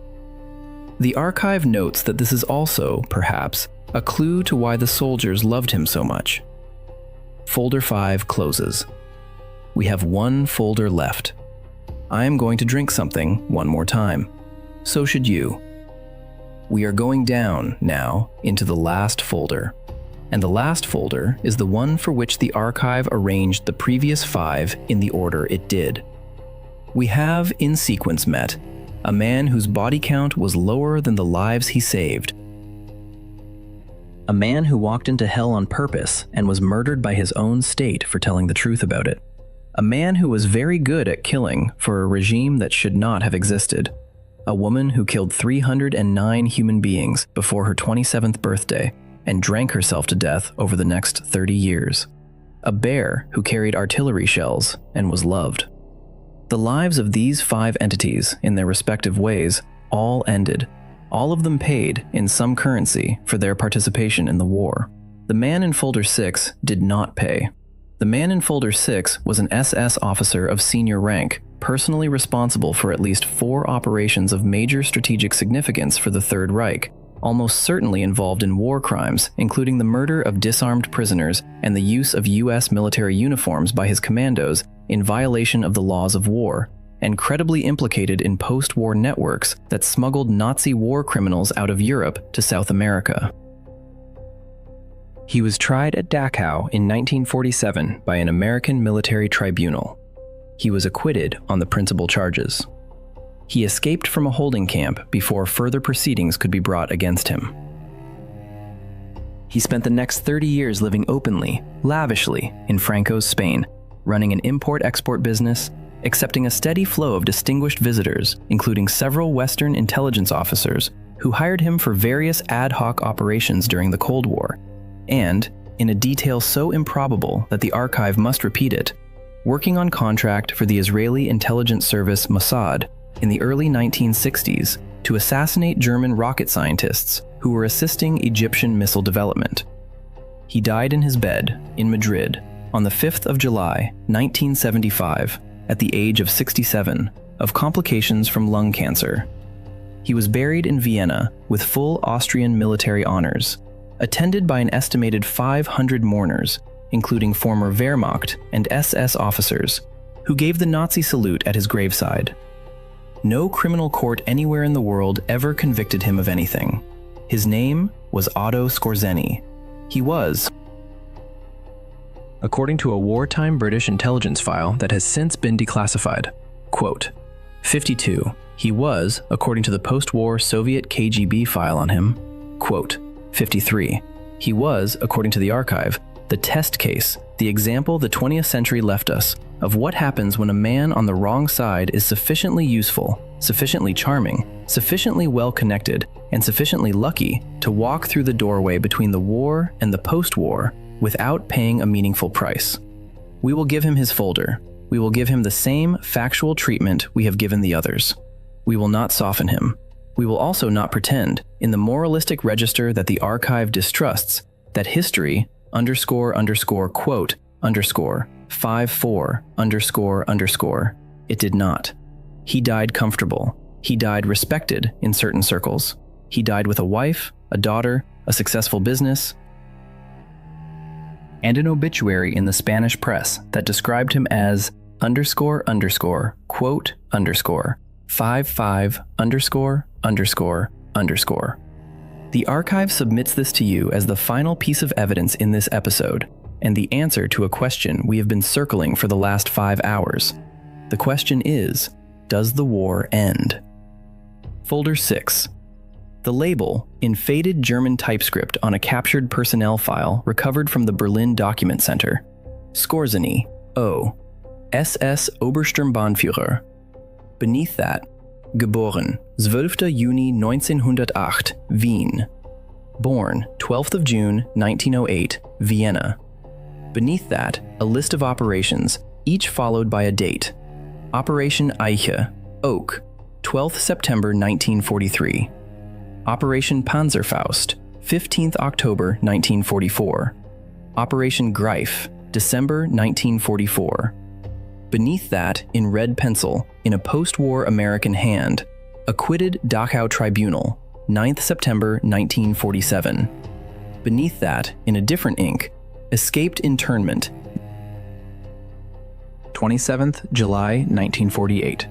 The archive notes that this is also, perhaps, a clue to why the soldiers loved him so much. Folder 5 closes. We have one folder left. I am going to drink something one more time. So should you. We are going down, now, into the last folder. And the last folder is the one for which the archive arranged the previous 5 in the order it did. We have, in sequence, met a man whose body count was lower than the lives he saved. A man who walked into hell on purpose and was murdered by his own state for telling the truth about it. A man who was very good at killing for a regime that should not have existed. A woman who killed 309 human beings before her 27th birthday and drank herself to death over the next 30 years. A bear who carried artillery shells and was loved. The lives of these 5 entities, in their respective ways, all ended. All of them paid, in some currency, for their participation in the war. The man in folder 6 did not pay. The man in folder 6 was an SS officer of senior rank, personally responsible for at least 4 operations of major strategic significance for the Third Reich, almost certainly involved in war crimes, including the murder of disarmed prisoners and the use of US military uniforms by his commandos in violation of the laws of war, and credibly implicated in post-war networks that smuggled Nazi war criminals out of Europe to South America. He was tried at Dachau in 1947 by an American military tribunal. He was acquitted on the principal charges. He escaped from a holding camp before further proceedings could be brought against him. He spent the next 30 years living openly, lavishly, in Franco's Spain, running an import-export business, accepting a steady flow of distinguished visitors, including several Western intelligence officers who hired him for various ad hoc operations during the Cold War, and, in a detail so improbable that the archive must repeat it, working on contract for the Israeli intelligence service Mossad in the early 1960s to assassinate German rocket scientists who were assisting Egyptian missile development. He died in his bed in Madrid on the 5th of July, 1975, at the age of 67, of complications from lung cancer. He was buried in Vienna with full Austrian military honors, attended by an estimated 500 mourners, including former Wehrmacht and SS officers, who gave the Nazi salute at his graveside. No criminal court anywhere in the world ever convicted him of anything. His name was Otto Skorzeny. He was, according to a wartime British intelligence file that has since been declassified, quote, 52. He was, according to the post-war Soviet KGB file on him, quote, 53. He was, according to the archive, the test case, the example the 20th century left us of what happens when a man on the wrong side is sufficiently useful, sufficiently charming, sufficiently well-connected, and sufficiently lucky to walk through the doorway between the war and the post-war without paying a meaningful price. We will give him his folder. We will give him the same factual treatment we have given the others. We will not soften him. We will also not pretend, in the moralistic register that the archive distrusts, that history __quote _54 _ it did not. He died comfortable. He died respected in certain circles. He died with a wife, a daughter, a successful business, and an obituary in the Spanish press that described him as __quote _55 ____. The archive submits this to you as the final piece of evidence in this episode, and the answer to a question we have been circling for the last 5 hours. The question is, does the war end? Folder 6. The label, in faded German typescript on a captured personnel file recovered from the Berlin Document Center. Skorzeny, O. SS Obersturmbannführer. Beneath that, geboren, 12. Juni 1908, Wien. Born 12th of June, 1908, Vienna. Beneath that, a list of operations, each followed by a date. Operation Eiche, Oak, 12th September 1943. Operation Panzerfaust, 15th October 1944. Operation Greif, December 1944. Beneath that, in red pencil, in a post-war American hand, Acquitted Dachau Tribunal, 9th September 1947. Beneath that, in a different ink, Escaped Internment, 27th July 1948.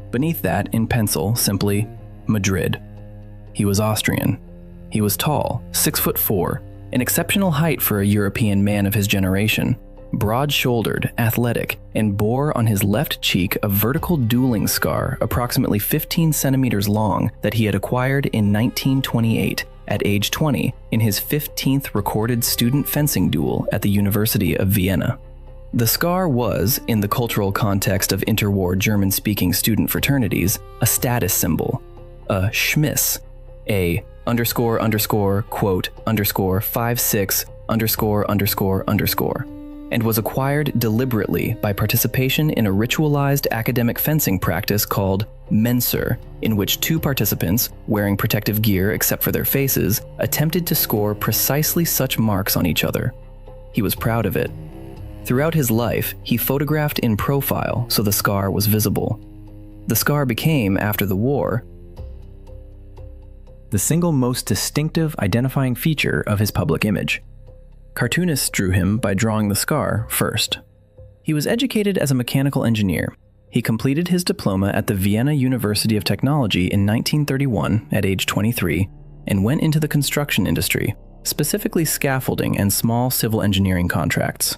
Beneath that, in pencil, simply, Madrid. He was Austrian. He was tall, 6'4", an exceptional height for a European man of his generation, broad-shouldered, athletic, and bore on his left cheek a vertical dueling scar approximately 15 centimeters long that he had acquired in 1928 at age 20 in his 15th recorded student fencing duel at the University of Vienna. The scar was, in the cultural context of interwar German-speaking student fraternities, a status symbol, a schmiss, a quote, _56, ____, and was acquired deliberately by participation in a ritualized academic fencing practice called Menser, in which two participants, wearing protective gear except for their faces, attempted to score precisely such marks on each other. He was proud of it. Throughout his life, he photographed in profile so the scar was visible. The scar became, after the war, the single most distinctive identifying feature of his public image. Cartoonists drew him by drawing the scar first. He was educated as a mechanical engineer. He completed his diploma at the Vienna University of Technology in 1931 at age 23 and went into the construction industry, specifically scaffolding and small civil engineering contracts.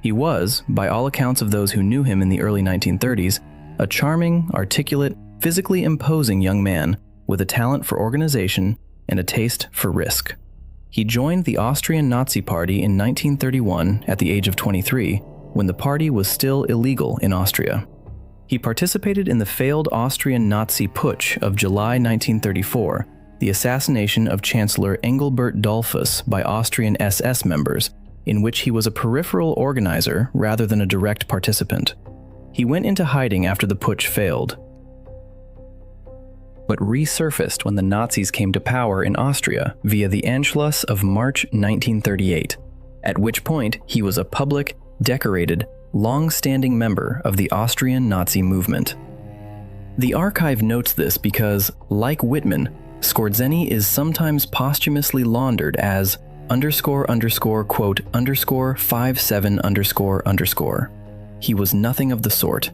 He was, by all accounts of those who knew him in the early 1930s, a charming, articulate, physically imposing young man with a talent for organization and a taste for risk. He joined the Austrian Nazi Party in 1931 at the age of 23, when the party was still illegal in Austria. He participated in the failed Austrian Nazi putsch of July 1934, the assassination of Chancellor Engelbert Dollfuss by Austrian SS members, in which he was a peripheral organizer rather than a direct participant. He went into hiding after the putsch failed, but resurfaced when the Nazis came to power in Austria via the Anschluss of March 1938, at which point he was a public, decorated, long-standing member of the Austrian Nazi movement. The archive notes this because, like Whitman, Skorzeny is sometimes posthumously laundered as quote, _57 ___. He was nothing of the sort.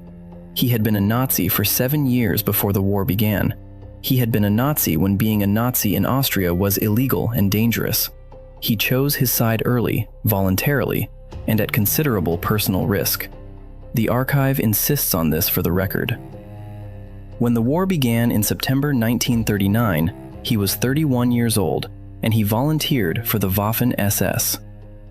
He had been a Nazi for 7 years before the war began. He had been a Nazi when being a Nazi in Austria was illegal and dangerous. He chose his side early, voluntarily, and at considerable personal risk. The archive insists on this for the record. When the war began in September 1939, he was 31 years old, and he volunteered for the Waffen-SS.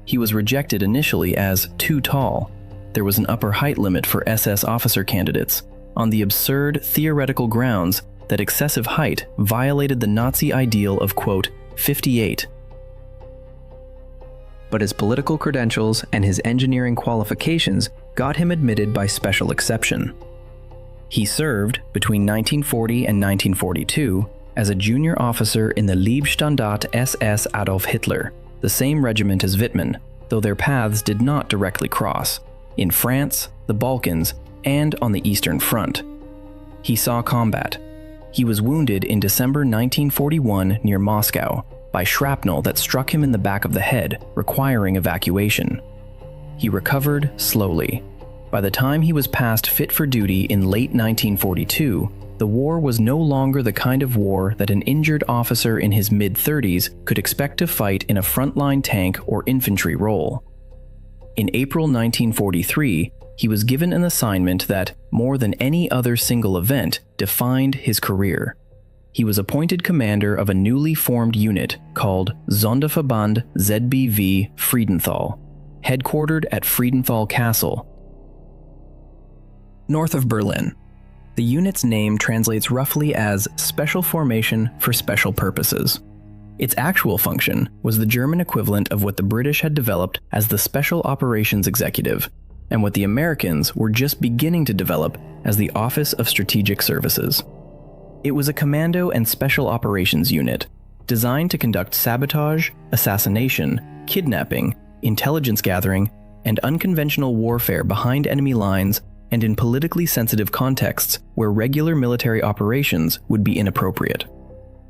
He was rejected initially as too tall. There was an upper height limit for SS officer candidates, on the absurd theoretical grounds that excessive height violated the Nazi ideal of, quote, 58. But his political credentials and his engineering qualifications got him admitted by special exception. He served, between 1940 and 1942, as a junior officer in the Leibstandarte SS Adolf Hitler, the same regiment as Wittmann, though their paths did not directly cross, in France, the Balkans, and on the Eastern Front. He saw combat. He was wounded in December 1941 near Moscow by shrapnel that struck him in the back of the head, requiring evacuation. He recovered slowly. By the time he was past fit for duty in late 1942, the war was no longer the kind of war that an injured officer in his mid-30s could expect to fight in a frontline tank or infantry role. In April 1943, he was given an assignment that, more than any other single event, defined his career. He was appointed commander of a newly formed unit called Sonderverband ZBV Friedenthal, headquartered at Friedenthal Castle, north of Berlin. The unit's name translates roughly as Special Formation for Special Purposes. Its actual function was the German equivalent of what the British had developed as the Special Operations Executive, and what the Americans were just beginning to develop as the Office of Strategic Services. It was a commando and special operations unit, designed to conduct sabotage, assassination, kidnapping, intelligence gathering, and unconventional warfare behind enemy lines and in politically sensitive contexts where regular military operations would be inappropriate.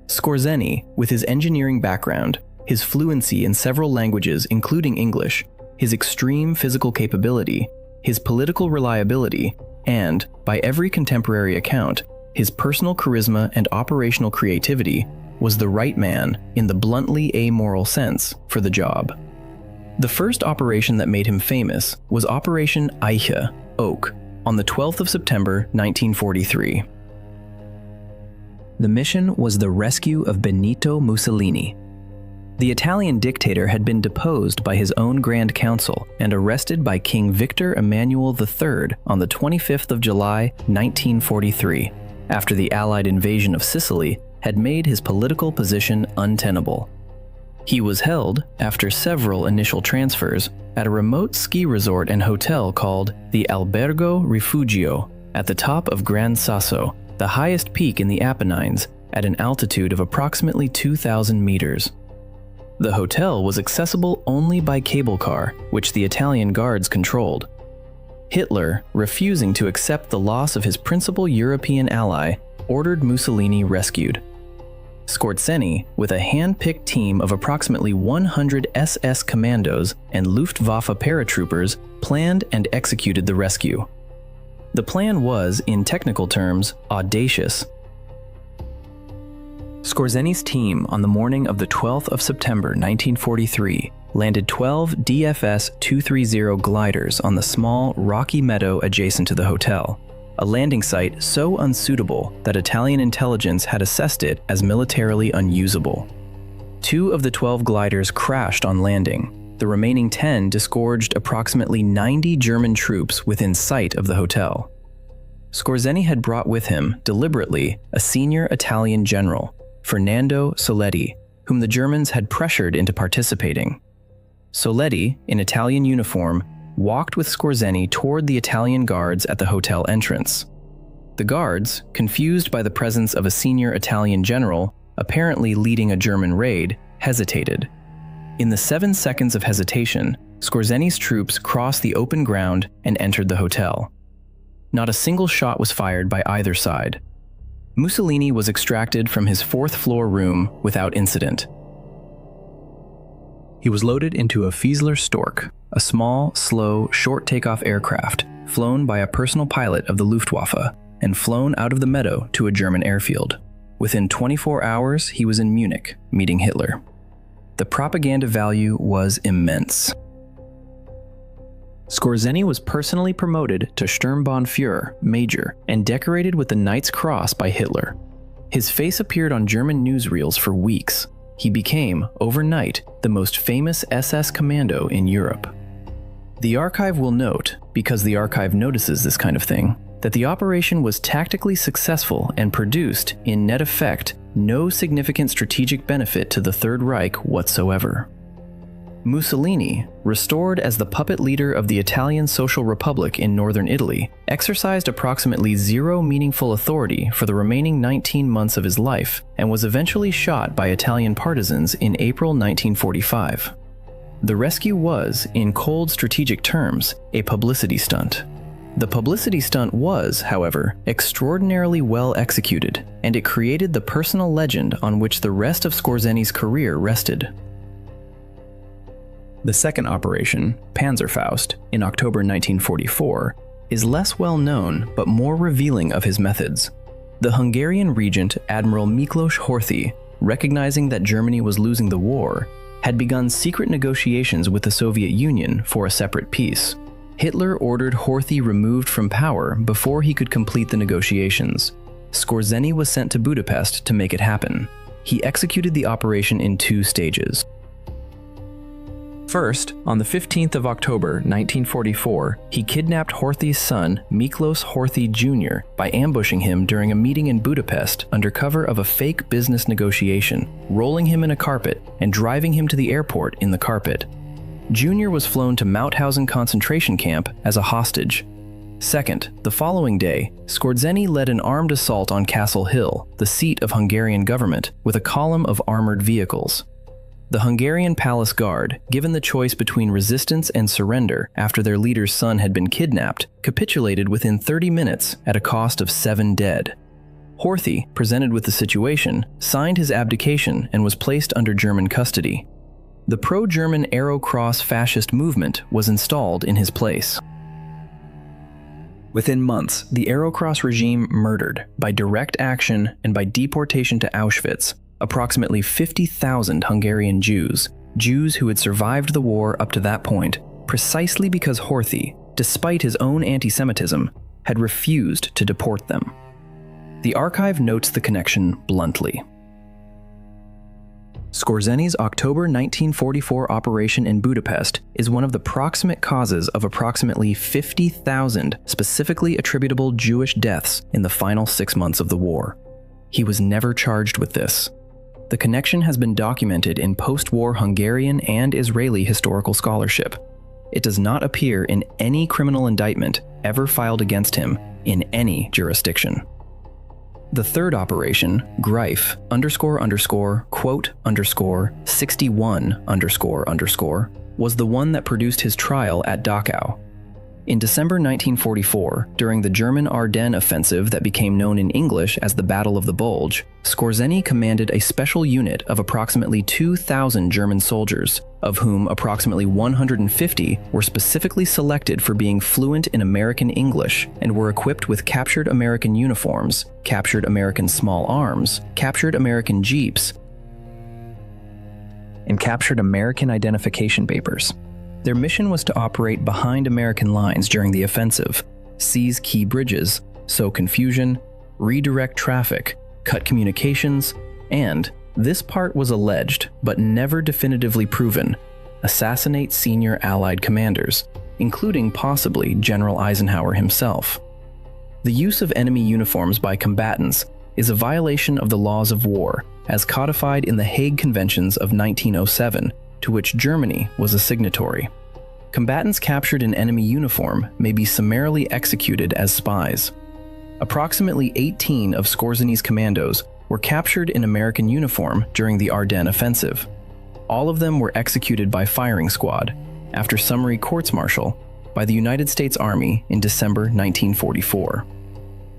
Skorzeny, with his engineering background, his fluency in several languages including English, his extreme physical capability, his political reliability, and, by every contemporary account, his personal charisma and operational creativity, was the right man, in the bluntly amoral sense, for the job. The first operation that made him famous was Operation Eiche, Oak, on the 12th of September 1943. The mission was the rescue of Benito Mussolini. The Italian dictator had been deposed by his own Grand Council and arrested by King Victor Emmanuel III on the 25th of July, 1943, after the Allied invasion of Sicily had made his political position untenable. He was held, after several initial transfers, at a remote ski resort and hotel called the Albergo Rifugio at the top of Gran Sasso, the highest peak in the Apennines, at an altitude of approximately 2,000 meters. The hotel was accessible only by cable car, which the Italian guards controlled. Hitler, refusing to accept the loss of his principal European ally, ordered Mussolini rescued. Skorzeny, with a hand-picked team of approximately 100 SS commandos and Luftwaffe paratroopers, planned and executed the rescue. The plan was, in technical terms, audacious. Skorzeny's team on the morning of the 12th of September 1943 landed 12 DFS-230 gliders on the small, rocky meadow adjacent to the hotel, a landing site so unsuitable that Italian intelligence had assessed it as militarily unusable. 2 of the 12 gliders crashed on landing. The remaining 10 disgorged approximately 90 German troops within sight of the hotel. Skorzeny had brought with him, deliberately, a senior Italian general, Fernando Soletti, whom the Germans had pressured into participating. Soletti, in Italian uniform, walked with Skorzeny toward the Italian guards at the hotel entrance. The guards, confused by the presence of a senior Italian general, apparently leading a German raid, hesitated. In the 7 seconds of hesitation, Skorzeny's troops crossed the open ground and entered the hotel. Not a single shot was fired by either side. Mussolini was extracted from his 4th-floor room without incident. He was loaded into a Fiesler Stork, a small, slow, short takeoff aircraft flown by a personal pilot of the Luftwaffe and flown out of the meadow to a German airfield. Within 24 hours, he was in Munich, meeting Hitler. The propaganda value was immense. Skorzeny was personally promoted to Sturmbannführer, Major, and decorated with the Knight's Cross by Hitler. His face appeared on German newsreels for weeks. He became, overnight, the most famous SS commando in Europe. The archive will note, because the archive notices this kind of thing, that the operation was tactically successful and produced, in net effect, no significant strategic benefit to the Third Reich whatsoever. Mussolini, restored as the puppet leader of the Italian Social Republic in northern Italy, exercised approximately zero meaningful authority for the remaining 19 months of his life and was eventually shot by Italian partisans in April 1945. The rescue was, in cold strategic terms, a publicity stunt. The publicity stunt was, however, extraordinarily well executed, and it created the personal legend on which the rest of Skorzeny's career rested. The second operation, Panzerfaust, in October 1944, is less well known but more revealing of his methods. The Hungarian regent Admiral Miklos Horthy, recognizing that Germany was losing the war, had begun secret negotiations with the Soviet Union for a separate peace. Hitler ordered Horthy removed from power before he could complete the negotiations. Skorzeny was sent to Budapest to make it happen. He executed the operation in 2 stages. First, on the 15th of October 1944, he kidnapped Horthy's son, Miklos Horthy Jr., by ambushing him during a meeting in Budapest under cover of a fake business negotiation, rolling him in a carpet and driving him to the airport in the carpet. Jr. was flown to Mauthausen concentration camp as a hostage. Second, the following day, Skorzeny led an armed assault on Castle Hill, the seat of Hungarian government, with a column of armored vehicles. The Hungarian palace guard, given the choice between resistance and surrender after their leader's son had been kidnapped, capitulated within 30 minutes at a cost of 7 dead. Horthy, presented with the situation, signed his abdication and was placed under German custody. The pro-German Arrow Cross fascist movement was installed in his place. Within months, the Arrow Cross regime murdered, by direct action and by deportation to Auschwitz, approximately 50,000 Hungarian Jews who had survived the war up to that point, precisely because Horthy, despite his own anti-Semitism, had refused to deport them. The archive notes the connection bluntly. Skorzeny's October 1944 operation in Budapest is one of the proximate causes of approximately 50,000 specifically attributable Jewish deaths in the final 6 months of the war. He was never charged with this. The connection has been documented in post-war Hungarian and Israeli historical scholarship. It does not appear in any criminal indictment ever filed against him in any jurisdiction. The third operation, Greif _quote_61_, was the one that produced his trial at Dachau. In December 1944, during the German Ardennes offensive that became known in English as the Battle of the Bulge, Skorzeny commanded a special unit of approximately 2,000 German soldiers, of whom approximately 150 were specifically selected for being fluent in American English and were equipped with captured American uniforms, captured American small arms, captured American jeeps, and captured American identification papers. Their mission was to operate behind American lines during the offensive, seize key bridges, sow confusion, redirect traffic, cut communications, and, this part was alleged but never definitively proven, assassinate senior Allied commanders, including possibly General Eisenhower himself. The use of enemy uniforms by combatants is a violation of the laws of war, as codified in the Hague Conventions of 1907, to which Germany was a signatory. Combatants captured in enemy uniform may be summarily executed as spies. Approximately 18 of Skorzeny's commandos were captured in American uniform during the Ardennes offensive. All of them were executed by firing squad, after summary courts-martial, by the United States Army in December 1944.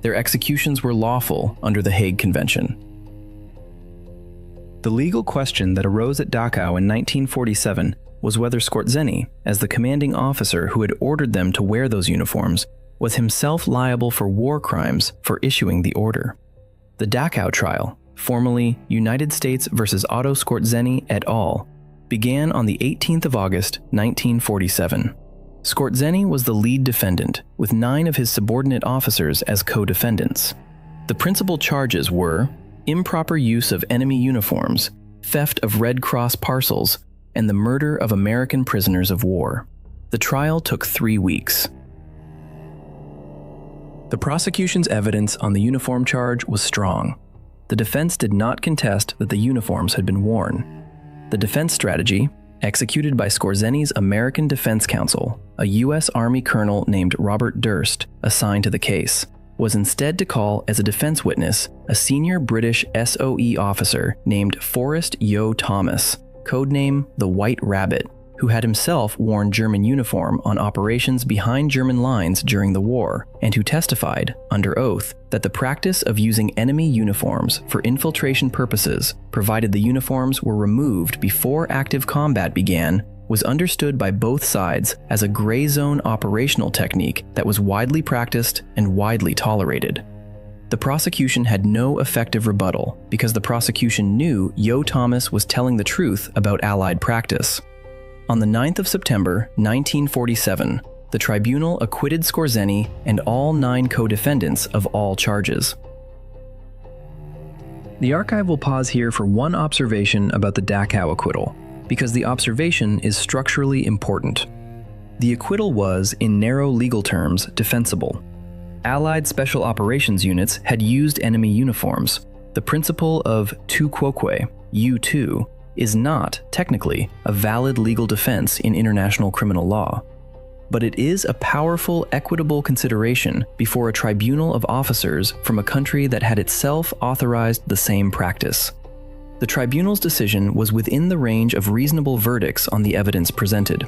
Their executions were lawful under the Hague Convention. The legal question that arose at Dachau in 1947 was whether Skorzeny, as the commanding officer who had ordered them to wear those uniforms, was himself liable for war crimes for issuing the order. The Dachau trial, formally United States versus Otto Skorzeny et al., began on the 18th of August, 1947. Skorzeny was the lead defendant, with 9 of his subordinate officers as co-defendants. The principal charges were improper use of enemy uniforms, theft of Red Cross parcels, and the murder of American prisoners of war. The trial took 3 weeks. The prosecution's evidence on the uniform charge was strong. The defense did not contest that the uniforms had been worn. The defense strategy, executed by Skorzeny's American Defense Counsel, a U.S. Army colonel named Robert Durst, assigned to the case, was instead to call as a defense witness a senior British SOE officer named Forrest Yo Thomas, codename the White Rabbit, who had himself worn German uniform on operations behind German lines during the war, and who testified, under oath, that the practice of using enemy uniforms for infiltration purposes, provided the uniforms were removed before active combat began, was understood by both sides as a gray zone operational technique that was widely practiced and widely tolerated. The prosecution had no effective rebuttal because the prosecution knew Yo Thomas was telling the truth about Allied practice. On the 9th of September, 1947, the tribunal acquitted Skorzeny and all 9 co-defendants of all charges. The archive will pause here for one observation about the Dachau acquittal. because the observation is structurally important. The acquittal was, in narrow legal terms, defensible. Allied Special Operations units had used enemy uniforms. The principle of tu quoque, you too, is not, technically, a valid legal defense in international criminal law. But it is a powerful, equitable consideration before a tribunal of officers from a country that had itself authorized the same practice. The tribunal's decision was within the range of reasonable verdicts on the evidence presented.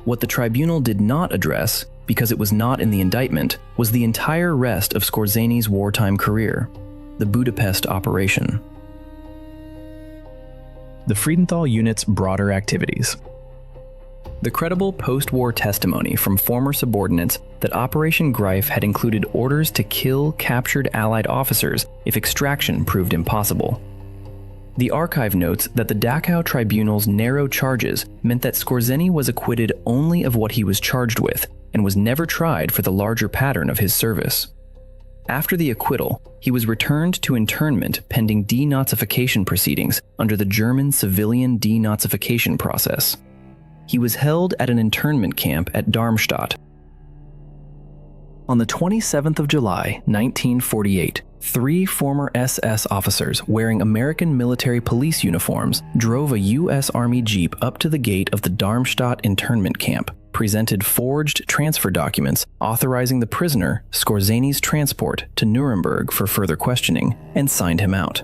What the tribunal did not address, because it was not in the indictment, was the entire rest of Skorzény's wartime career, the Budapest operation. The Friedenthal unit's broader activities. The credible post-war testimony from former subordinates that Operation Greif had included orders to kill captured Allied officers if extraction proved impossible. The archive notes that the Dachau Tribunal's narrow charges meant that Skorzeny was acquitted only of what he was charged with and was never tried for the larger pattern of his service. After the acquittal, he was returned to internment pending denazification proceedings under the German civilian denazification process. He was held at an internment camp at Darmstadt. On the 27th of July, 1948, 3 former SS officers wearing American military police uniforms drove a U.S. Army Jeep up to the gate of the Darmstadt internment camp, presented forged transfer documents authorizing the prisoner Skorzeny's transport to Nuremberg for further questioning, and signed him out.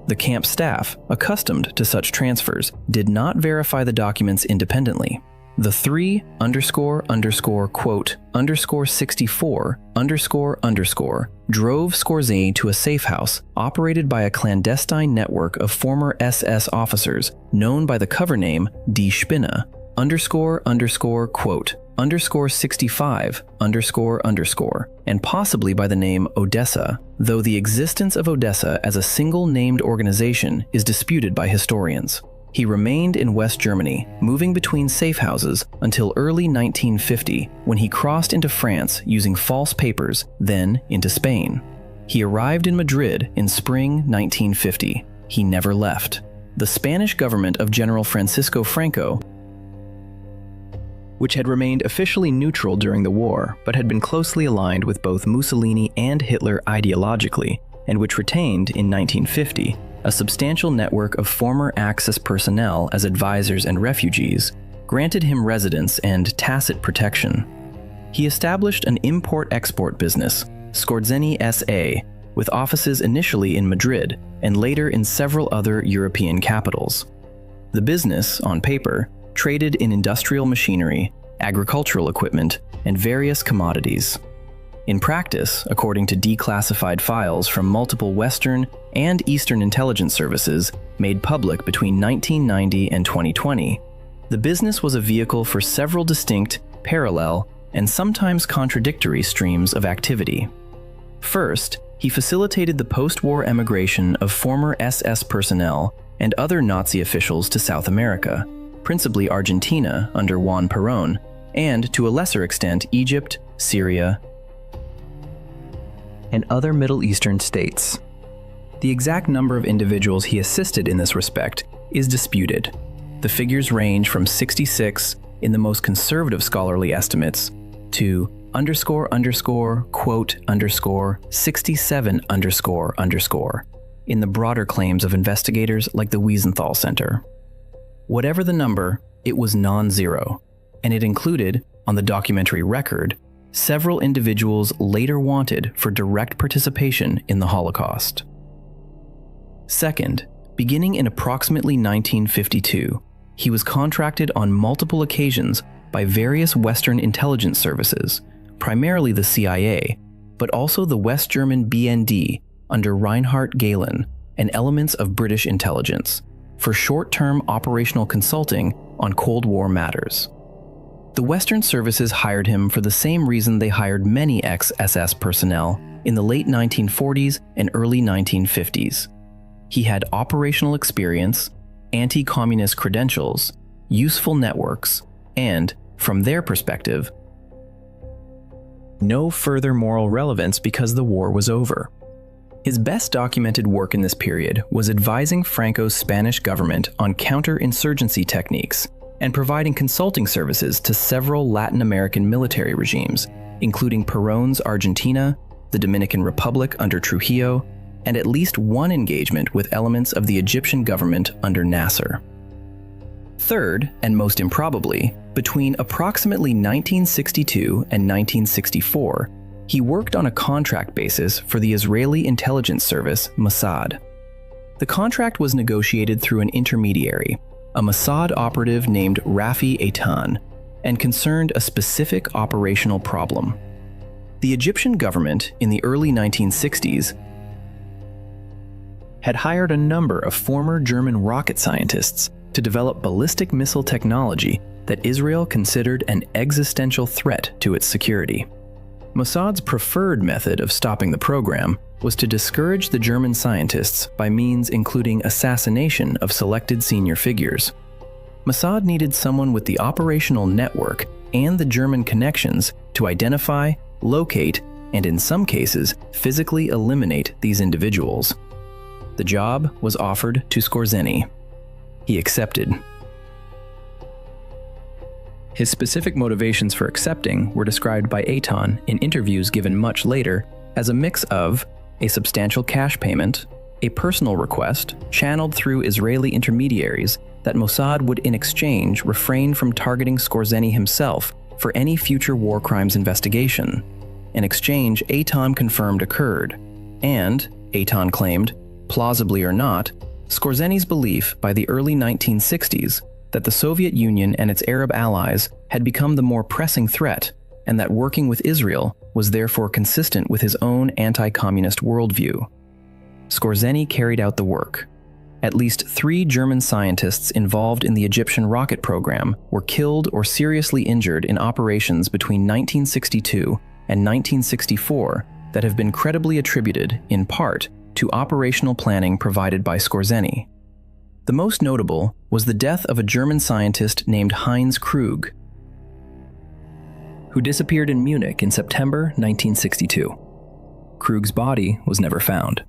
The camp staff, accustomed to such transfers, did not verify the documents independently. The 3__64__ drove Skorzeny to a safe house operated by a clandestine network of former SS officers known by the cover name Die Spinne, __quote_65__, and possibly by the name Odessa, though the existence of Odessa as a single named organization is disputed by historians. He remained in West Germany, moving between safe houses until early 1950, when he crossed into France using false papers, then into Spain. He arrived in Madrid in spring 1950. He never left. The Spanish government of General Francisco Franco, which had remained officially neutral during the war, but had been closely aligned with both Mussolini and Hitler ideologically, and which retained, in 1950, a substantial network of former Axis personnel as advisors and refugees, granted him residence and tacit protection. He established an import-export business, Skorzeny S.A., with offices initially in Madrid and later in several other European capitals. The business, on paper, traded in industrial machinery, agricultural equipment, and various commodities. In practice, according to declassified files from multiple Western and Eastern intelligence services made public between 1990 and 2020, the business was a vehicle for several distinct, parallel, and sometimes contradictory streams of activity. First, he facilitated the post-war emigration of former SS personnel and other Nazi officials to South America, principally Argentina under Juan Perón, and to a lesser extent Egypt, Syria, and other Middle Eastern states. The exact number of individuals he assisted in this respect is disputed. The figures range from 66 in the most conservative scholarly estimates to __quote_67__ in the broader claims of investigators like the Wiesenthal Center. Whatever the number, it was non-zero, and it included, on the documentary record, several individuals later wanted for direct participation in the Holocaust. Second, beginning in approximately 1952, he was contracted on multiple occasions by various Western intelligence services, primarily the CIA, but also the West German BND under Reinhard Gehlen and elements of British intelligence, for short-term operational consulting on Cold War matters. The Western services hired him for the same reason they hired many ex-SS personnel in the late 1940s and early 1950s. He had operational experience, anti-communist credentials, useful networks, and, from their perspective, no further moral relevance because the war was over. His best documented work in this period was advising Franco's Spanish government on counterinsurgency techniques and providing consulting services to several Latin American military regimes, including Perón's Argentina, the Dominican Republic under Trujillo, and at least one engagement with elements of the Egyptian government under Nasser. Third, and most improbably, between approximately 1962 and 1964, he worked on a contract basis for the Israeli intelligence service Mossad. The contract was negotiated through an intermediary, a Mossad operative named Rafi Eitan, and concerned a specific operational problem. The Egyptian government in the early 1960s had hired a number of former German rocket scientists to develop ballistic missile technology that Israel considered an existential threat to its security. Mossad's preferred method of stopping the program was to discourage the German scientists by means including assassination of selected senior figures. Mossad needed someone with the operational network and the German connections to identify, locate, and in some cases, physically eliminate these individuals. The job was offered to Skorzeny. He accepted. His specific motivations for accepting were described by Eitan in interviews given much later as a mix of a substantial cash payment, a personal request channeled through Israeli intermediaries that Mossad would in exchange refrain from targeting Skorzeny himself for any future war crimes investigation, an exchange Eitan confirmed occurred, and, Eitan claimed, plausibly or not, Skorzeny's belief by the early 1960s that the Soviet Union and its Arab allies had become the more pressing threat, and that working with Israel was therefore consistent with his own anti-communist worldview. Skorzeny carried out the work. At least 3 German scientists involved in the Egyptian rocket program were killed or seriously injured in operations between 1962 and 1964 that have been credibly attributed, in part, to operational planning provided by Skorzeny. The most notable was the death of a German scientist named Heinz Krug, who disappeared in Munich in September 1962. Krug's body was never found.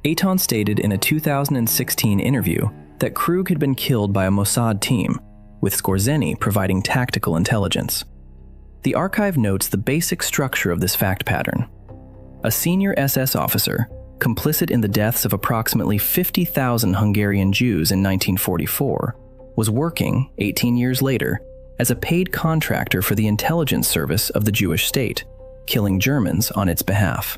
Eitan stated in a 2016 interview that Krug had been killed by a Mossad team, with Skorzeny providing tactical intelligence. The archive notes the basic structure of this fact pattern. A senior SS officer, complicit in the deaths of approximately 50,000 Hungarian Jews in 1944, was working, 18 years later, as a paid contractor for the intelligence service of the Jewish state, killing Germans on its behalf.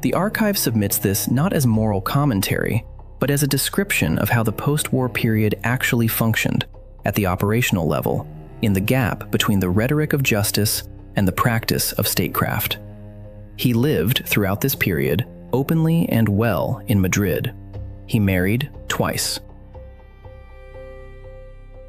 The archive submits this not as moral commentary, but as a description of how the post-war period actually functioned, at the operational level, in the gap between the rhetoric of justice and the practice of statecraft. He lived, throughout this period, openly and well in Madrid. He married twice.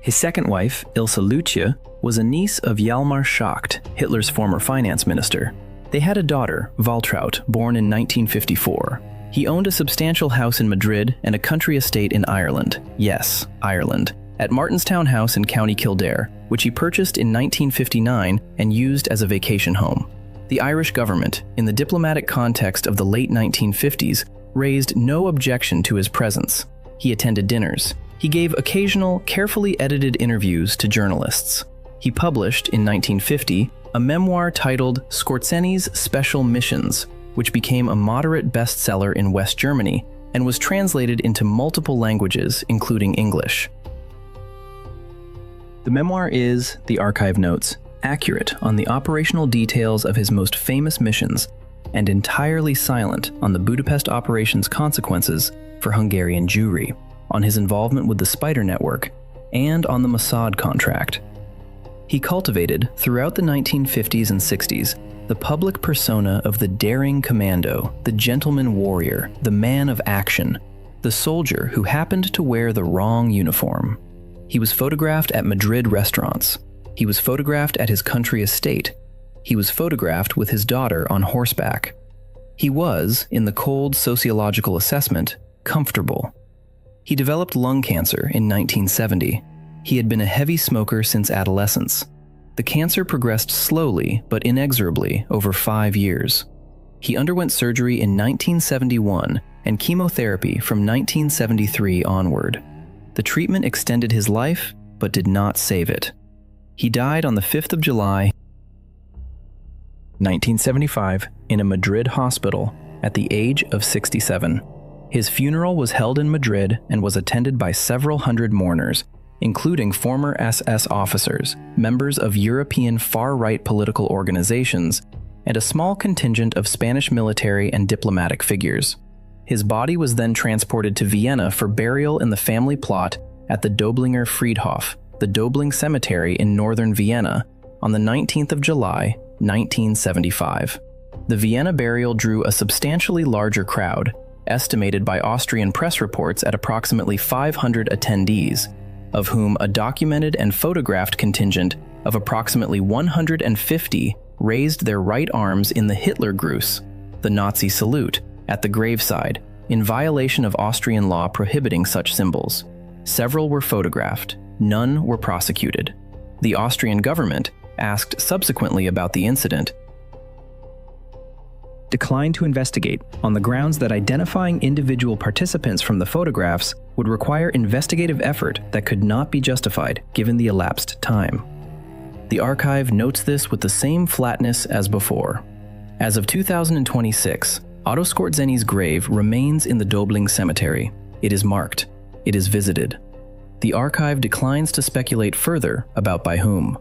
His second wife, Ilse Lucia, was a niece of Hjalmar Schacht, Hitler's former finance minister. They had a daughter, Waltraud, born in 1954. He owned a substantial house in Madrid and a country estate in Ireland. Yes, Ireland, at Martinstown House in County Kildare, which he purchased in 1959 and used as a vacation home. The Irish government, in the diplomatic context of the late 1950s, raised no objection to his presence. He attended dinners. He gave occasional, carefully edited interviews to journalists. He published, in 1950, a memoir titled Skorzeny's Special Missions, which became a moderate bestseller in West Germany and was translated into multiple languages, including English. The memoir is, the archive notes, accurate on the operational details of his most famous missions and entirely silent on the Budapest operation's consequences for Hungarian Jewry, on his involvement with the Spider Network, and on the Mossad contract. He cultivated, throughout the 1950s and 60s, the public persona of the daring commando, the gentleman warrior, the man of action, the soldier who happened to wear the wrong uniform. He was photographed at Madrid restaurants. He was photographed at his country estate. He was photographed with his daughter on horseback. He was, in the cold sociological assessment, comfortable. He developed lung cancer in 1970. He had been a heavy smoker since adolescence. The cancer progressed slowly but inexorably over 5 years. He underwent surgery in 1971 and chemotherapy from 1973 onward. The treatment extended his life, but did not save it. He died on the 5th of July, 1975, in a Madrid hospital at the age of 67. His funeral was held in Madrid and was attended by several hundred mourners, including former SS officers, members of European far-right political organizations, and a small contingent of Spanish military and diplomatic figures. His body was then transported to Vienna for burial in the family plot at the Doblinger Friedhof, the Dobling Cemetery in northern Vienna, on the 19th of July, 1975. The Vienna burial drew a substantially larger crowd, estimated by Austrian press reports at approximately 500 attendees, of whom a documented and photographed contingent of approximately 150 raised their right arms in the Hitlergruß, the Nazi salute, at the graveside, in violation of Austrian law prohibiting such symbols. Several were photographed, none were prosecuted. The Austrian government, asked subsequently about the incident, declined to investigate on the grounds that identifying individual participants from the photographs would require investigative effort that could not be justified given the elapsed time. The archive notes this with the same flatness as before. As of 2026, Otto Skorzeni's grave remains in the Dobling Cemetery. It is marked. It is visited. The archive declines to speculate further about by whom.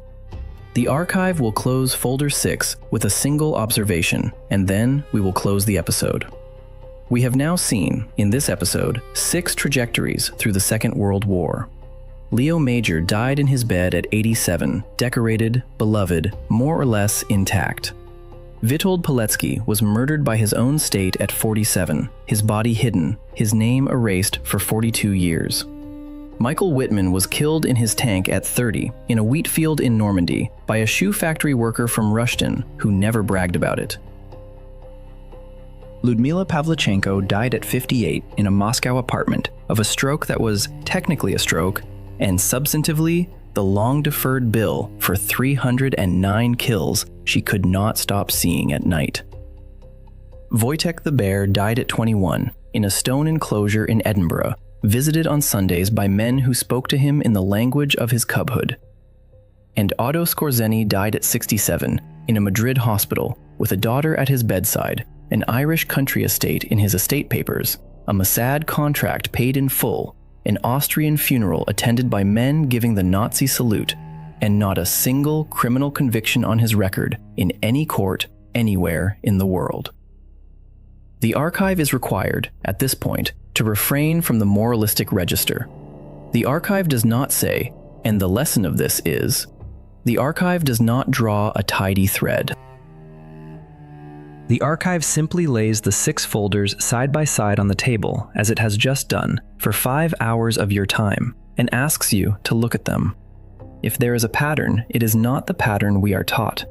The archive will close folder 6 with a single observation, and then we will close the episode. We have now seen, in this episode, 6 trajectories through the Second World War. Leo Major died in his bed at 87, decorated, beloved, more or less intact. Witold Pilecki was murdered by his own state at 47, his body hidden, his name erased for 42 years. Michael Whitman was killed in his tank at 30 in a wheat field in Normandy by a shoe factory worker from Rushden who never bragged about it. Ludmila Pavlichenko died at 58 in a Moscow apartment of a stroke that was technically a stroke and substantively the long-deferred bill for 309 kills she could not stop seeing at night. Wojtek the Bear died at 21 in a stone enclosure in Edinburgh, visited on Sundays by men who spoke to him in the language of his cubhood. And Otto Skorzeny died at 67 in a Madrid hospital with a daughter at his bedside, an Irish country estate in his estate papers, a Mossad contract paid in full, an Austrian funeral attended by men giving the Nazi salute, and not a single criminal conviction on his record in any court anywhere in the world. The archive is required, at this point, to refrain from the moralistic register. The archive does not say, and the lesson of this is, the archive does not draw a tidy thread. The archive simply lays the 6 folders side by side on the table, as it has just done, for 5 hours of your time, and asks you to look at them. If there is a pattern, it is not the pattern we are taught.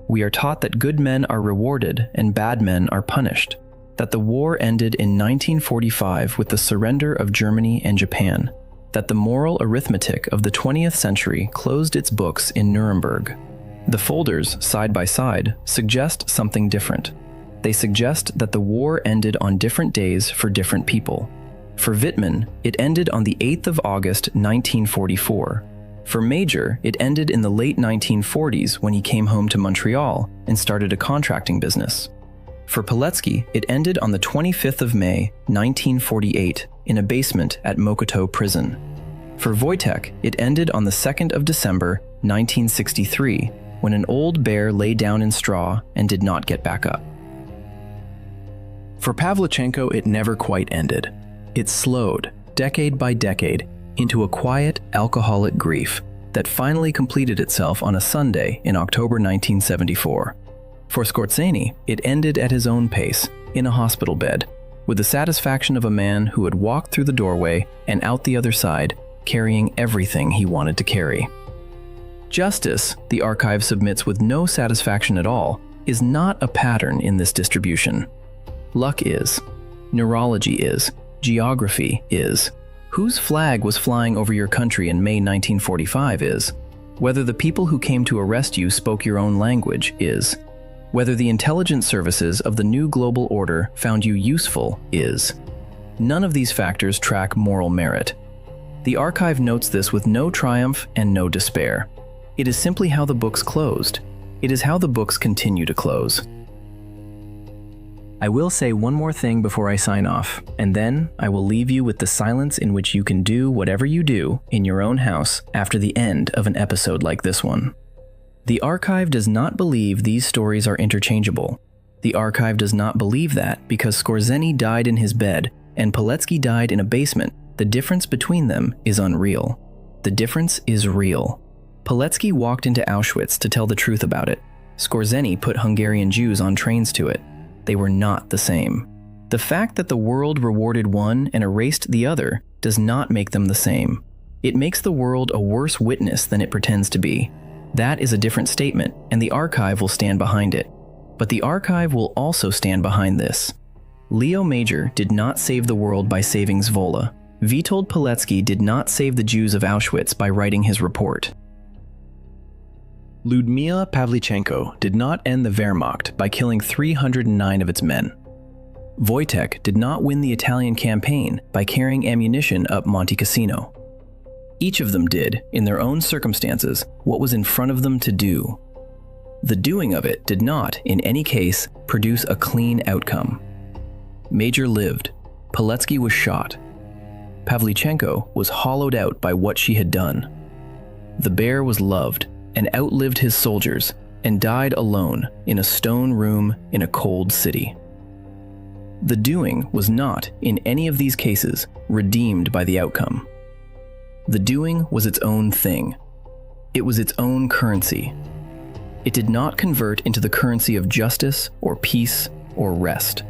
We are taught that good men are rewarded and bad men are punished, that the war ended in 1945 with the surrender of Germany and Japan, that the moral arithmetic of the 20th century closed its books in Nuremberg. The folders, side by side, suggest something different. They suggest that the war ended on different days for different people. For Wittmann, it ended on the 8th of August, 1944. For Major, it ended in the late 1940s when he came home to Montreal and started a contracting business. For Pilecki, it ended on the 25th of May, 1948, in a basement at Mokotów prison. For Wojtek, it ended on the 2nd of December, 1963, when an old bear lay down in straw and did not get back up. For Pavlichenko, it never quite ended. It slowed, decade by decade, into a quiet, alcoholic grief that finally completed itself on a Sunday in October 1974. For Skorzeny, it ended at his own pace, in a hospital bed, with the satisfaction of a man who had walked through the doorway and out the other side, carrying everything he wanted to carry. Justice, the archive submits with no satisfaction at all, is not a pattern in this distribution. Luck is. Neurology is. Geography is. Whose flag was flying over your country in May 1945 is. Whether the people who came to arrest you spoke your own language is. Whether the intelligence services of the new global order found you useful is. None of these factors track moral merit. The archive notes this with no triumph and no despair. It is simply how the books closed. It is how the books continue to close. I will say one more thing before I sign off, and then I will leave you with the silence in which you can do whatever you do in your own house after the end of an episode like this one. The archive does not believe these stories are interchangeable. The archive does not believe that because Skorzeny died in his bed and Pilecki died in a basement, the difference between them is unreal. The difference is real. Pilecki walked into Auschwitz to tell the truth about it. Skorzeny put Hungarian Jews on trains to it. They were not the same. The fact that the world rewarded one and erased the other does not make them the same. It makes the world a worse witness than it pretends to be. That is a different statement, and the archive will stand behind it. But the archive will also stand behind this. Leo Major did not save the world by saving Zwolle. Witold Pilecki did not save the Jews of Auschwitz by writing his report. Ludmila Pavlichenko did not end the Wehrmacht by killing 309 of its men. Wojtek did not win the Italian campaign by carrying ammunition up Monte Cassino. Each of them did, in their own circumstances, what was in front of them to do. The doing of it did not, in any case, produce a clean outcome. Major lived. Pilecki was shot. Pavlichenko was hollowed out by what she had done. The bear was loved and outlived his soldiers and died alone in a stone room in a cold city. The doing was not, in any of these cases, redeemed by the outcome. The doing was its own thing. It was its own currency. It did not convert into the currency of justice or peace or rest.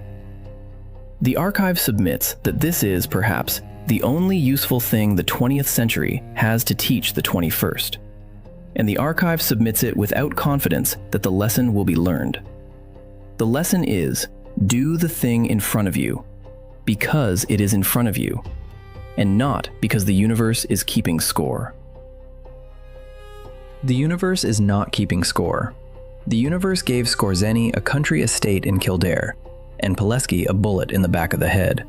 The archive submits that this is, perhaps, the only useful thing the 20th century has to teach the 21st. And the archive submits it without confidence that the lesson will be learned. The lesson is, do the thing in front of you, because it is in front of you, and not because the universe is keeping score. The universe is not keeping score. The universe gave Skorzeny a country estate in Kildare, and Pilecki a bullet in the back of the head.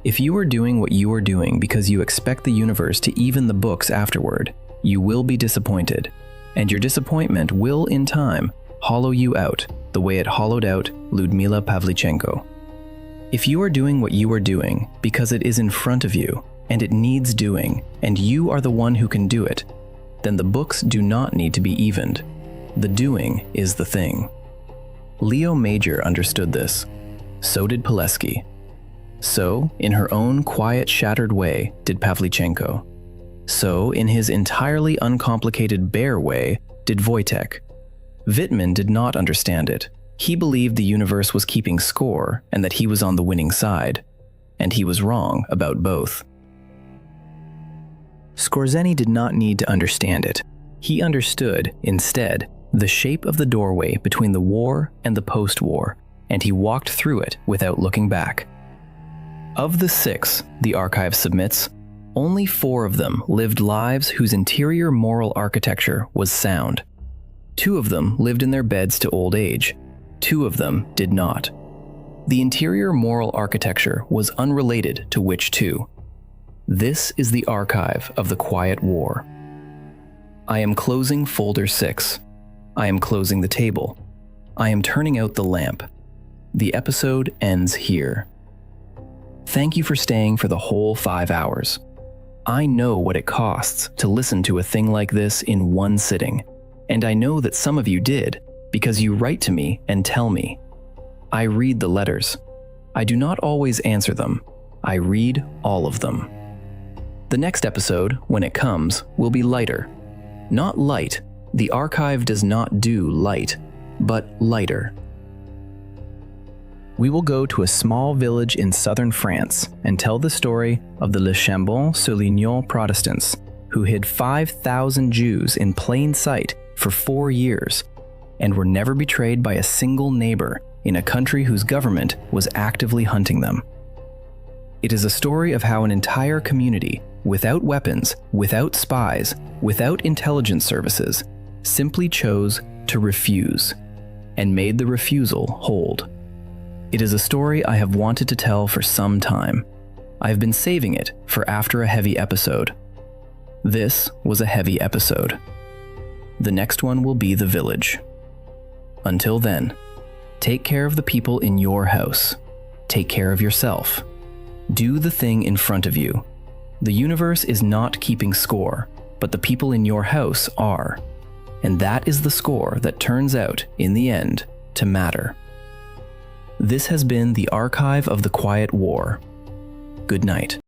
If you are doing what you are doing because you expect the universe to even the books afterward, you will be disappointed, and your disappointment will, in time, hollow you out the way it hollowed out Ludmila Pavlichenko. If you are doing what you are doing because it is in front of you, and it needs doing, and you are the one who can do it, then the books do not need to be evened. The doing is the thing. Leo Major understood this. So did Pilecki. So, in her own quiet, shattered way, did Pavlichenko. So, in his entirely uncomplicated bear way, did Wojtek. Wittmann did not understand it. He believed the universe was keeping score and that he was on the winning side. And he was wrong about both. Skorzeny did not need to understand it. He understood, instead, the shape of the doorway between the war and the post-war, and he walked through it without looking back. Of the 6, the archive submits, only 4 of them lived lives whose interior moral architecture was sound. 2 of them lived in their beds to old age. 2 of them did not. The interior moral architecture was unrelated to which 2. This is the archive of the Quiet War. I am closing folder 6. I am closing the table. I am turning out the lamp. The episode ends here. Thank you for staying for the whole 5 hours. I know what it costs to listen to a thing like this in one sitting, and I know that some of you did because you write to me and tell me. I read the letters. I do not always answer them. I read all of them. The next episode, when it comes, will be lighter. Not light. The archive does not do light, but lighter. We will go to a small village in southern France and tell the story of the Le Chambon-sur-Lignon Protestants, who hid 5,000 Jews in plain sight for 4 years and were never betrayed by a single neighbor in a country whose government was actively hunting them. It is a story of how an entire community, without weapons, without spies, without intelligence services, simply chose to refuse. and made the refusal hold. It is a story I have wanted to tell for some time. I have been saving it for after a heavy episode. This was a heavy episode. The next one will be the village. Until then, take care of the people in your house. Take care of yourself. Do the thing in front of you. The universe is not keeping score, but the people in your house are. And that is the score that turns out, in the end, to matter. This has been the Archive of the Quiet War. Good night.